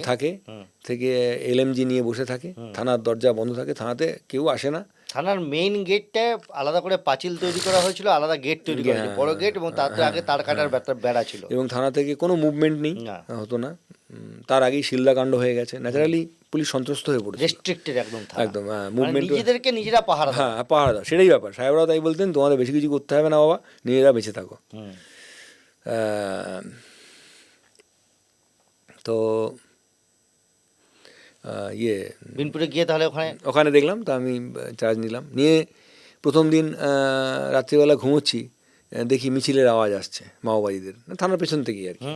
থাকে, হুম। থেকে এলএমজি নিয়ে বসে থাকে, থানার দরজা বন্ধ থাকে, থানাতে কেউ আসে না। থানার মেইন গেটটা আলাদা করে পাঁচিল তৈরি করা হয়েছিল, আলাদা গেট তৈরি করা হয়েছিল, বড় গেট, এবং তাতে আগে তার কাটার বেড়া ছিল। এবং থানা থেকে কোনো মুভমেন্ট নেই, না, হতো না। তার আগেই শিলদা কাণ্ড হয়ে গেছে, ন্যাচারালি পুলিশ সন্ত্রস্ত হয়ে পড়েছে, রেস্ট্রিক্টেড একদম থানা। একদম। হ্যাঁ, মানে মুভমেন্ট, নিজেদেরকে নিজেরা পাহারা দেয়। হ্যাঁ পাহাড় দাও, সেটাই ব্যাপার। সাহেবরাও তাই বলতেন, তোমাদের বেশি কিছু করতে হবে না বাবা, নিজেরা বেঁচে থাকো। তো ইয়ে বিনপুরে গিয়ে তাহলে ওখানে দেখলাম, তো আমি চার্জ নিলাম, নিয়ে প্রথম দিন রাত্রিবেলা ঘুমোচ্ছি, দেখি মিছিলের আওয়াজ আসছে মাওবাদীদের, থানার পেছন থেকেই আর কি।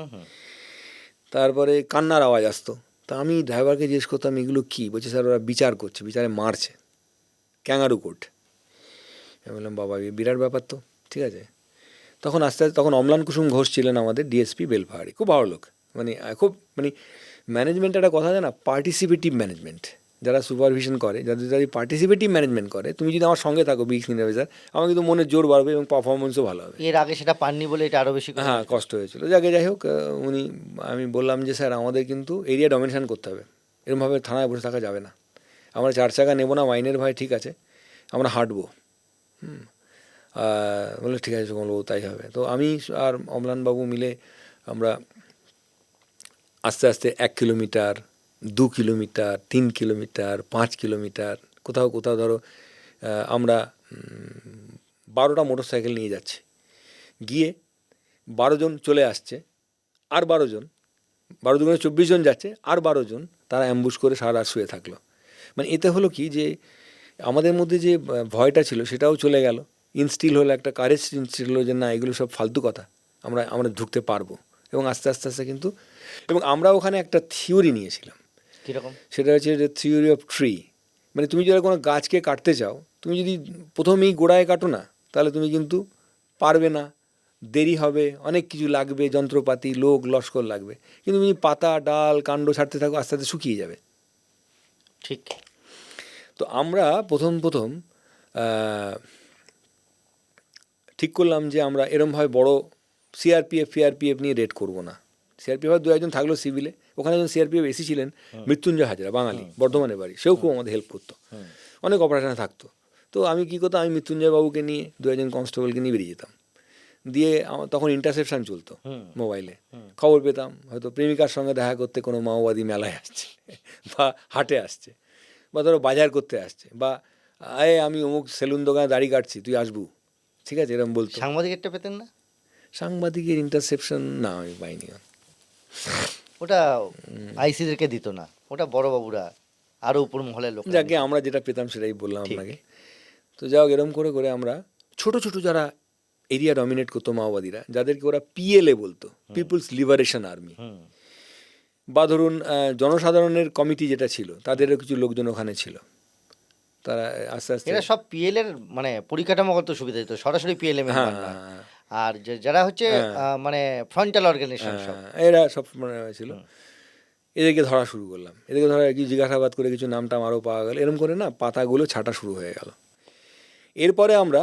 তারপরে কান্নার আওয়াজ আসতো। তা আমি ড্রাইভারকে জিজ্ঞেস করতাম এগুলো কী? বলছে স্যার ওরা বিচার করছে, বিচারে মারছে, ক্যাঙ্গারু কোর্ট। আমি বললাম বাবা বিরাট ব্যাপার তো, ঠিক আছে। তখন আস্তে আস্তে, তখন অম্লান কুসুম ঘোষ ছিলেন আমাদের ডিএসপি বেলপাহাড়ি, খুব ভালো লোক, মানে খুব মানে ম্যানেজমেন্ট একটা কথা আছে না, পার্টিসিপেটিভ ম্যানেজমেন্ট, যারা সুপারভিশন করে, যারা পার্টিসিপেটিভ ম্যানেজমেন্ট করে, তুমি যদি আমার সঙ্গে থাকো বিগ সিনিয়র অফিসার, আমার কিন্তু মনের জোর বাড়বে এবং পারফরমেন্সও ভালো হবে। এর আগে সেটা পাননি বলে এটা আরও বেশি হ্যাঁ, কষ্ট হয়েছিল। যাই হোক, আমি বললাম যে স্যার আমাদের কিন্তু এরিয়া ডমিনেশন করতে হবে, এরকমভাবে থানায় বসে থাকা যাবে না, আমরা 4 চাকা নেবো না, মাইনের ভাই ঠিক আছে, আমরা হাঁটবো। বলে ঠিক আছে সুকমলবাবু, তাই হবে। তো আমি আর অম্লানবাবু মিলে আমরা আস্তে আস্তে 1 কিলোমিটার, 2 কিলোমিটার, 3 কিলোমিটার, 5 কিলোমিটার, কোথাও কোথাও ধরো আমরা 12টা মোটর সাইকেল নিয়ে যাচ্ছি, গিয়ে 12 জন চলে আসছে, আর 12 জন, 12 দুগুণে 24 জন যাচ্ছে, আর 12 জন তারা অ্যাম্বুশ করে সারা রাত শুয়ে থাকলো। মানে এতে হলো কি যে আমাদের মধ্যে যে ভয়টা ছিল সেটাও চলে গেল, ইনস্টিল হলো, একটা কারেজ ইনস্টিল হলো যে না এগুলো সব ফালতু কথা, আমরা ঢুকতে পারবো। এবং আস্তে আস্তে আস্তে কিন্তু, এবং আমরা ওখানে একটা থিওরি নিয়েছিলাম। কীরকম? সেটা হচ্ছে যে থিওরি অফ ট্রি। মানে তুমি যদি কোনো গাছকে কাটতে চাও, তুমি যদি প্রথমেই গোড়ায় কাটো না, তাহলে তুমি কিন্তু পারবে না, দেরি হবে, অনেক কিছু লাগবে, যন্ত্রপাতি, লোক, লস্কর লাগবে, কিন্তু তুমি পাতা, ডাল, কাণ্ড ছাড়তে থাকো, আস্তে আস্তে শুকিয়ে যাবে। ঠিক। তো আমরা প্রথম ঠিক করলাম যে আমরা এরমভাবে বড় সিআরপিএফ নিয়ে রেড করব না। সিআরপিএফ দু একজন থাকলো সিভিলে, ওখানে একজন সিআরপিএফ এসি ছিলেন মৃত্যুঞ্জয় হাজরা, বাঙালি, বর্ধমানে বাড়ি, সেও খুব আমাদের হেল্প করতো, অনেক অপারেশনে থাকতো। তো আমি কী করতাম, আমি মৃত্যুঞ্জয় বাবুকে নিয়ে দু একজন কনস্টেবলকে নিয়ে বেরিয়ে যেতাম, দিয়ে আমার তখন ইন্টারসেপশন চলতো মোবাইলে, খবর পেতাম হয়তো প্রেমিকার সঙ্গে দেখা করতে কোনো মাওবাদী মেলায় আসছে বা হাটে আসছে, বা ধরো বাজার করতে আসছে, বা আয় আমি অমুক সেলুন দোকানে দাড়ি কাটছি, তুই আসবু, ঠিক আছে, এরকম বলতো। সাংবাদিকেরটা পেতেন না? সাংবাদিকের ইন্টারসেপশন না, আমি পাইনি। ওটা আইসিদেরকে দিত না, ওটা বড় বাবুরা আরো উপর মহলের লোক। যাকে আমরা যেটা পেতাম সেটাই বললাম ঠিক। আপনাকে। তো যাই হোক, এরকম করে করে আমরা ছোট ছোট যারা এরিয়া ডমিনেট করতো মাওবাদীরা, যাদেরকে ওরা পিএলএ বলতো, পিপলস লিবারেশন আর্মি, বা ধরুন জনসাধারণের কমিটি যেটা ছিল, তাদেরও কিছু লোকজন ওখানে ছিল, তারা আস্তে আস্তে এরা সব পিএল এর মানে পরিকাঠামোগত সুবিধা দিত, সরাসরি পিএলএ মেম্বার না। আর যারা হচ্ছে মানে ফ্রন্টাল অর্গানাইজেশন সব, এরা সব মানে ছিল। এদেরকে ধরা শুরু করলাম, এদেরকে ধরা কি জিজ্ঞাসাবাদ করে কিছু নাম টাম আরও পাওয়া গেল, এরকম করে না পাতাগুলো ছাটা শুরু হয়ে গেল। এরপরে আমরা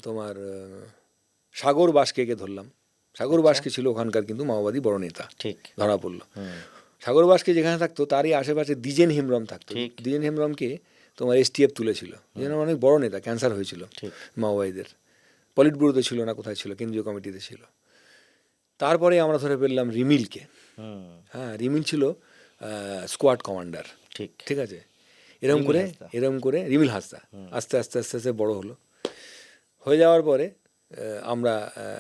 তোমার সাগর বাস্কেকে ধরলাম। সাগর বাস্কে ছিল ওখানকার কিন্তু মাওবাদী বড় নেতা, ঠিক ধরা পড়লো। সাগর বাস্কে যেখানে থাকতো তারই আশেপাশে দ্বিজেন হেমব্রম থাকতো। দ্বিজেন হেমব্রমকে তোমার এসটিএফ তুলেছিল, যেন অনেক বড় নেতা, ক্যান্সার হয়েছিল মাওবাদীদের, পলিট ব্যুরোতে ছিল না কোথায় ছিল, কেন্দ্রীয় কমিটিতে ছিল। তারপরে আমরা ধরে ফেললাম রিমিলকে। হ্যাঁ, রিমিল ছিল স্কোয়াড কমান্ডার। ঠিক, ঠিক আছে। এরকম করে রিমিল হাসদা আস্তে আস্তে আস্তে আস্তে বড় হলো। হয়ে যাওয়ার পরে আমরা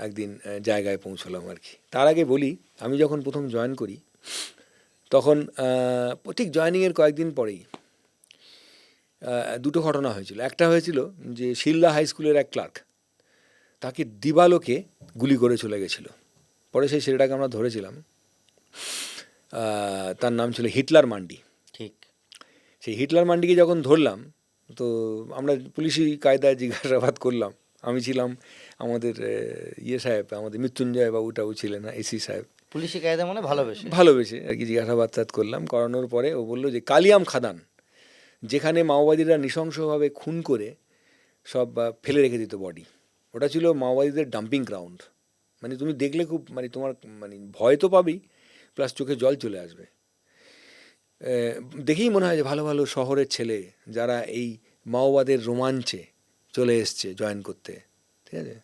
একদিন জায়গায় পৌঁছলাম আর কি। তার আগে বলি, আমি যখন প্রথম জয়েন করি তখন ঠিক জয়েনিংয়ের কয়েকদিন পরেই দুটো ঘটনা হয়েছিল। একটা হয়েছিল যে শিলদা হাই স্কুলের এক ক্লার্ক, তাকে দিবালোকে গুলি করে চলে গেছিল। পরে সেই ছেলেটাকে আমরা ধরেছিলাম, তার নাম ছিল হিটলার মান্ডি। ঠিক, সেই হিটলার মান্ডিকে যখন ধরলাম তো আমরা পুলিশি কায়দায় জিজ্ঞাসাবাদ করলাম। আমি ছিলাম, আমাদের সাহেব, আমাদের মৃত্যুঞ্জয় বাবুটাও ছিলেন, এসি সাহেব। পুলিশি কায়দা মানে ভালোবেসে আর কি জিজ্ঞাসাবাদ করলাম। করানোর পরে ও বললো যে কালিয়াম খাদান, যেখানে মাওবাদীরা নৃশংসভাবে খুন করে সব ফেলে রেখে দিত বডি, ওটা ছিল মাওবাদীদের ডাম্পিং গ্রাউন্ড। মানে তুমি দেখলে খুব মানে তোমার মানে ভয় তো পাবেই, প্লাস চোখে জল চলে আসবে। দেখেই মনে হয় যে ভালো ভালো শহরের ছেলে যারা এই মাওবাদের রোমাঞ্চে চলে এসছে জয়েন করতে, ঠিক আছে।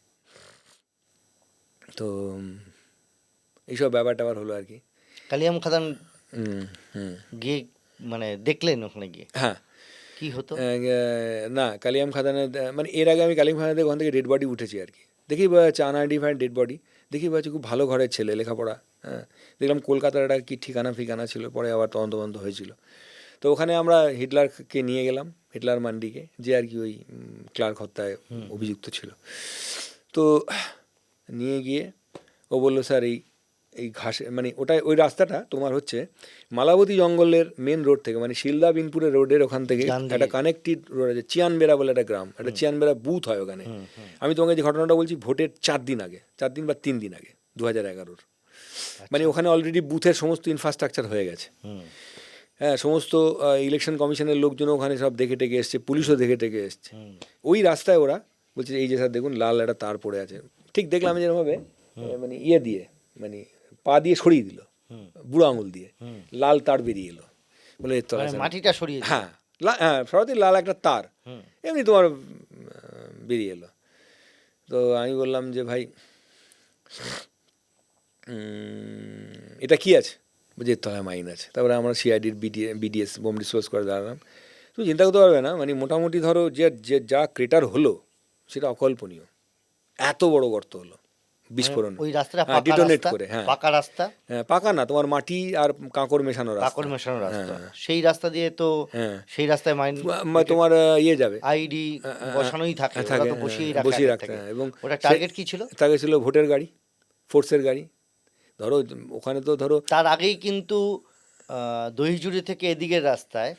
তো এইসব ব্যাপার ট্যাপার হলো আর কি। কালিয়াম খাদান গিয়ে মানে দেখলেন ওখানে গিয়ে? হ্যাঁ। কি হতো না, কালিয়াম খাদানের মানে এর আগে আমি কালিয়াম খাদানের ওখান থেকে ডেড বডি উঠেছি আর কি। দেখি আনআইডেন্টিফাইড ডেড বডি, দেখি পাচ্ছি খুব ভালো ঘরের ছেলে, লেখাপড়া। হ্যাঁ, দেখলাম কলকাতার একটা কি ঠিকানা ফিকানা ছিল, পরে আবার তদন্ত হয়েছিল। তো ওখানে আমরা হিটলারকে নিয়ে গেলাম, হিটলার মান্ডিকে, যে আর কি ওই ক্লার্ক হত্যায় অভিযুক্ত ছিল। তো নিয়ে গিয়ে ও বললো, স্যার এই ঘাসে মানে ওই রাস্তাটা তোমার হচ্ছে মালাবতী জঙ্গলের মেন রোড থেকে, মানে শিলদা বিনপুরের রোডের ওখান থেকে একটা কানেক্টেড রোড আছে, চিয়ানবেড়া বলে একটা গ্রাম, একটা চিয়ানবেড়া বুথ হয় ওখানে। আমি তোমাকে যে ঘটনাটা বলছি ভোটের 4 দিন আগে, 4 দিন বা 3 দিন আগে, 2011-র। মানে ওখানে অলরেডি বুথের সমস্ত ইনফ্রাস্ট্রাকচার হয়ে গেছে। হ্যাঁ, সমস্ত ইলেকশন কমিশনের লোকজনও ওখানে সব দেখে টেকে এসছে, পুলিশও দেখে টেকে এসছে। ওই রাস্তায় ওরা বলছে এই যে স্যার দেখুন লাল একটা তার পড়ে আছে। ঠিক দেখলাম যেরকমভাবে মানে দিয়ে মানে পা দিয়ে সরিয়ে দিল, বুড়ো আঙুল দিয়ে লাল তার বেরিয়ে এলো, বলে মাটিটা সরিয়ে, হ্যাঁ হ্যাঁ সরাতে লাল একটা তার এমনি তোমার বেরিয়ে এলো। তো আমি বললাম যে ভাই এটা কি আছে? বুঝে তলায় মাইন আছে। তারপরে আমরা সিআইডির বিডিএস বোম ডিসপোজ করে দাঁড়ালাম। তুমি চিন্তা করতে পারবে না, মানে মোটামুটি ধরো যে যা ক্রেটার হলো সেটা অকল্পনীয়, এত বড় গর্ত হলো বিস্ফোরণ। ওই রাস্তাটা ডিটোনেট করে। হ্যাঁ, পাকা রাস্তা, হ্যাঁ পাকা না, তোমার মাটি আর কাঁকড় মেশানো রাস্তা, সেই রাস্তা দিয়ে তো সেই রাস্তায় মাইন তোমার যাবে, আইডি বসানোই থাকে, ওরা তো বসিয়ে রাখতে। এবং ওটা টার্গেট কি ছিল? টার্গেট ছিল ভোটের গাড়ি, ফোর্সের গাড়ি। ধরো ওখানে তো ধরো তার আগেই কিন্তু দহিজুড়ি থেকে এদিকের রাস্তায়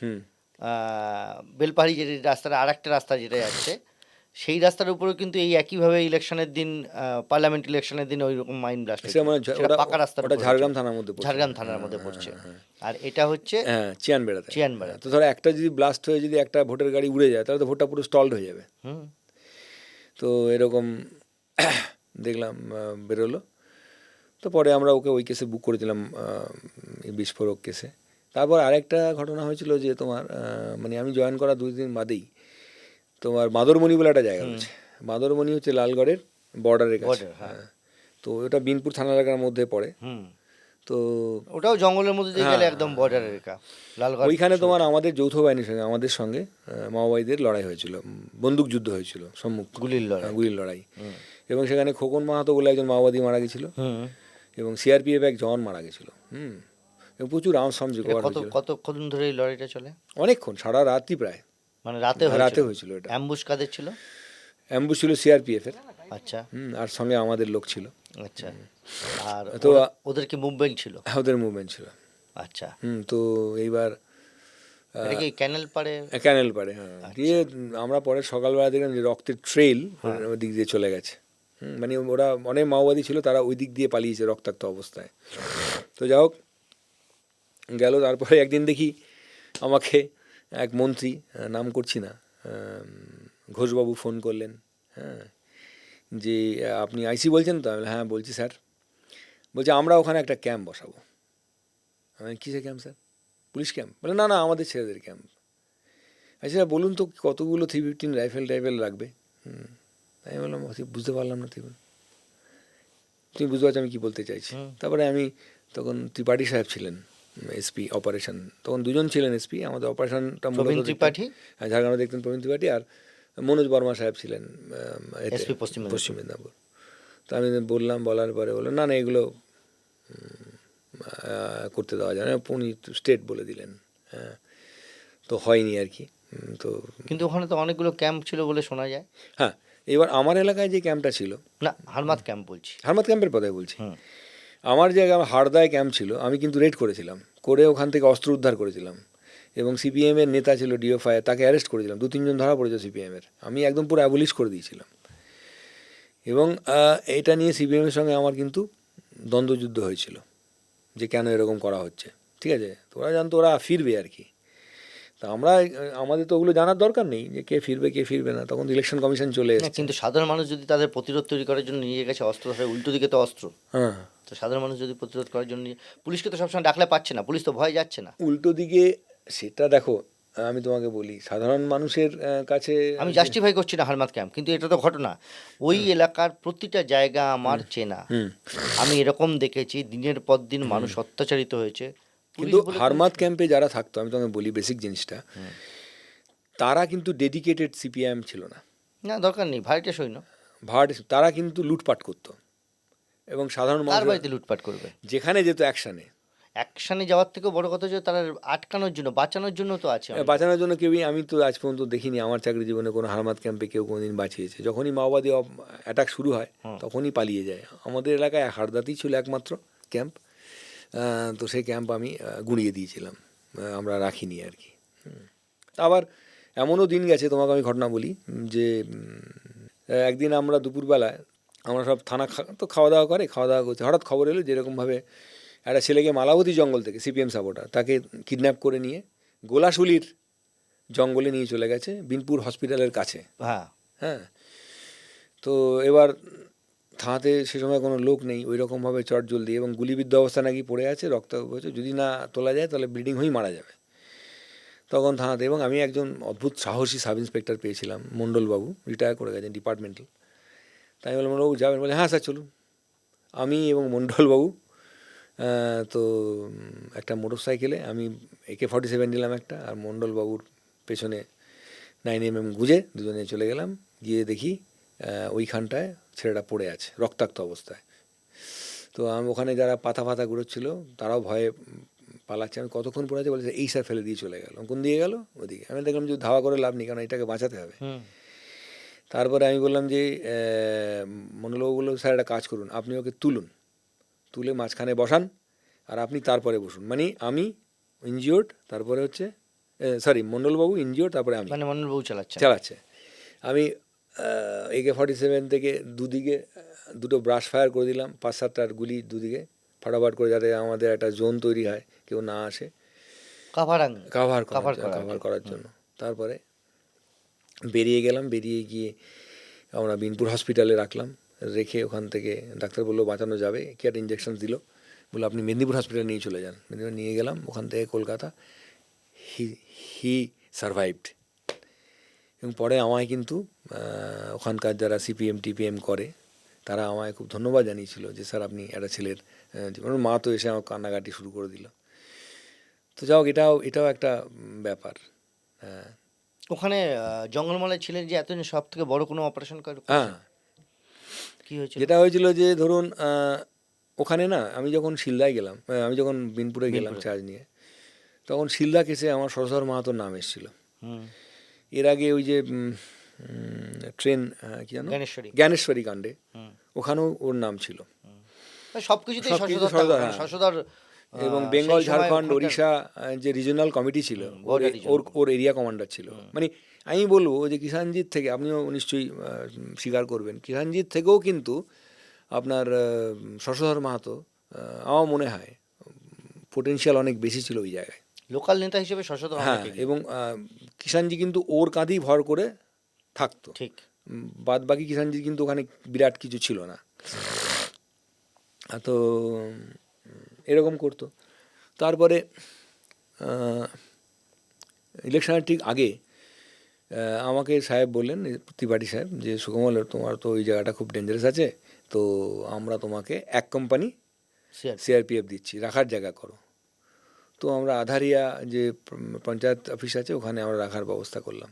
বেলপাহাড়ি যে রাস্তাটা, আর একটা রাস্তা যেটা যাচ্ছে, সেই রাস্তার উপরেও কিন্তু এই একইভাবে ইলেকশনের দিন, পার্লামেন্ট ইলেকশনের দিন ওই রকম মাইন ব্লাস্ট সেটা মানে সেটা পাকা রাস্তার ওটা উপরে ঝাড়গ্রাম হয়েছে। থানার মধ্যে পড়ছে। ঝাড়গ্রাম থানার মধ্যে পড়ছে। আর এটা হচ্ছে হ্যাঁ, চিয়ানবেড়াতে। চিয়ানবেড়াতে। তো ধরো একটা যদি ব্লাস্ট হয়ে যদি একটা ভোটের গাড়ি উড়ে যায় তাহলে তো ভোটটা পুরো স্টলড হয়ে যাবে। হুম। তো এরকম দেখলাম বেরোলো। তো পরে আমরা ওকে ওই কেসে বুক করেছিলাম, এই বিস্ফোরক কেসে। তারপর আরেকটা ঘটনা হয়েছিল যে তোমার মানে আমি জয়েন করা 2 দিন বাদেই তোমার মাদরমণি বলে একটা জায়গা রয়েছে। মাদরমণি হচ্ছে লালগড়ের বর্ডারের কাছে। Border, হ্যাঁ। তো ওটা বিনপুর থানা এলাকার মধ্যে পড়ে। হুম। তো ওটাও জঙ্গলের মধ্যে দিয়ে গেলে হ্যাঁ, একদম বর্ডারের রেখা, লালগড়। ওইখানে তোমার আমাদের যৌথ বাহিনীর সঙ্গে আমাদের সঙ্গে মাওবাদীদের লড়াই হয়েছিল, বন্দুক যুদ্ধ হয়েছিল, সম্মুখ গুলির লড়াই। গুলির লড়াই। এবং সেখানে খোকন মাহাতো বলে একজন মাওবাদী মারা গেছিল, হুম। এবং সিআরপিএফ এক জওয়ান মারা গেছিল। এবং প্রচুর আর্মস ফার্মস এটা রিকভার কত হয়েছিল। কতক্ষণ ধরে এই লড়াইটা চলে? অনেকক্ষণ, সারা রাতই প্রায়। মানে রাতে রাতে হয়েছিল এটা। অ্যাম্বুশ কাদের ছিল? অ্যাম্বুশ ছিল সিআরপিএফ এর, আচ্ছা আর সঙ্গে আমাদের লোক ছিল। আচ্ছা। আর তো ওদের কি মুভমেন্ট ছিল? ওদের মুভমেন্ট ছিল। আচ্ছা। তো এইবার এটা কি ক্যানেল পাড়ে? ক্যানেল পারে, হ্যাঁ। দিয়ে আমরা পরে সকালবেলা দেখলাম যে রক্তের ট্রেল ওই দিক দিয়ে চলে গেছে। মানে ওরা অনেক মাওবাদী ছিল, তারা ওই দিক দিয়ে পালিয়েছে রক্তাক্ত অবস্থায়। তো যাই হোক গেল। তারপরে একদিন দেখি আমাকে এক মন্ত্রী, নাম করছি না, ঘোষবাবু ফোন করলেন। হ্যাঁ, যে আপনি আইসি বলছেন তো? আমি হ্যাঁ বলছি স্যার। বলছে আমরা ওখানে একটা ক্যাম্প বসাবো। আমি কিসের ক্যাম্প স্যার? Police camp? বলে না না, আমাদের ছেলেদের ক্যাম্প। আচ্ছা বলুন তো কতগুলো 315 রাইফেল লাগবে? আমি বললাম বুঝতে পারলাম না। তুমি বুঝতে পারছো আমি কী বলতে চাইছি? তারপরে আমি তখন ত্রিপাঠী সাহেব ছিলেন এসপি অপারেশন, তখন 2জন ছিলেন এসপি আমাদের অপারেশনটা প্রবীণ ত্রিপাঠী, ঝাড়গ্রামে দেখতেন প্রবীণ ত্রিপাঠী, আর মনোজ বর্মা সাহেব ছিলেন এসপি পশ্চিম মেদিনীপুর। তো আমি বললাম, বলার পরে বললো না না এগুলো করতে দেওয়া যায় না, উনি স্টেট বলে দিলেন। হ্যাঁ, তো হয়নি আর কি। তো কিন্তু ওখানে তো অনেকগুলো ক্যাম্প ছিল বলে শোনা যায়। হ্যাঁ, এবার আমার এলাকায় যে ক্যাম্পটা ছিল, না হারমাত ক্যাম্প বলছি। হারমাত ক্যাম্পের কথাই বলছি। আমার জায়গায় হারদায় ক্যাম্প ছিল, আমি কিন্তু রেড করেছিলাম, করে ওখান থেকে অস্ত্র উদ্ধার করেছিলাম। এবং সিপিএমের নেতা ছিল ডিওফাই, তাকে অ্যারেস্ট করেছিলাম, 2-3 জন ধরা পড়েছে সিপিএমের, আমি একদম পুরো অ্যাবলিশ করে দিয়েছিলাম। এবং এটা নিয়ে সিপিএমের সঙ্গে আমার কিন্তু দ্বন্দ্বযুদ্ধ হয়েছিল যে কেন এরকম করা হচ্ছে। ঠিক আছে, তো ওরা জানতো ওরা ফিরবে আর কি। তা আমাদের তো ওগুলো জানার দরকার নেই যে কে ফিরবে না, তখন ইলেকশন কমিশন চলে এসেছে। কিন্তু সাধারণ মানুষ যদি তাদের প্রতিরোধ তৈরি করার জন্য নিজের কাছে অস্ত্র ধরে, উল্টো দিকে তো অস্ত্র, হ্যাঁ, তো সাধারণ মানুষ যদি প্রতিরোধ করার জন্য পুলিশকে তো সবসময় ডাকলে পাচ্ছে না, পুলিশ তো ভয় যাচ্ছে না। উল্টো দিকে সেটা দেখো, আমি তোমাকে বলি সাধারণ মানুষের কাছে আমি জাস্টিফাই করছি না হারমাত ক্যাম্প, কিন্তু এটা তো ঘটনা। ওই এলাকার প্রতিটা জায়গা আমার চেনা, আমি এরকম দেখেছি দিনের পর দিন মানুষ অত্যাচারিত হয়েছে। কিন্তু হারমাত ক্যাম্পে যারা থাকতো, আমি তোমাকে বলি বেসিক জিনিসটা, তারা কিন্তু ডেডিকেটেড সিপিআইএম ছিল না। না দরকার নেই, ভাড়াটে সৈন্য। তারা কিন্তু লুটপাট করতো, এবং সাধারণ কার মানুষ বাড়িতে লুটপাট করবে? যেখানে যেত অ্যাকশানে যাওয়ার থেকেও বড় কথা যে তারা আটকানোর জন্য, বাঁচানোর জন্য তো আছে অনেকে। বাঁচানোর জন্য কেউই, আমি তো আজ পর্যন্ত দেখিনি আমার চাকরি জীবনে কোনো হারমাত ক্যাম্পে কেউ কোনোদিন বাঁচিয়েছে। যখনই মাওবাদী অ্যাটাক শুরু হয় তখনই পালিয়ে যায়। আমাদের এলাকায় হারদাতেই ছিল একমাত্র ক্যাম্প, তো সেই ক্যাম্প আমি গুঁড়িয়ে দিয়েছিলাম, আমরা রাখিনি আর কি। তা আবার এমনও দিন গেছে, তোমাকে আমি ঘটনা বলি যে একদিন আমরা দুপুরবেলায় আমরা সব থানা তো খাওয়া দাওয়া করছে, হঠাৎ খবর এলো যেরকমভাবে একটা ছেলেকে মালাবতী জঙ্গল থেকে, সিপিএম সাপোর্টার, তাকে কিডন্যাপ করে নিয়ে গোলাশুলির জঙ্গলে নিয়ে চলে গেছে, বিনপুর হসপিটালের কাছে। হ্যাঁ, তো এবার থানাতে সে সময় কোনো লোক নেই ওই রকমভাবে চটজলদি, এবং গুলিবিদ্ধ অবস্থা নাকি পড়ে আছে, রক্ত হয়েছে, যদি না তোলা যায় তাহলে ব্লিডিং হয়েই মারা যাবে। তখন থানাতে, এবং আমি একজন অদ্ভুত সাহসী সাব ইন্সপেক্টর পেয়েছিলাম, মণ্ডলবাবু, রিটায়ার করে গেছেন ডিপার্টমেন্টাল। তাই বললাম মণ্ডলবাবু যাবেন? বলে হ্যাঁ স্যার চলুন। আমি এবং মণ্ডলবাবু তো একটা মোটর সাইকেলে, আমি AK-47 নিলাম একটা, আর মণ্ডলবাবুর পেছনে 9mm গুঁজে দুজনে চলে গেলাম। গিয়ে দেখি ওইখানটায় ছেলেটা পড়ে আছে রক্তাক্ত অবস্থায়। তো আমি ওখানে যারা পাতা ঘুরোচ্ছিল তারাও ভয়ে পালাচ্ছে। আমি কতক্ষণ পড়ে আছে বলেছে এই স্যার ফেলে দিয়ে চলে গেল। কোন দিয়ে গেল? ওদিকে। আমি দেখলাম যে ধাওয়া করে লাভ নেই, কারণ এটাকে বাঁচাতে হবে। তারপরে আমি বললাম যে মণ্ডলবাবু বললো স্যার একটা কাজ করুন, আপনি ওকে তুলে মাঝখানে বসান, আর আপনি তারপরে বসুন। মানে আমি ইনজিওর্ড, তারপরে হচ্ছে মণ্ডলবাবু ইনজিওর্ড, তারপরে আমি, মানে মণ্ডলবাবু চালাচ্ছে। আমি AK-47 থেকে দুদিকে দুটো ব্রাশ ফায়ার করে দিলাম, 5-7টার গুলি দুদিকে ফাটাফাট করে, যাতে আমাদের একটা জোন তৈরি হয়, কেউ না আসে, কাভারাং কাভার কাভার কাভার করার জন্য। তারপরে বেরিয়ে গেলাম, বেরিয়ে গিয়ে আমরা বিনপুর হসপিটালে রাখলাম, রেখে ওখান থেকে ডাক্তার বললো বাঁচানো যাবে, কি একটা ইঞ্জেকশন দিল, বললো আপনি মেদিনীপুর হসপিটালে নিয়ে চলে যান। মেদিনীপুর নিয়ে গেলাম, ওখান থেকে কলকাতা। হি সারভাইভড। এবং পরে আমায় কিন্তু ওখানকার যারা সিপিএম টিপিএম করে তারা আমায় খুব ধন্যবাদ জানিয়েছিল যে স্যার আপনি একটা ছেলের জীবন। মা তো এসে আমার কান্নাকাটি শুরু করে দিল। তো যাই হোক, এটাও একটা ব্যাপার। ওখানে জঙ্গলমহলে ছিলেন যে এতদিন, সব থেকে বড় কোনো অপারেশন হ্যাঁ, কি হয়েছিল? যেটা হয়েছিল যে ধরুন ওখানে না, আমি যখন শিলদায় গেলাম, আমি যখন বিনপুরে গেলাম চার্জ নিয়ে, তখন শিলদা কেসে আমার সরস্বর মাহাতোর নাম এসেছিল। এর আগে ওই যে ট্রেন কি জানো, জ্ঞানেশ্বরী কাণ্ডে, ওখানেও ওর নাম ছিল। সবকিছুতেই সবকিছু শশধর শশধর, থাকা, হ্যাঁ। শশধর এবং সেই বেঙ্গল, সময় ঝাড়খণ্ড, ওখানকার- ওড়িশা যে রিজিওনাল কমিটি ছিল, border regional ওর এরিয়া কমান্ডার ছিল। মানে আমি বলবো যে কিষাণজিৎ থেকে, আপনিও নিশ্চয়ই স্বীকার করবেন, কিষাণজিৎ থেকেও কিন্তু আপনার শশধর মাহাতো আমার মনে হয় পোটেনশিয়াল অনেক বেশি ছিল ওই জায়গায়। লোকাল নেতা হিসেবে শশধর হ্যাঁ, অনেক এগিয়ে। এবং কিষাণজি কিন্তু ওর কাঁধেই ভর করে থাকতো। ঠিক। বাদ বাকি কিষাণজির কিন্তু ওখানে বিরাট কিছু ছিল না। তো এরকম করতো। তারপরে ইলেকশনের ঠিক আগে আমাকে সাহেব বললেন, ত্রিপাঠী সাহেব, যে সুকমল তোমার তো ওই জায়গাটা খুব ডেঞ্জারাস আছে, তো আমরা তোমাকে এক কোম্পানি সিআরপিএফ দিচ্ছি, রাখার জায়গা করো। তো আমরা আধারিয়া যে পঞ্চায়েত অফিস আছে ওখানে আমরা রাখার ব্যবস্থা করলাম।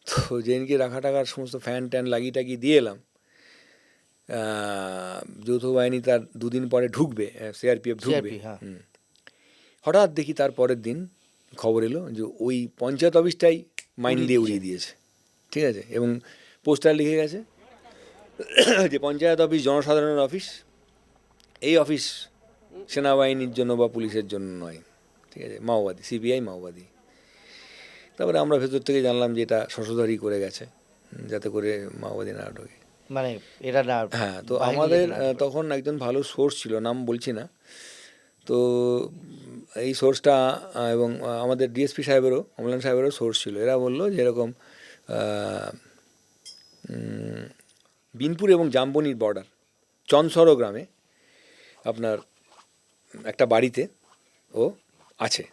তো যেদিনকে রাখা টাকার সমস্ত ফ্যান ট্যান লাগিয়ে টাগিয়ে দিয়ে এলাম, যৌথ বাহিনী তার দুদিন পরে ঢুকবে, সিআরপিএফ ঢুকবে। হ্যাঁ। হঠাৎ দেখি তার পরের দিন খবর এলো যে ওই পঞ্চায়েত অফিসটাই মাইন দিয়ে উড়িয়ে দিয়েছে। ঠিক আছে, এবং পোস্টার লিখে গেছে যে পঞ্চায়েত অফিস জনসাধারণের অফিস, এই অফিস সেনাবাহিনীর জন্য বা পুলিশের জন্য নয়। ঠিক আছে, মাওবাদী, সিবিআই মাওবাদী। তারপরে আমরা ভেতর থেকে জানলাম যে এটা শশধরই করে গেছে, যাতে করে মাওবাদী না ঢোকে, মানে এরা না। হ্যাঁ। তো আমাদের তখন একজন ভালো সোর্স ছিল, নাম বলছি না, তো এই সোর্সটা, এবং আমাদের ডিএসপি সাহেবেরও, অমলান সাহেবেরও সোর্স ছিল। এরা বললো যে এরকম বিনপুর এবং জামবনির বর্ডার চনসরো গ্রামে আপনার একটা বাড়িতে ও আছে,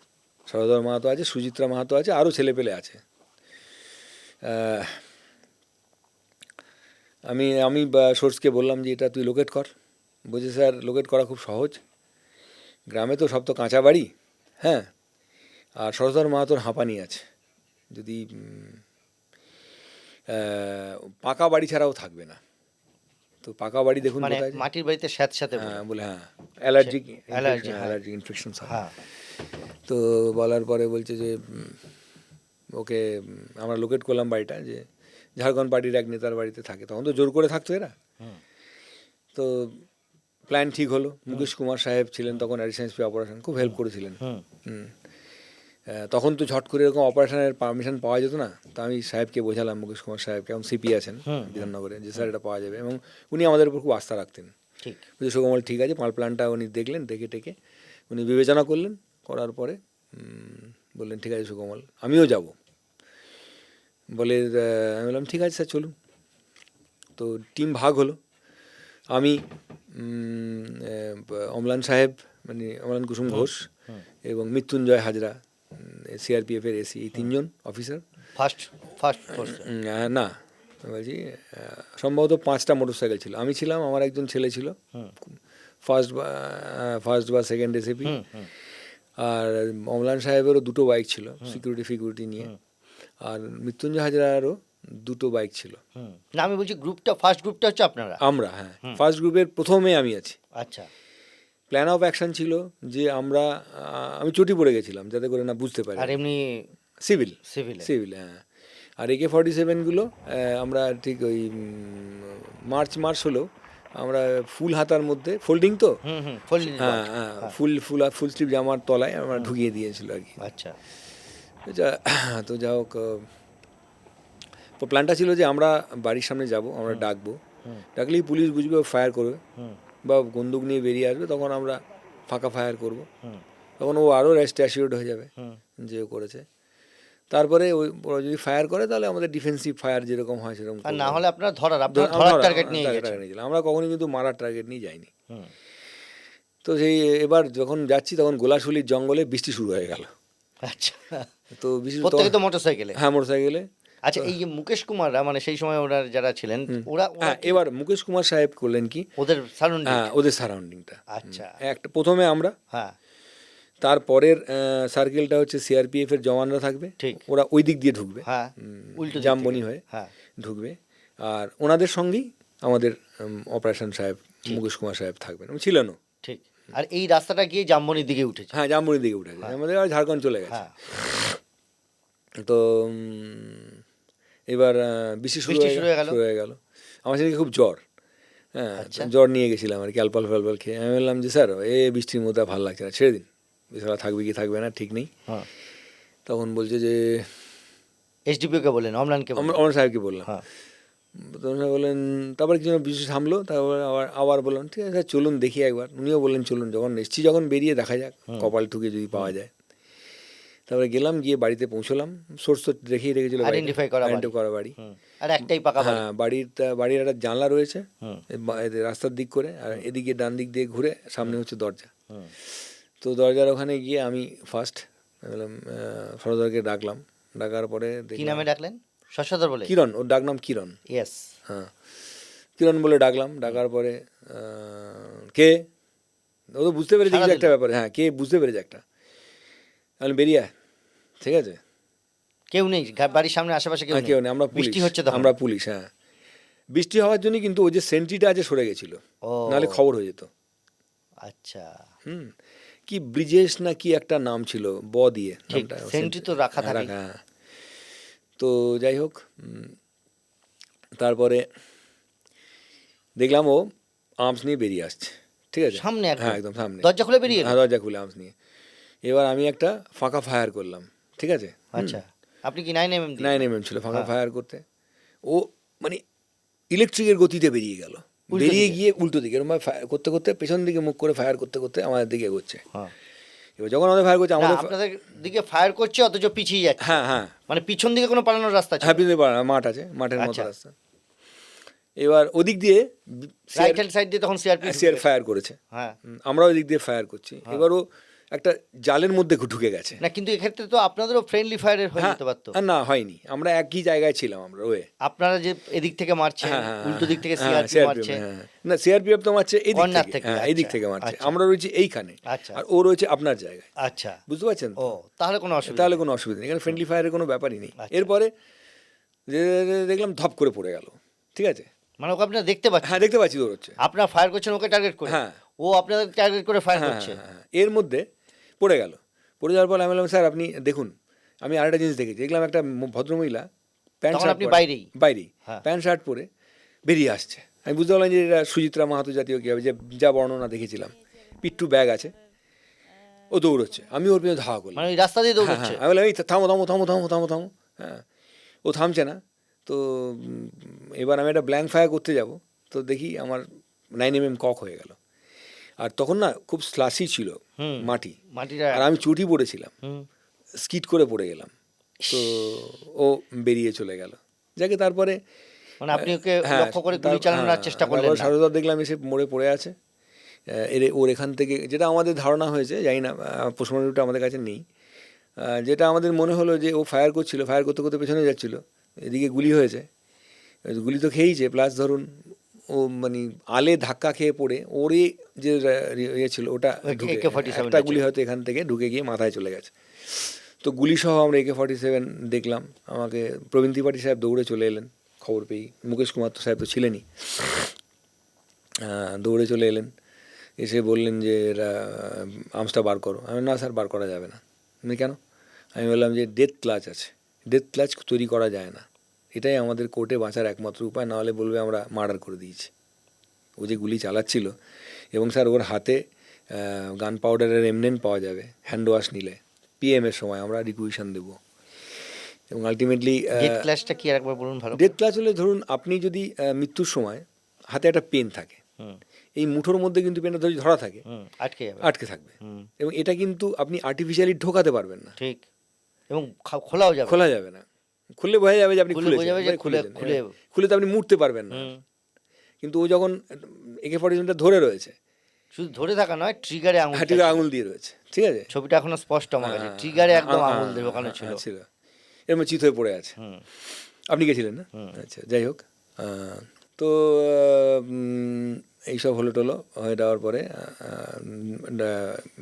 সরোদর মাহাতো আছে, সুচিত্রা মাহাতো আছে, আরও ছেলেপেলে আছে। আমি সোর্সকে বললাম যে এটা তুই লোকেট কর। বলছে স্যার লোকেট করা খুব সহজ, গ্রামে তো সব তো কাঁচা বাড়ি, হ্যাঁ, আর সরোদর মাহাতোর হাঁপানি আছে, যদি পাকা বাড়ি ছাড়াও থাকবে না। তো পাকা বাড়ি দেখুন মানে কোথায়, মাটির বাড়িতে স্যাঁতস্যাঁতে হ্যাঁ বলে, হ্যাঁ অ্যালার্জিক ইনফেকশন। হ্যাঁ। তো বলার পরে বলছে যে ওকে আমরা লোকেট করলাম বাড়িটা, যে ঝাড়খণ্ড পার্টির এক নেতার বাড়িতে থাকে, তখন তো জোর করে থাকতো এরা। তো প্ল্যান ঠিক হলো। মুকেশ কুমার সাহেব ছিলেন তখন অ্যাডিশনাল এসপি অপারেশন, খুব হেল্প করেছিলেন। তখন তো ঝট করে এরকম অপারেশনের পারমিশন পাওয়া যেত না। তো আমি সাহেবকে বোঝালাম, মুকেশ কুমার সাহেবকে, এখন সিপি আছেন বিধাননগরে, যে স্যার এটা পাওয়া যাবে, এবং উনি আমাদের উপর খুব আস্থা রাখতেন। ঠিক। সুকমল ঠিক আছে, পাল প্ল্যানটা উনি দেখলেন, দেখে টেকে উনি বিবেচনা করলেন, করার পরে বললেন ঠিক আছে সুকমল, আমিও যাব। বলে আমি বললাম ঠিক আছে স্যার চলুন। তো টিম ভাগ হলো। আমি অমলান সাহেব, মানে অমলান কুসুম ঘোষ, এবং মৃত্যুঞ্জয় হাজরা, সিআরপিএফের এসি, এই তিনজন অফিসার। ফার্স্ট ফোর্স না, বলছি সম্ভবত 5টা মোটরসাইকেল ছিল, আমি ছিলাম, আমার একজন ছেলে ছিল, ফার্স্ট বা সেকেন্ড এসিপি, আর অমলান সাহেবেরও 2টো বাইক ছিল সিকিউরিটি নিয়ে, আর মৃত্যুঞ্জয় হাজরারও 2টো বাইক ছিল। না, আমি বলছি গ্রুপটা, ফার্স্ট গ্রুপটা হচ্ছে আপনারা। আমরা, হ্যাঁ, ফার্স্ট গ্রুপের প্রথমে আমি আছি। আচ্ছা। প্ল্যান অফ অ্যাকশন ছিল যে আমি চটি পড়ে গেছিলাম যাতে করে না বুঝতে পারি। আর এমনি সিভিল, হ্যাঁ। আর AK-47গুলো আমরা ঠিক ওই মার্চ হলো, আমরা ফুল হাতার মধ্যে, ফোল্ডিং তো, হ্যাঁ হ্যাঁ, ফুল স্লিভ জামার তলায় আমরা ঢুকিয়ে দিয়েছিল আর কি। আচ্ছা। তো যা হোক, ও প্ল্যানটা ছিল যে আমরা বাড়ির সামনে যাব, আমরা ডাকবো, ডাকলেই পুলিশ বুঝবে ফায়ার করবে বা বন্দুক নিয়ে বেরিয়ে আসবে, তখন আমরা ফাঁকা ফায়ার করব, তখন ও আরও অ্যাসিওর্ড হয়ে যাবে যে ও করেছে। তারপরে ওরা যদি ফায়ার করে তাহলে আমাদের ডিফেন্সিভ ফায়ার যেরকম হয় সেরকম আর করবো। না হলে আপনারা ধরার টার্গেট নিয়ে target গেছেন। নিয়েছিলাম। আমরা কখনোই কিন্তু মারার টার্গেট নিয়ে যাইনি। তো সেই এবার যখন যাচ্ছি তখন গোলাশুলির জঙ্গলে বৃষ্টি শুরু হয়ে গেল। আচ্ছা, তো বৃষ্টি প্রত্যেকে তো মোটরসাইকেলে। হ্যাঁ, মোটরসাইকেলে। আচ্ছা, এই যে মুকেশ কুমাররা, মানে সেই সময় ওরা যারা ছিলেন, ওরা হ্যাঁ, এবার মুকেশ কুমার সাহেব করলেন কি, ওদের সারাউন্ডিং। হ্যাঁ, ওদের সারাউন্ডিংটা। আচ্ছা, একটা প্রথমে আমরা, হ্যাঁ, তারপরের সার্কেলটা হচ্ছে সিআরপিএফ এর জওয়ানরা থাকবে, ঠিক। ওরা ওই দিক দিয়ে ঢুকবে, হ্যাঁ, উল্টো দিক জামবনি থেকে। হয়ে হ্যাঁ, ঢুকবে, আর ওনাদের সঙ্গেই আমাদের অপারেশন সাহেব মুকেশ কুমার সাহেব থাকবেন, ছিলেনও। ঠিক। আর এই রাস্তাটা গিয়ে জামবনির দিকে উঠেছে। হ্যাঁ, জামবনির দিকে উঠেছে, আমাদের আর ঝাড়খণ্ড চলে গেছে। হ্যাঁ, তো এবার বৃষ্টি শুরু হয়ে গেল। আমার সেদিকে খুব জ্বর, হ্যাঁ, জ্বর নিয়ে গেছিলাম আর কি, অ্যালপাল ফ্যালপাল খেয়ে। আমি বললাম যে স্যার বৃষ্টির মধ্যে ভালো লাগছে না, ছেড়ে দিন, বেশিরভাগ থাকবে কি থাকবে না ঠিক নেই। তখন বলছে যে এসডিপিওকে বললেন, অমলানকে বললেন। অমর সাহেবকে বললাম, হ্যাঁ, তখন বললেন, তারপরে কিছু বৃষ্টি থামলো, তারপরে আবার বললাম ঠিক আছে চলুন দেখি একবার। উনিও বললেন চলুন, যখন বেরিয়ে দেখা যাক, কপাল ঠুকে যদি পাওয়া যায়। তারপরে গেলাম, গিয়ে বাড়িতে পৌঁছলাম, সোর্স তো রেখেই রেখেছিল, আইডেন্টিফাই করা বাড়ি। আর একটাই পাকা বাড়ি। হ্যাঁ, বাড়ির একটা জানলা রয়েছে রাস্তার দিক করে, আর এদিকে ডান দিক দিয়ে ঘুরে সামনে হচ্ছে দরজা। তো দরজার ওখানে গিয়ে আমি ফার্স্ট বললাম, সরদারকে ডাকলাম, ডাকার পরে কি নামে ডাকলেন? শশধর বলে? কিরণ, ওর ডাক নাম কিরণ। ইয়েস। হ্যাঁ, কিরণ বলে ডাকলাম, ডাকার পরে কে, ও তো বুঝতে পেরেছে কিছু একটা ব্যাপারে। হ্যাঁ, কে বুঝতে পেরেছে একটা, তাহলে বেরিয়ে আয়, ঠিক আছে। কেউ নেই বাড়ির সামনে, আশেপাশে কেউ নেই, আমরা পুলিশ, বৃষ্টি হচ্ছে তখন। আমরা পুলিশ। হ্যাঁ, বৃষ্টি হওয়ার জন্য কিন্তু ওই যে সেন্ট্রিটা আছে সরে গেছিল, নাহলে খবর হয়ে যেত। আচ্ছা, কি ব্রিজেশ না কি একটা নাম ছিল, দিয়ে নামটা, সেন্ট্রি তো রাখা থাকে। হ্যাঁ। তো যাই হোক, তারপরে দেখলাম ও আর্মস নিয়ে বেরিয়ে আসছে, ঠিক আছে, সামনে। হ্যাঁ, একদম সামনে, দরজা খুলে বেরিয়ে? হ্যাঁ, দরজা খুলে আর্মস নিয়ে। এবার আমি একটা ফাঁকা ফায়ার করলাম, ঠিক আছে। আচ্ছা, আপনি কি 9mm? 9mm ছিল ফাঁকা ফায়ার করতে। ও মানে ইলেকট্রিকের গতিতে বেরিয়ে গেল, বেরিয়ে গিয়ে উল্টো দিকে এরকম ফায়ার করতে করতে, পেছন দিকে মুখ করে ফায়ার করতে করতে আমাদের দিকে এগোচ্ছে। এবার যখন আমাদের ফায়ার করছে, আমাদের আপনাদের দিকে ফায়ার করছে, অথচ পিছিয়ে যাচ্ছে। হ্যাঁ হ্যাঁ, মানে পিছন দিকে কোনো পালানোর রাস্তা আছে? হ্যাঁ, পিছনে মাঠ আছে, মাঠের মতো রাস্তা। এবার ওদিক দিয়ে রাইট হ্যান্ড সাইড দিয়ে তখন সিআরপি ফায়ার করেছে, হ্যাঁ, আমরা ওই দিক দিয়ে ফায়ার করছি। এবার ও একটা জালের মধ্যে ঢুকে গেছে। না, কিন্তু এক্ষেত্রে তো আপনাদেরও ফ্রেন্ডলি ফায়ারের হয়ে যেতে পারতো। না, হয়নি, আমরা একই জায়গায় ছিলাম, আমরা আপনারা যে এদিক থেকে মারছেন, উল্টো দিক থেকে সিআরপি মারছে। না, সিআরপিএফ তো মারছে এই দিক থেকে, হ্যাঁ, এই দিক থেকে মারছে, আমরা রয়েছি এইখানে, আর ও রয়েছে আপনার জায়গায়। আচ্ছা, বুঝতে পারছেন? ও, তাহলে কোনো অসুবিধা নেই, এখানে ফ্রেন্ডলি ফায়ারের কোনো ব্যাপারই নেই। এরপরে দেখলাম ধপ করে পড়ে গেল, ঠিক আছে, মানে ওকে আপনারা দেখতে পাচ্ছেন? হ্যাঁ, দেখতে পাচ্ছি দৌড়চ্ছে, আপনারা ফায়ার করছেন ওকে টার্গেট করে, হ্যাঁ, ও আপনাদের টার্গেট করে ফায়ার করছে। এর মধ্যে পড়ে গেল। পড়ে যাওয়ার পর আমি বললাম, স্যার আপনি দেখুন, আমি আরেকটা জিনিস দেখেছি, দেখলাম একটা ভদ্রমহিলা প্যান্ট শার্ট, আপনি বাইরেই প্যান্ট শার্ট পরে বেরিয়ে আসছে। আমি বুঝতে পারলাম যে এটা সুচিত্রা মাহাতো জাতীয় কী হবে, যে যা বর্ণনা দেখেছিলাম, পিট্টু ব্যাগ আছে, ও দৌড়চ্ছে, আমি ওর পিছনে ধাওয়া করলাম, মানে ওই রাস্তা দিয়ে দৌড়চ্ছে। আমি বললাম, এই থামো থামো থামো থামো থামো থামো, হ্যাঁ, ও থামছে না। তো এবার আমি একটা ব্ল্যাঙ্ক ফায়ার করতে যাব, তো দেখি আমার 9mm কক হয়ে গেল। আর তখন না খুব স্লাসি ছিল মাটিটা, আর আমি চটি পড়েছিলাম, স্কিড করে পড়ে গেলাম, তো ও বেরিয়ে চলে গেল। যাকে তারপরে মানে আপনি ওকে লক্ষ্য করে গুলি চালানোর চেষ্টা করলেন না? সারদা দেখলাম এসে মরে পড়ে আছে। ওর এখান থেকে যেটা আমাদের ধারণা হয়েছে, জানি না, পোস্টমর্টমটা আমাদের কাছে নেই, যেটা আমাদের মনে হলো যে ও ফায়ার করছিল, ফায়ার করতে করতে পেছনে যাচ্ছিল, এদিকে গুলি হয়েছে, গুলি তো খেয়েইছে, প্লাস ধরুন ও মানে আলে ধাক্কা খেয়ে পড়ে ওরে যে ইয়ে ছিল ওটা ঢুকে, একটা গুলি হয়তো এখান থেকে ঢুকে গিয়ে মাথায় চলে গেছে। তো গুলি সহ আমরা AK-47 দেখলাম। আমাকে প্রবীণ ত্রিপাঠী সাহেব দৌড়ে চলে এলেন খবর পেয়েই, মুকেশ কুমার তো সাহেব তো ছিলেনই, দৌড়ে চলে এলেন, এসে বললেন যে এরা আর্মসটা বার করো। আমি না স্যার, বার করা যাবে না। কেন? আমি বললাম যে ডেথ ক্লাচ আছে, ডেথ ক্লাচ তৈরি করা যায় না, এটাই আমাদের কোর্টে বাঁচার একমাত্র উপায়, নাহলে বলবে আমরা মার্ডার করে দিয়েছি। ও যে গুলি চালাচ্ছিল, এবং স্যার ওর হাতে গান পাউডারের রেমনেন্ট পাওয়া যাবে হ্যান্ড ওয়াশ নিলে, PM-এর সময় আমরা রিকুইশন দেবো। এবং আলটিমেটলি ডেথ ক্লাসটা কি আরেকবার বলুন ভালো করে? ডেথ ক্লাস হলে ধরুন আপনি যদি মৃত্যুর সময় হাতে একটা পেন থাকে, হুম এই মুঠোর মধ্যে কিন্তু পেনটা ধরা থাকে, হুম আটকে যাবে। আটকে থাকবে, হুম এবং এটা কিন্তু আপনি আর্টিফিশিয়ালি ঢোকাতে পারবেন না, ঠিক। এবং খোলাও যাবে খোলা না। যাবে না। খুললে বোঝা যাবে যে আপনি খুললে খুলেছেন, বোঝা যাবে যে এবারে খুলেছেন, খুলে খুলে তো আপনি মুড়তে পারবেন না। হুম কিন্তু ও যখন AK-47 ধরে রয়েছে, শুধু ধরে থাকা নয়, ট্রিগারে আঙুলটা হাঁটির ছিল। আঙুল দিয়ে রয়েছে, ঠিক আছে, ছবিটা এখনো স্পষ্ট আমার কাছে, ট্রিগারে একদম আঙুল দেবে ওখানে ছিল। ছিল, এরকম চিত হয়ে পড়ে আছে। হুম আপনি গেছিলেন না? হুম আচ্ছা, যাই হোক। তো এইসব হলো টলো হয়ে যাওয়ার পরে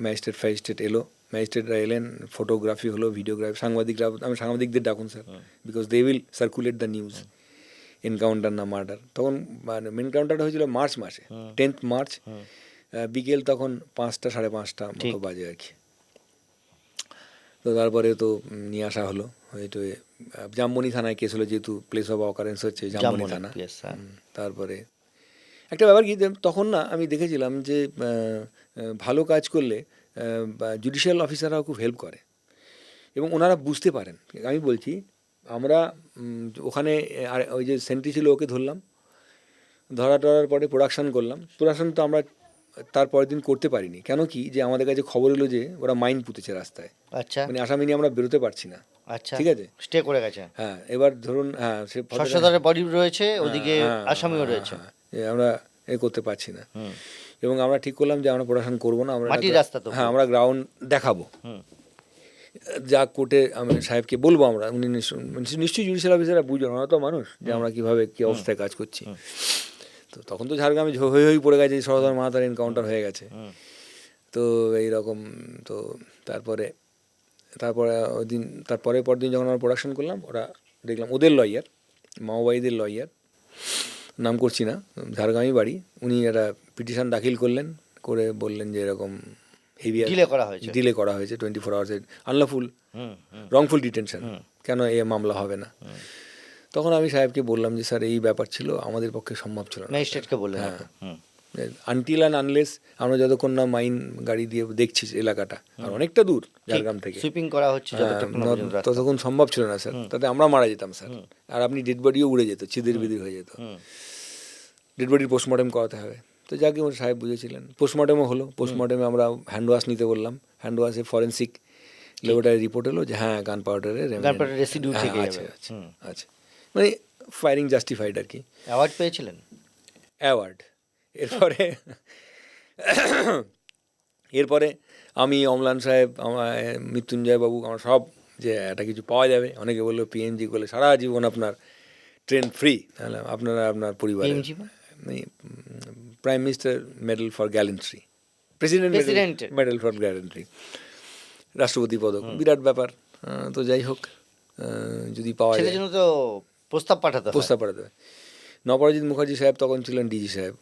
ম্যাজিস্ট্রেট ফাইজিস্ট্রেট এলো, ম্যাজিস্ট্রেটরা এলেন, ফটোগ্রাফি হলো, ভিডিওগ্রাফি, সাংবাদিকরা, আমি সাংবাদিকদের ডাকুন sir, because they will circulate the news, encounter না মার্ডার। তখন মানে এনকাউন্টারটা হয়েছিল মার্চ মাসে, 10th মার্চ, বিকেল তখন 5টা 5:30 মতো ঠিক। বাজে আর কি। তো তারপরে তো নিয়ে আসা হলো, হয়তো জামবনি থানায় কেস হলো, যেহেতু প্লেস অফ অকারেন্স হচ্ছে জামবনি জামবনি, থানা। yes, হ্যাঁ। তারপরে একটা ব্যাপার কি, যে তখন না আমি দেখেছিলাম যে ভালো কাজ করলে জুডিশিয়াল অফিসাররাও খুব হেল্প করে এবং ওনারা বুঝতে পারেন। আমি বলছি, আমরা ওখানে আর ওই যে সেন্ট্রি ছিল ওকে ধরলাম, ধরার পরে প্রোডাকশন করলাম। প্রোডাকশন তো আমরা তার পরের দিন করতে পারিনি, কেন কি, যে আমাদের কাছে খবর এলো যে ওরা মাইন পুঁতেছে রাস্তায়, আচ্ছা মানে আসামি নিয়ে আমরা বেরোতে পারছি না। আচ্ছা, ঠিক আছে, স্টে করে গেছে। হ্যাঁ, এবার ধরুন, হ্যাঁ, সে শস্যধরের বডি রয়েছে, ওদিকে হ্যাঁ, আসামিও রয়েছে। হ্যাঁ, আমরা করতে পারছি না। হুম এবং আমরা ঠিক করলাম যে আমরা প্রোডাকশন করবো না, আমরা মাটির রাস্তা তো। হ্যাঁ, আমরা গ্রাউন্ড দেখাবো, হুম যা কোর্টে আমি সাহেবকে বলবো, আমরা উনি নিশ্চয়ই জুডিশিয়াল অফিসাররা বুঝবেন, ওরা তো মানুষ, যে আমরা কীভাবে কী অবস্থায় কাজ করছি। তো তখন তো ঝাড়গ্রামে হই হই পড়ে গেছে, সরদার মাহাতার এনকাউন্টার হয়ে গেছে। তো এইরকম, তো তারপরে ওই দিন, পরদিন যখন আমরা প্রোডাকশন করলাম, ওরা দেখলাম ওদের লয়ার, মাওবাদীদের লয়ার, নাম করছি না, ঝাড়গ্রামই বাড়ি, উনি একটা পিটিশন দাখিল করলেন, করে বললেন যে এরকম হেভিয়ার ডিলে করা হয়েছে 24 আওয়ার্সের আনলফুল রংফুল ডিটেনশন, কেন এ মামলা হবে না। তখন আমি সাহেবকে বললাম যে স্যার, এই ব্যাপার ছিল, আমাদের পক্ষে সম্ভব ছিল না। ম্যাজিস্ট্রেটকে বললেন? হ্যাঁ, আনটিল অ্যান্ড আনলেস আমরা যতক্ষণ না মাইন গাড়ি দিয়ে দেখছি এলাকাটা, আর অনেকটা দূর ঝাড়গ্রাম থেকে, সুইপিং করা হচ্ছে ততক্ষণ সম্ভব ছিল না স্যার, তাতে আমরা মারা যেতাম স্যার, আর আপনি ডেড বডিও উড়ে যেত, ছিদির বিদির হয়ে যেত, ডেড বডির পোস্টমর্টেম করাতে হবে। তো যাকে ওর সাহেব বুঝেছিলেন, পোস্টমর্টেমও হলো, পোস্টমর্টেমে আমরা হ্যান্ড ওয়াশ নিতে বললাম, হ্যান্ড ওয়াশে ফরেন্সিক ল্যাবরেটরি রিপোর্ট এলো যে হ্যাঁ, গান পাউডারের রেসিডিউ থেকে আছে, আছে, মানে ফায়ারিং জাস্টিফাইড আর কি। অ্যাওয়ার্ড পেয়েছিলেন? অ্যাওয়ার্ড। এরপরে আমি, অমলান সাহেব, আমার মৃত্যুঞ্জয় বাবু, আমার সব, যে একটা কিছু পাওয়া যাবে, অনেকে বললো পিএনজি করলে সারা জীবন আপনার ট্রেন ফ্রি, তাহলে আপনারা আপনার পরিবারের, prime minister medal for gallantry, president medal for gallantry, রাষ্ট্রপতি পদক, বিরাট ব্যাপার। তো যাই হোক, যদি পাওয়া যায়, জন্য তো প্রস্তাব পাঠাতে হবে। নবরজিৎ মুখার্জি সাহেব তখন ছিলেন ডিজি সাহেব।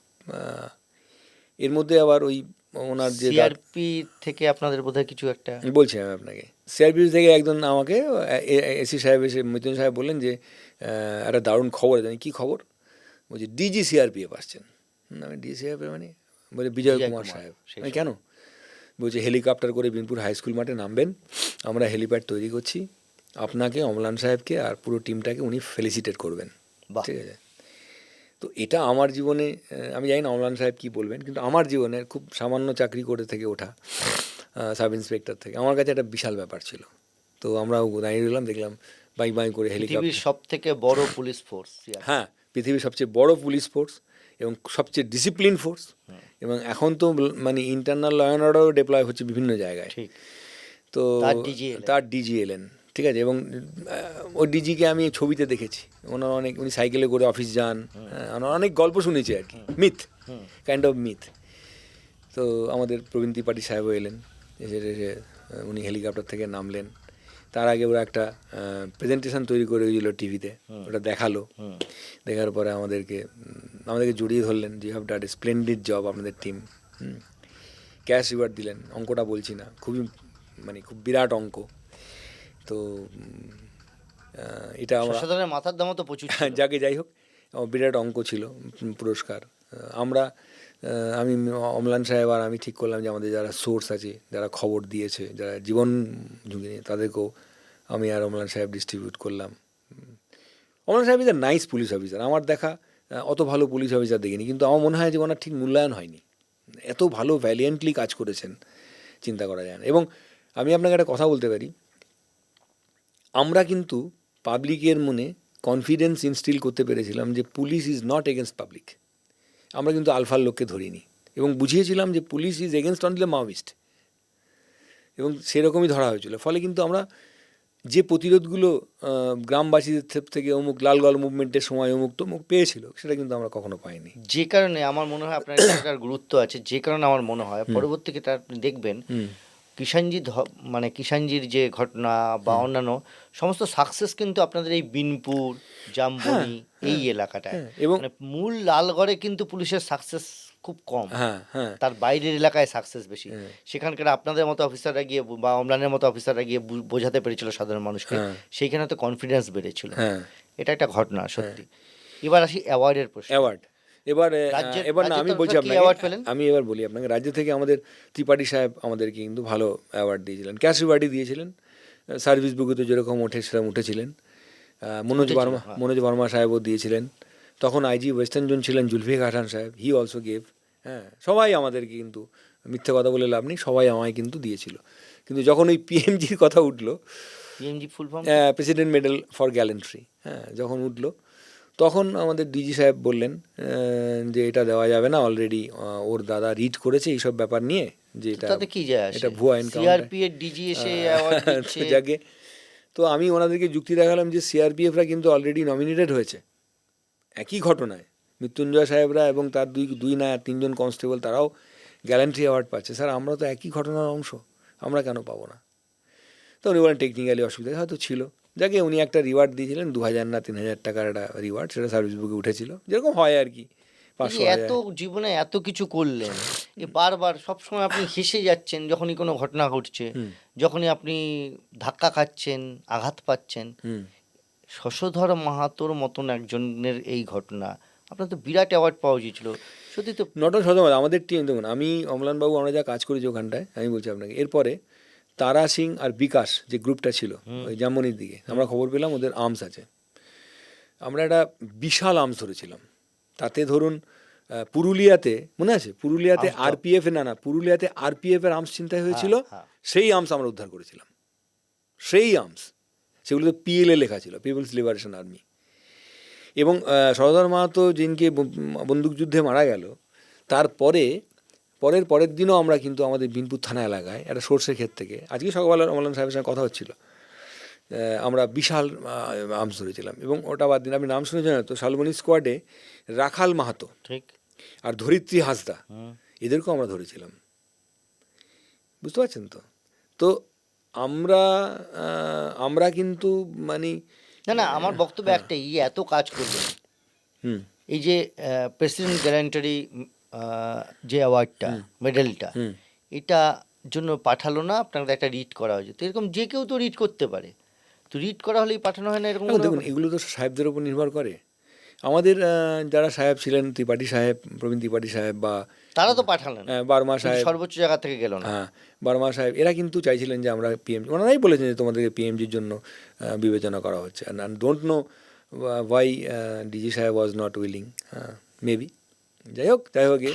এর মধ্যে আবার ওই ওনার যে সিআরপি থেকে আপনাদের বোধহয় কিছু একটা, বলছি আমি আপনাকে, সিআরপি থেকে একজন আমাকে এসি সাহেব এসে, মৃত্যুঞ্জয় সাহেব বললেন যে একটা দারুণ খবর জানি। কী খবর? বলছি ডিজি সিআরপিএফ আসছেন। আমি ডিজি সিআরপিএফ মানে? বলে বিজয় কুমার সাহেব। আমি কেন? বলছে হেলিকপ্টার করে বিনপুর হাই স্কুল মাঠে নামবেন, আমরা হেলিপ্যাড তৈরি করছি, আপনাকে, অমলান সাহেবকে আর পুরো টিমটাকে উনি ফেলিসিটেট করবেন। ঠিক আছে? তো এটা আমার জীবনে, আমি জানি না অমলান সাহেব কী বলবেন, কিন্তু আমার জীবনের খুব সামান্য চাকরি করে থেকে ওঠা, সাব ইন্সপেক্টর থেকে, আমার কাছে একটা বিশাল ব্যাপার ছিল। তো আমরাও দাঁড়িয়ে রইলাম, দেখলাম বাই করে হেলিকপ্টার। সব থেকে বড় পুলিশ ফোর্স, হ্যাঁ, পৃথিবীর সবচেয়ে বড় পুলিশ ফোর্স এবং সবচেয়ে ডিসিপ্লিন ফোর্স, এবং এখন তো মানে ইন্টারনাল ল অ্যান্ড অর্ডারও ডিপ্লয় হচ্ছে বিভিন্ন জায়গায়। তো তার ডিজি এলেন, ঠিক আছে, এবং ওই ডিজিকে আমি ছবিতে দেখেছি, ওনার উনি সাইকেলে করে অফিস যান, অনেক গল্প শুনেছি আর কি, মিথ, কাইন্ড অফ মিথ। তো আমাদের প্রবীণ ত্রিপাঠী সাহেবও এলেন, এসে উনি হেলিকপ্টার থেকে নামলেন। তার আগে ওরা একটা প্রেজেন্টেশন তৈরি করে দিল টিভিতে, ওটা দেখালো। দেখার পরে আমাদেরকে জড়িয়ে ধরলেন, যে have done A splendid job, আপনাদের টিম। ক্যাশ রিওয়ার্ড দিলেন, অঙ্কটা বলছি না, খুবই মানে খুব বিরাট অঙ্ক। তো এটা আমরা মাথার দামও তো প্রচুর, যাই হোক, বিরাট অঙ্ক ছিল পুরস্কার। আমি, অমলান সাহেব আর আমি ঠিক করলাম যে আমাদের যারা সোর্স আছে, যারা খবর দিয়েছে, যারা জীবন ঝুঁকি নিয়ে, তাদেরকেও আমি আর অমলান সাহেব ডিস্ট্রিবিউট করলাম। অমলান সাহেব is a nice police officer, আমার দেখা অত ভালো পুলিশ অফিসার দেখিনি, কিন্তু আমার মনে হয় যে ওনার ঠিক মূল্যায়ন হয়নি। এত ভালো ভ্যালিয়েন্টলি কাজ করেছেন, চিন্তা করা যায় না। এবং আমি আপনাকে একটা কথা বলতে পারি, আমরা কিন্তু পাবলিকের মনে কনফিডেন্স ইনস্টিল করতে পেরেছিলাম যে police is not against public. আমরা কিন্তু আলফার লোককে ধরিনি এবং বুঝিয়েছিলাম যে police is against only the Maoist, এবং সেরকমই ধরা হয়েছিল। ফলে কিন্তু আমরা যে প্রতিরোধগুলো গ্রামবাসীদের থেকে অমুক লালগল মুভমেন্টের সময় অমুক তমুক পেয়েছিল, সেটা কিন্তু আমরা কখনো পাইনি। যে কারণে আমার মনে হয় আপনার এটার গুরুত্ব আছে, যে কারণে আমার মনে হয় পরবর্তীতে আপনি দেখবেন মানে কিষাণজির যে ঘটনা বা অন্যান্য সমস্ত সাকসেস কিন্তু আপনাদের এই বিনপুর, জামবনি এই এলাকাটায়, এবং মানে মূল লালগড়ে কিন্তু পুলিশের সাকসেস খুব কম, হ্যাঁ হ্যাঁ তার বাইরের এলাকায় সাকসেস বেশি। সেখানকার আপনাদের মতো অফিসাররা গিয়ে বা অমলানের মতো অফিসাররা গিয়ে বোঝাতে পেরেছিল সাধারণ মানুষকে, সেইখানে তো কনফিডেন্স বেড়েছিল। এটা একটা ঘটনা সত্যি। এবার আসি অ্যাওয়ার্ডের প্রশ্ন। অ্যাওয়ার্ড এবার এবার না, আমি বলছি আপনাকে, আমি এবার বলি আপনাকে, রাজ্য থেকে আমাদের ত্রিপাঠী সাহেব আমাদেরকে কিন্তু ভালো অ্যাওয়ার্ড দিয়েছিলেন, ক্যাশ রিওয়ার্ডই দিয়েছিলেন। সার্ভিস বুকে তো যেরকম ওঠে সেরকম উঠেছিলেন। মনোজ বর্মা সাহেবও দিয়েছিলেন। তখন আইজি ওয়েস্টার্ন জোন ছিলেন জুলফিকার খান সাহেব, হি অলসো গেভ। হ্যাঁ, সবাই আমাদেরকে কিন্তু, মিথ্যে কথা বলে লাভ নেই, সবাই আমায় কিন্তু দিয়েছিল। কিন্তু যখন ওই পিএমজির কথা উঠলো, PMG full form president medal for gallantry, হ্যাঁ, যখন উঠলো তখন আমাদের ডিজি সাহেব বললেন যে এটা দেওয়া যাবে না, অলরেডি ওর দাদা রিড করেছে এইসব ব্যাপার নিয়ে, যে এটা ভুয়া এনকাউন্টার, সিআরপি এর ডিজি এসে অ্যাওয়ার্ড দিচ্ছে। যাকে, তো আমি ওনাদেরকে যুক্তি দেখালাম যে সিআরপিএফরা কিন্তু অলরেডি নমিনেটেড হয়েছে একই ঘটনায়। মৃত্যুঞ্জয় সাহেবরা এবং তার দুই না তিনজন কনস্টেবল, তারাও গ্যালেন্ট্রি অ্যাওয়ার্ড পাচ্ছে। স্যার, আমরা তো একই ঘটনার অংশ, আমরা কেন পাবো না? তো উনি বলেন টেকনিক্যালি অসুবিধা হয়তো ছিল, যাকে উনি একটা রিওয়ার্ড দিয়েছিলেন, 2000 না 3000 টাকার একটা রিওয়ার্ড, সেটা সার্ভিস বুকে উঠেছিল, যেরকম হয় আর কি। এত জীবনে এত কিছু করলেন, বারবার সবসময় আপনি হেসে যাচ্ছেন যখনই কোনো ঘটনা ঘটছে, যখনই আপনি ধাক্কা খাচ্ছেন, আঘাত পাচ্ছেন। শশধর মাহাতোর মতন একজনের এই ঘটনা, আপনার তো বিরাট অ্যাওয়ার্ড পাওয়া উচিত। সত্যি তো নটন শতমাদ আমাদের টিম, দেখুন আমি অমলানবাবু আমরা যা কাজ করেছি ওখানটায়, আমি বলছি আপনাকে, এরপরে তারা সিং আর বিকাশ যে গ্রুপটা ছিল ওই জামমনির দিকে, আমরা খবর পেলাম ওদের আর্মস আছে। আমরা একটা বিশাল আর্মস ধরেছিলাম। তাতে ধরুন পুরুলিয়াতে মনে আছে, পুরুলিয়াতে আরপিএফ পুরুলিয়াতে আরপিএফ এর আর্মস ছিনতাই হয়েছিল, সেই আর্মস আমরা উদ্ধার করেছিলাম। সেই আর্মস, সেগুলো তো পিএলএ লেখা ছিল, পিপলস লিবারেশন আর্মি। এবং শরধর মাহাতো যিনকে বন্দুকযুদ্ধে মারা গেল, তারপরে পরের দিনও আমরা কিন্তু আমাদের বিনপুর থানা এলাকায় একটা সর্ষে ক্ষেত থেকে, আজকে সকালবেলা অমলান সাহেবের সঙ্গে কথা হচ্ছিল, আমরা বিশাল আর্মস ধরেছিলাম। এবং ওটা বাদ দিন, আপনি নাম শুনেছেন তো, শালবনী স্কোয়াডে রাখাল মাহাতো ঠিক আর ধরিত্রী হাঁসদা, এদেরকেও আমরা ধরেছিলাম, বুঝতে পারছেন তো? তো আমরা কিন্তু মানে না, আমার বক্তব্য একটাই, এত কাজ করবেন, এই যে প্রেসিডেন্ট গ্যারান্টারি যে অ্যাওয়ার্ডটা, মেডেলটা, এটা জন্য পাঠালো না, আপনাদের একটা রিড করা হয়েছে। তো এরকম যে কেউ তো রিড করতে পারে, তো রিড করা হলেই পাঠানো হয় না এরকম? দেখুন, এগুলো তো সাহেবদের উপর নির্ভর করে। আমাদের যারা সাহেব ছিলেন, ত্রিপাঠী সাহেব, প্রবীণ ত্রিপাঠী সাহেব, বা তারা তো পাঠালেন, বর্মা সাহেব সর্বোচ্চ জায়গা থেকে গেল না। হ্যাঁ, বর্মা সাহেব, এরা কিন্তু চাইছিলেন যে আমরা পিএমজি, ওনারাই বলেছেন যে তোমাদেরকে পিএমজির জন্য বিবেচনা করা হচ্ছে। And don't know why DG সাহেব ওয়াজ নট উইলিং, মেবি। যাই হোক,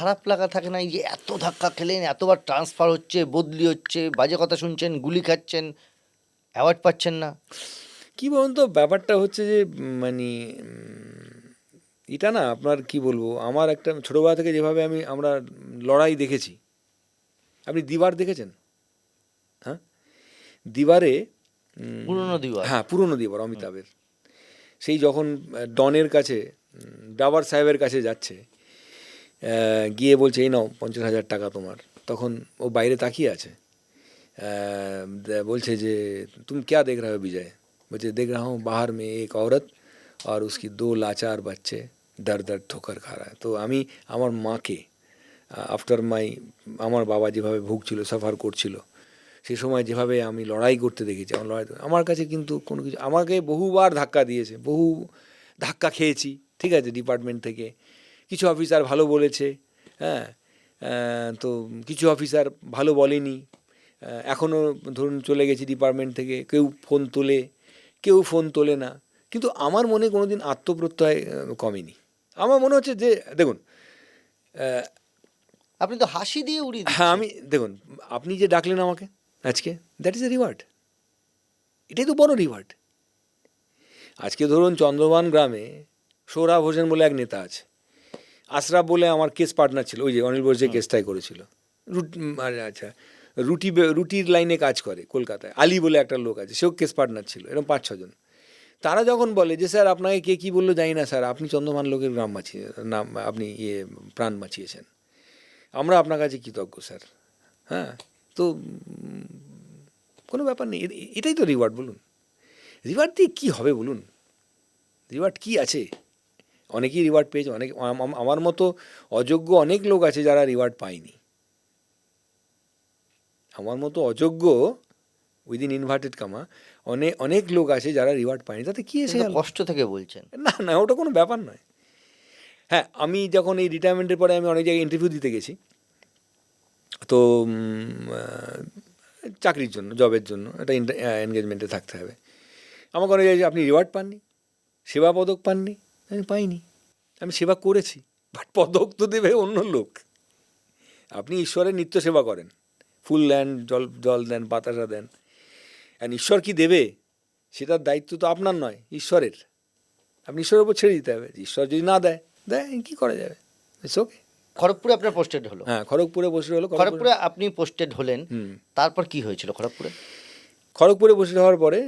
খারাপ লাগা থাকে না, এই যে এত ধাক্কা খেলেন, এতবার ট্রান্সফার হচ্ছে, বদলি হচ্ছে, বাজে কথা শুনছেন, গুলি খাচ্ছেন, অ্যাওয়ার্ড পাচ্ছেন না? কী বলুন তো, ব্যাপারটা হচ্ছে যে মানে এটা না, আপনার কি বলবো, আমার একটা ছোটোবেলা থেকে যেভাবে আমরা লড়াই দেখেছি। আপনি দিবার দেখেছেন? হ্যাঁ, দিবারে, পুরনো দিবার, হ্যাঁ পুরনো দিবার, অমিতাভের, সেই যখন ডনের কাছে, ডাবার সাহেবের কাছে যাচ্ছে, গিয়ে বলছে এই নাও 50,000 টাকা তোমার, তখন ও বাইরে তাকিয়ে আছে, বলছে যে তুম ক্যা দেখ রহে হো বিজয়? বলছে দেখ রহা হুঁ বাহার মে এক औरत और उसकी 2 लाचार बच्चे दर दर ठोकर खा रहा है। তো আমি আমার মাকে, আমার বাবা যেভাবে ভুগছিল, সাফার করছিল, সে সময় যেভাবে আমি লড়াই করতে দেখেছি, আমার কাছে কিন্তু কোনো কিছু, আমাকে বহুবার ধাক্কা দিয়েছে, বহু ধাক্কা খেয়েছি, ঠিক আছে, ডিপার্টমেন্ট থেকে কিছু অফিসার ভালো বলেছে, হ্যাঁ, তো কিছু অফিসার ভালো বলেনি, এখনও ধরুন চলে গেছি ডিপার্টমেন্ট থেকে, কেউ ফোন তোলে না, কিন্তু আমার মনে কোনো দিন আত্মপ্রত্যয় কমেনি। আমার মনে হচ্ছে যে দেখুন, আপনি তো হাসি দিয়ে উড়িয়ে হ্যাঁ দিচ্ছেন। আমি দেখুন, আপনি যে ডাকলেন আমাকে আজকে, দ্যাট ইজ এ রিওয়ার্ড। এটাই তো বড় রিওয়ার্ড। আজকে ধরুন চন্দ্রবান গ্রামে সোহরাব হোসেন বলে এক নেতা আছে, আশরাফ বলে আমার কেস পার্টনার ছিল, ওই যে অনিল বোস যে কেসটাই করেছিল, আচ্ছা রুটির লাইনে কাজ করে কলকাতায়, আলী বলে একটা লোক আছে, সেও কেস পার্টনার ছিল, এরকম 5-6 জন। তারা যখন বলে যে স্যার আপনাকে কে কী বললো জানি না স্যার, আপনি চন্দ্রবান লোকের নাম আপনি প্রাণ বাঁচিয়েছেন, আমরা আপনার কাছে কৃতজ্ঞ স্যার। হ্যাঁ, তো কোনো ব্যাপার নেই, এটাই তো রিওয়ার্ড। বলুন রিওয়ার্ড দিয়ে কী হবে বলুন, রিওয়ার্ড কী আছে? অনেকেই রিওয়ার্ড পেয়েছে, আমার মতো অযোগ্য অনেক লোক আছে যারা রিওয়ার্ড পায়নি। আমার মতো অযোগ্য উইদিন ইনভার্টেড কামা অনেক লোক আছে যারা রিওয়ার্ড পায়নি, তাতে কী এসে এটা গেল? কষ্ট থেকে বলছেন। না না, ওটা কোনো ব্যাপার নয়। হ্যাঁ, আমি যখন এই রিটায়ারমেন্টের পরে আমি অনেক জায়গায় ইন্টারভিউ দিতে গেছি, তো চাকরির জন্য, জবের জন্য একটা এনগেজমেন্টে থাকতে হবে। আমাকে অনেক জায়গায়, আপনি রিওয়ার্ড পাননি, সেবা পদক পাননি। আমি পাইনি, আমি সেবা করেছি, বাট পদক তো দেবে অন্য লোক। আপনি ঈশ্বরের নিত্য সেবা করেন, ফুল দেন, জল দেন, বাতাসা দেন, অ্যান্ড ঈশ্বর কি দেবে সেটার দায়িত্ব তো আপনার নয়, ঈশ্বরের। আপনি ঈশ্বরের উপর ছেড়ে দিতে হবে। ঈশ্বর যদি না দেয় কী করা যাবে, ইটস ওকে। খড়গপুরে আপনার পোস্টেড হলো। হ্যাঁ, খড়গপুরে বসে হলো। খড়গপুরে আপনি পোস্টেড হলেন, তারপর কি হয়েছিল খড়গপুরে? খড়গপুরে বসে হওয়ার পরে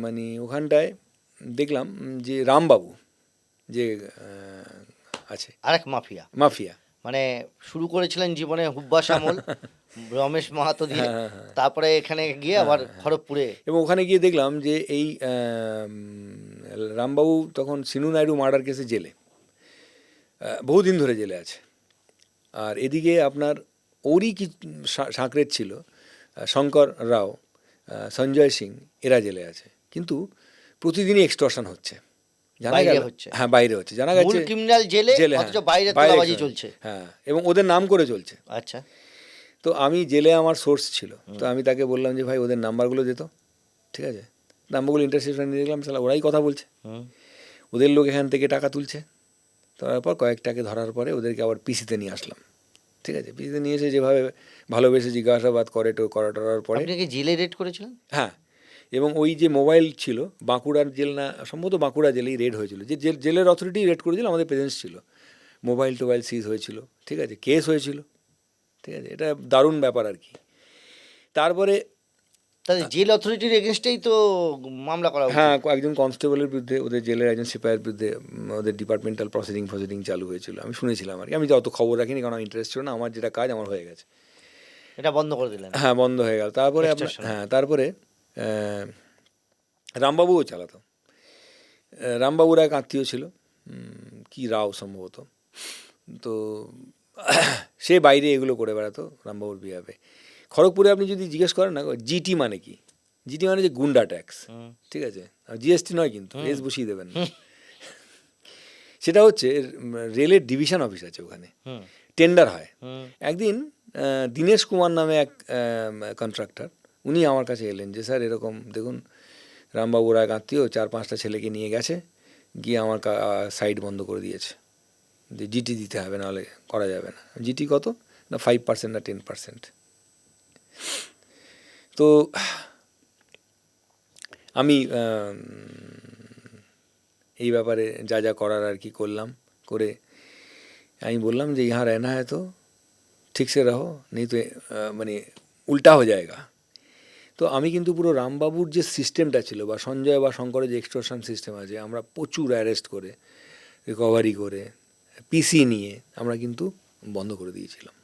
মানে ওখানটায় দেখলাম যে রামবাবু যে আছে, আরেক মাফিয়া, মানে শুরু করেছিলেন জীবনে হুব্বাস আমল, রমেশ মাহাতো দিয়ে, তারপরে এখানে গিয়ে আবার খড়গপুরে। এবং ওখানে গিয়ে দেখলাম যে এই রামবাবু তখন সিনু নাইডু মার্ডার কেসে জেলে, বহুদিন ধরে জেলে আছে। আর এদিকে আপনার ওরই কি সাঁকরের ছিল, শঙ্কর রাও, সঞ্জয় সিং, এরা জেলে আছে, কিন্তু প্রতিদিনই এক্সটর্শন হচ্ছে, জানা বাইরে গেল। হচ্ছে। হ্যাঁ, বাইরে হচ্ছে, জানা গেছে। মূল ক্রিমিনাল জেলে, হ্যাঁ, অথচ বাইরে তোলাবাজি চলছে। হ্যাঁ, এবং ওদের নাম করে চলছে। আচ্ছা, তো আমি জেলে আমার সোর্স ছিল, তো আমি তাকে বললাম যে ভাই ওদের নাম্বারগুলো দিত, ঠিক আছে, নাম্বারগুলো ইন্টারসেপশন নিয়ে দেখলাম, সালা ওরাই কথা বলছে, ওদের লোক এখান থেকে টাকা তুলছে। তারপর কয়েকটাকে ধরার পরে ওদেরকে আবার পিসিতে নিয়ে আসলাম, ঠিক আছে, পিসিতে নিয়ে এসে যেভাবে ভালোবেসে জিজ্ঞাসাবাদ করার পরে। আপনি কি জেলে রেড করেছিলেন? হ্যাঁ, এবং ওই যে মোবাইল ছিল, বাঁকুড়ার জেল না, সম্ভবত বাঁকুড়া জেলেই রেড হয়েছিল, যে জেলের অথরিটি রেড করেছিল, আমাদের প্রেজেন্স ছিল, মোবাইল টোবাইল সিজ হয়েছিল, ঠিক আছে, কেস হয়েছিল, ঠিক আছে, এটা দারুণ ব্যাপার আর কি। তারপরে তাহলে জেল অথরিটির এগেনস্টেই তো মামলা করা উচিত। হ্যাঁ, একজন কনস্টেবলের বিরুদ্ধে, ওদের জেলের একজন সিপাহীর বিরুদ্ধে ওদের ডিপার্টমেন্টাল প্রসিডিং চালু হয়েছিল, আমি শুনেছিলাম আর কি। আমি অত খবর রাখিনি, কারণ ইন্টারেস্ট ছিল না, আমার যেটা কাজ আমার হয়ে গেছে। এটা বন্ধ করে দিলেন? হ্যাঁ, বন্ধ হয়ে গেল। তারপরে তারপরে রামবাবুও চালাতো। রামবাবুর এক আত্মীয় ছিল, কি রাও সম্ভবত, তো সে বাইরে এগুলো করে বেড়াতো রামবাবুর বিহাবে। খড়গপুরে আপনি যদি জিজ্ঞেস করেন না জিটি মানে কি, জিটি মানে যে গুন্ডা ট্যাক্স, ঠিক আছে, জিএসটি নয় কিন্তু, এস বসিয়ে দেবেন না। সেটা হচ্ছে রেলের ডিভিশন অফিস আছে ওখানে, টেন্ডার হয়। একদিন দীনেশ কুমার নামে এক কন্ট্রাক্টর, উনি আমার কাছে এলেন যে স্যার এরকম দেখুন, রামবাবুর এক আত্মীয় 4-5টা ছেলেকে নিয়ে গেছে, গিয়ে আমার সাইট বন্ধ করে দিয়েছে, যে জিটি দিতে হবে, নাহলে করা যাবে না। জিটি কত না, 5% না 10%। তো আমি এই ব্যাপারে যা যা করার আর কি করলাম, করে আমি বললাম যে ইহা रहना है तो ঠিক সে রহো, নেই তো মানে উল্টা হয়ে যায়গা। তো আমি কিন্তু পুরো রামবাবুর যে সিস্টেমটা ছিল, বা সঞ্জয় বা শঙ্করের যে এক্সটর্শন সিস্টেম আছে, আমরা প্রচুর অ্যারেস্ট করে, রিকভারি করে, পিসি নিয়ে আমরা কিন্তু বন্ধ করে দিয়েছিলাম।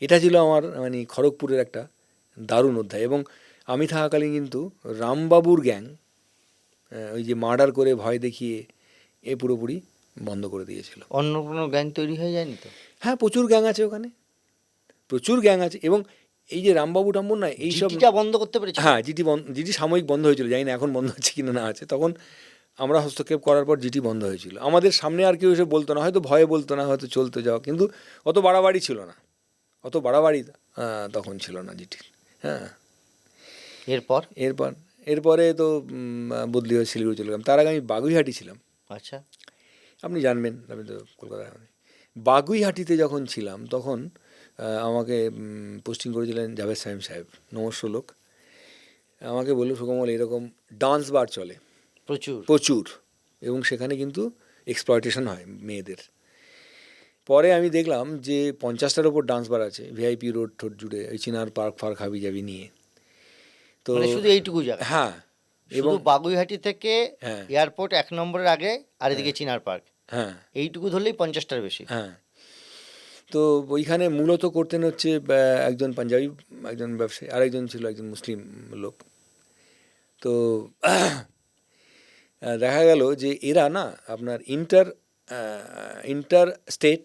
এটা ছিল আমার মানে খড়গপুরের একটা দারুণ অধ্যায়। এবং আমি থাকাকালীন কিন্তু রামবাবুর গ্যাং, ওই যে মার্ডার করে ভয় দেখিয়ে, পুরোপুরি বন্ধ করে দিয়েছিল। অন্য কোনো গ্যাং তৈরি হয়ে যায়নি তো? হ্যাঁ, প্রচুর গ্যাং আছে ওখানে, প্রচুর গ্যাং আছে। এবং এই যে রামবাবু টাম্বুর না, এইসব বন্ধ করতে পেরেছি। হ্যাঁ, জিটি সাময়িক বন্ধ হয়েছিল, জানি না এখন বন্ধ হচ্ছে কিনা না আছে। তখন আমরা হস্তক্ষেপ করার পর জিটি বন্ধ হয়েছিল। আমাদের সামনে আর কেউ এসে বলতো না, হয়তো ভয়ে বলতো না, হয়তো চলতে যাওয়া, কিন্তু অত বাড়াবাড়ি ছিল না, অত বাড়াবাড়ি তখন ছিল না জিটি। হ্যাঁ, এরপর? এরপরে তো বদলি হয়ে শিলিগুড়ি চলে গেলাম। তার আগে আমি বাগুইহাটি ছিলাম। আচ্ছা। আপনি জানবেন, আমি তো কলকাতায়। বাগুইহাটিতে যখন ছিলাম তখন আমাকে পোস্টিং করেছিলেন জাভেদ সাহেব সাহেব, নমস্য লোক। আমাকে বলল, সুকমল এরকম ডান্স বার চলে প্রচুর। প্রচুর, এবং সেখানে কিন্তু এক্সপ্লয়টেশন হয় মেয়েদের। পরে আমি দেখলাম যে 50টার ওপর ডান্স বার আছে ভিআইপি রোড ঠোঁট জুড়ে, ওই চিনার পার্ক ফার্ক হাবি জাবি নিয়ে। তো মানে শুধু এইটুকু জায়গা? হ্যাঁ, এবং শুধু বাগুইহাটি থেকে হ্যাঁ এয়ারপোর্ট 1 নম্বরের আগে, আর এদিকে চিনার পার্ক, হ্যাঁ এইটুকু ধরলেই 50টার বেশি? হ্যাঁ। তো ওইখানে মূলত করতেন হচ্ছে একজন পাঞ্জাবি, একজন ব্যবসায়ী, আরেকজন ছিল একজন মুসলিম লোক। তো দেখা গেল যে এরা না আপনার inter state,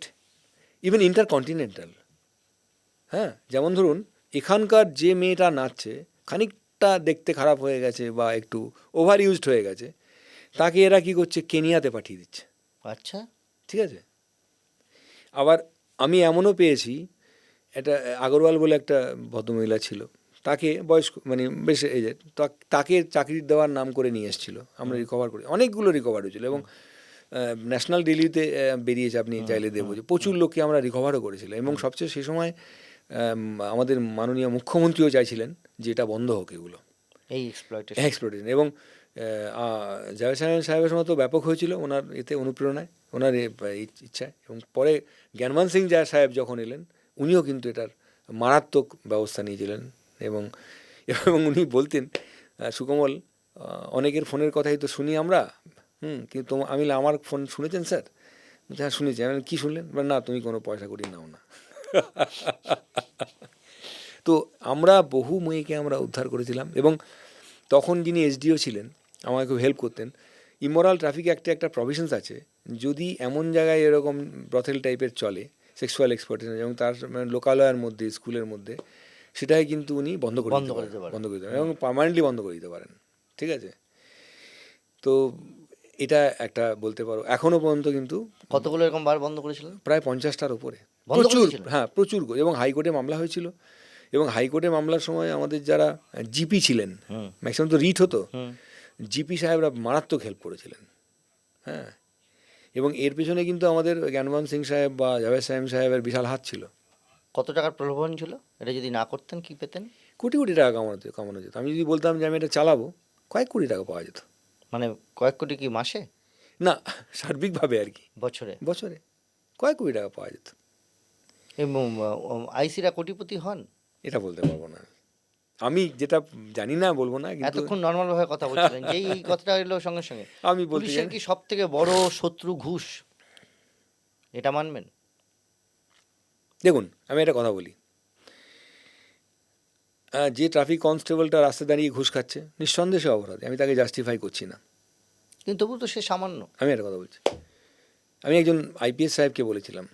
even inter continental. হ্যাঁ, যেমন ধরুন এখানকার যে মেয়েটা নাচছে খানিকটা দেখতে খারাপ হয়ে গেছে বা একটু ওভার ইউজড হয়ে গেছে, তাকে এরা কী করছে, কেনিয়াতে পাঠিয়ে দিচ্ছে। আচ্ছা। ঠিক আছে। আবার আমি এমনও পেয়েছি, একটা আগরওয়াল বলে একটা ভদ্রমহিলা ছিল, তাকে বয়স্ক মানে বেশ এই যে তাকে চাকরি দেওয়ার নাম করে নিয়ে এসেছিল, আমরা রিকভার করি, অনেকগুলো রিকভার হয়েছিল, এবং ন্যাশনাল ডেলিতে বেরিয়েছে, আপনি চাইলে দেবো, যে প্রচুর লোককে আমরা রিকভারও করেছিলাম। এবং সবচেয়ে সেই সময় আমাদের মাননীয় মুখ্যমন্ত্রীও চাইছিলেন যে এটা বন্ধ হোক এগুলো, এই এক্সপ্লয়টেশন। এক্সপ্লোটেশন। এবং জাভেদ সাহেবের সময় তো ব্যাপক হয়েছিল ওনার এতে অনুপ্রেরণায়, ওনার ইচ্ছায়। এবং পরে জ্ঞানমান সিং সাহেব যখন এলেন, উনিও কিন্তু এটার মারাত্মক ব্যবস্থা নিয়েছিলেন। এবং এবং উনি বলতেন, সুকমল, অনেকের ফোনের কথাই তো শুনি আমরা, কিন্তু আমি বললাম, আমার ফোন শুনেছেন স্যার? হ্যাঁ শুনেছি। আমি বললাম, কী শুনলেন? না, তুমি কোনো পয়সা করি নাও না। তো আমরা বহু মেয়েকে আমরা উদ্ধার করেছিলাম। এবং তখন যিনি এসডিও ছিলেন আমাকে খুব হেল্প করতেন। ইমোরাল ট্রাফিক অ্যাক্টে একটা প্রভিশনস আছে, যদি এমন জায়গায় এরকম ব্রথেল টাইপের চলে, সেক্সুয়াল এক্সপ্লয়টেশন, এবং তার মানে লোকালয়ের মধ্যে, স্কুলের মধ্যে, সেটাই কিন্তু উনি বন্ধ করে দিতে পারেন, এবং পার্মানেন্টলি বন্ধ করে দিতে পারেন। ঠিক আছে। তো এটা একটা বলতে পারো এখনও পর্যন্ত কিন্তু কতগুলো এরকম বার বন্ধ করেছিলেন? প্রায় 50টার উপরে, বন্ধ প্রচুর। করেছিলেন? হ্যাঁ, প্রচুর। এবং হাইকোর্টে মামলা হয়েছিল, এবং হাইকোর্টে মামলার সময় আমাদের যারা জিপি ছিলেন, ম্যাক্সিমাম তো রিট হতো, জিপি সাহেবরা মারাত্মক হেল্প করেছিলেন। হ্যাঁ, এবং এর পেছনে কিন্তু আমাদের জ্ঞানমান সিং সাহেব বা জাভেদ সাহেবের বিশাল হাত ছিল। কত টাকার প্রলোভন ছিল? এটা যদি না করতেন কি পেতেন? কোটি কোটি টাকা কামানো যেত। আমি যদি বলতাম যে আমি এটা চালাবো, কয়েক কোটি টাকা পাওয়া যেত। মানে কয়েক কোটি কি মাসে? না, সার্বিকভাবে আর কি, বছরে? বছরে কয়েক কোটি টাকা পাওয়া যেত। এবং আইসিরা কোটিপতি হন? এটা বলতে পারবো না, আমি যেটা জানি না বলবো না, কিন্তু এতক্ষণ নর্মাল ভাবে কথা বলছিলেন, যেই এই কথাটা এলো সঙ্গে সঙ্গে আমি বলতে পুলিশের জানি। কি সব থেকে বড় শত্রু ঘুষ, এটা মানবেন? দেখুন, আমি একটা কথা বলি, যে ট্রাফিক কনস্টেবলটা রাস্তায় দাঁড়িয়ে ঘুষ খাচ্ছে, নিঃসন্দেহে সে অপরাধী, আমি তাকে জাস্টিফাই করছি না। কিন্তু তবু তো সে সামান্য। আমি একটা কথা বলছি, আমি একজন আইপিএস সাহেবকে বলেছিলাম,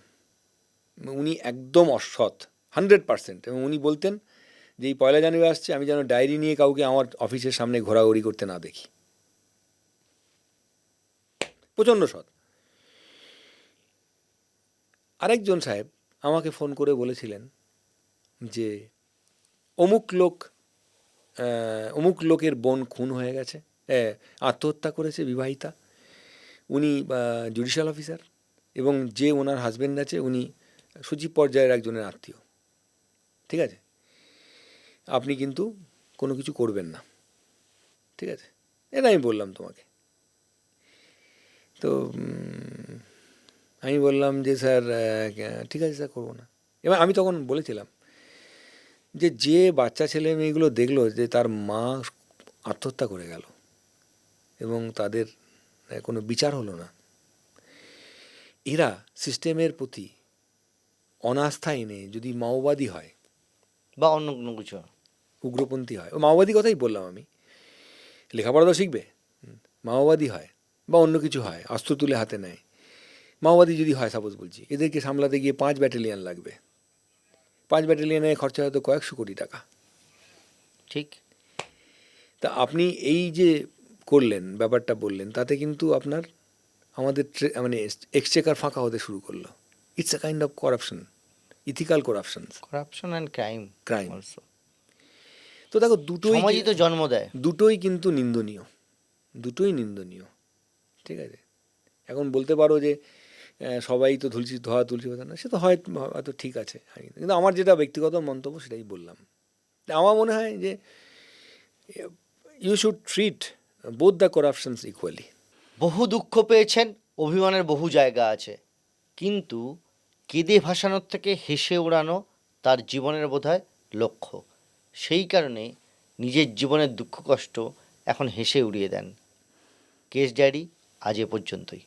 উনি একদম অসৎ 100%, এবং উনি বলতেন যে এই 1 জানুয়ারি আসছে, আমি যেন ডায়েরি নিয়ে কাউকে আমার অফিসের সামনে ঘোরাঘুরি করতে না দেখি। প্রচণ্ড সৎ। আরেকজন সাহেব আমাকে ফোন করে বলেছিলেন যে অমুক লোকের বোন খুন হয়ে গেছে, আত্মহত্যা করেছে, বিবাহিতা, উনি জুডিশিয়াল অফিসার, এবং যে ওনার হাজব্যান্ড আছে উনি সচিব পর্যায়ের একজনের আত্মীয়। ঠিক আছে, আপনি কিন্তু কোনো কিছু করবেন না। ঠিক আছে, এটা আমি বললাম তোমাকে। তো আমি বললাম যে স্যার, ঠিক আছে স্যার, করবো না। এবার আমি তখন বলেছিলাম যে বাচ্চা ছেলে মেয়েগুলো দেখলো যে তার মা আত্মহত্যা করে গেল এবং তাদের কোনো বিচার হলো না, এরা সিস্টেমের প্রতি অনাস্থা এনে যদি মাওবাদী হয় বা অন্য কোনো কিছু। উগ্রপন্থী হয়, ও মাওবাদী কথাই বললাম আমি, লেখাপড়া তো শিখবে, মাওবাদী হয় বা অন্য কিছু হয়, অস্ত্র তুলে হাতে নেয়, মাওবাদী যদি হয়, সাপোজ বলছি, এদেরকে সামলাতে গিয়ে 5 ব্যাটালিয়ন লাগবে, 5 ব্যাটালিয়নে খরচা হয়তো কয়েকশো কোটি টাকা। ঠিক। তা আপনি এই যে করলেন, ব্যাপারটা বললেন, তাতে কিন্তু আপনার আমাদের মানে এক্সচেকার ফাঁকা হতে শুরু করলো। It's a kind of corruption. Ethical corruptions, corruption and crime crime. Also. তো দেখো দুটোই সমাজই তো জন্ম দেয়। দুটোই কিন্তু নিন্দনীয়, দুটোই নিন্দনীয়, ঠিক আছে। এখন বলতে পারো যে সবাই তো ধোয়া তুলসী পাতা না, সে তো হয়তো ঠিক আছে, কিন্তু আমার যেটা ব্যক্তিগত মন্তব্য সেটাই বললাম। আমার মনে হয় যে you should treat both the corruptions equally. বহু দুঃখ পেয়েছেন, অভিমানের বহু জায়গা আছে, কিন্তু কেঁদে ভাসানোর থেকে হেসে ওড়ানো তার জীবনের বোধহয় লক্ষ্য। সেই কারণে নিজের জীবনের দুঃখ কষ্ট এখন হেসে উড়িয়ে দেন। কেস ডায়েরি আজ এ পর্যন্তই।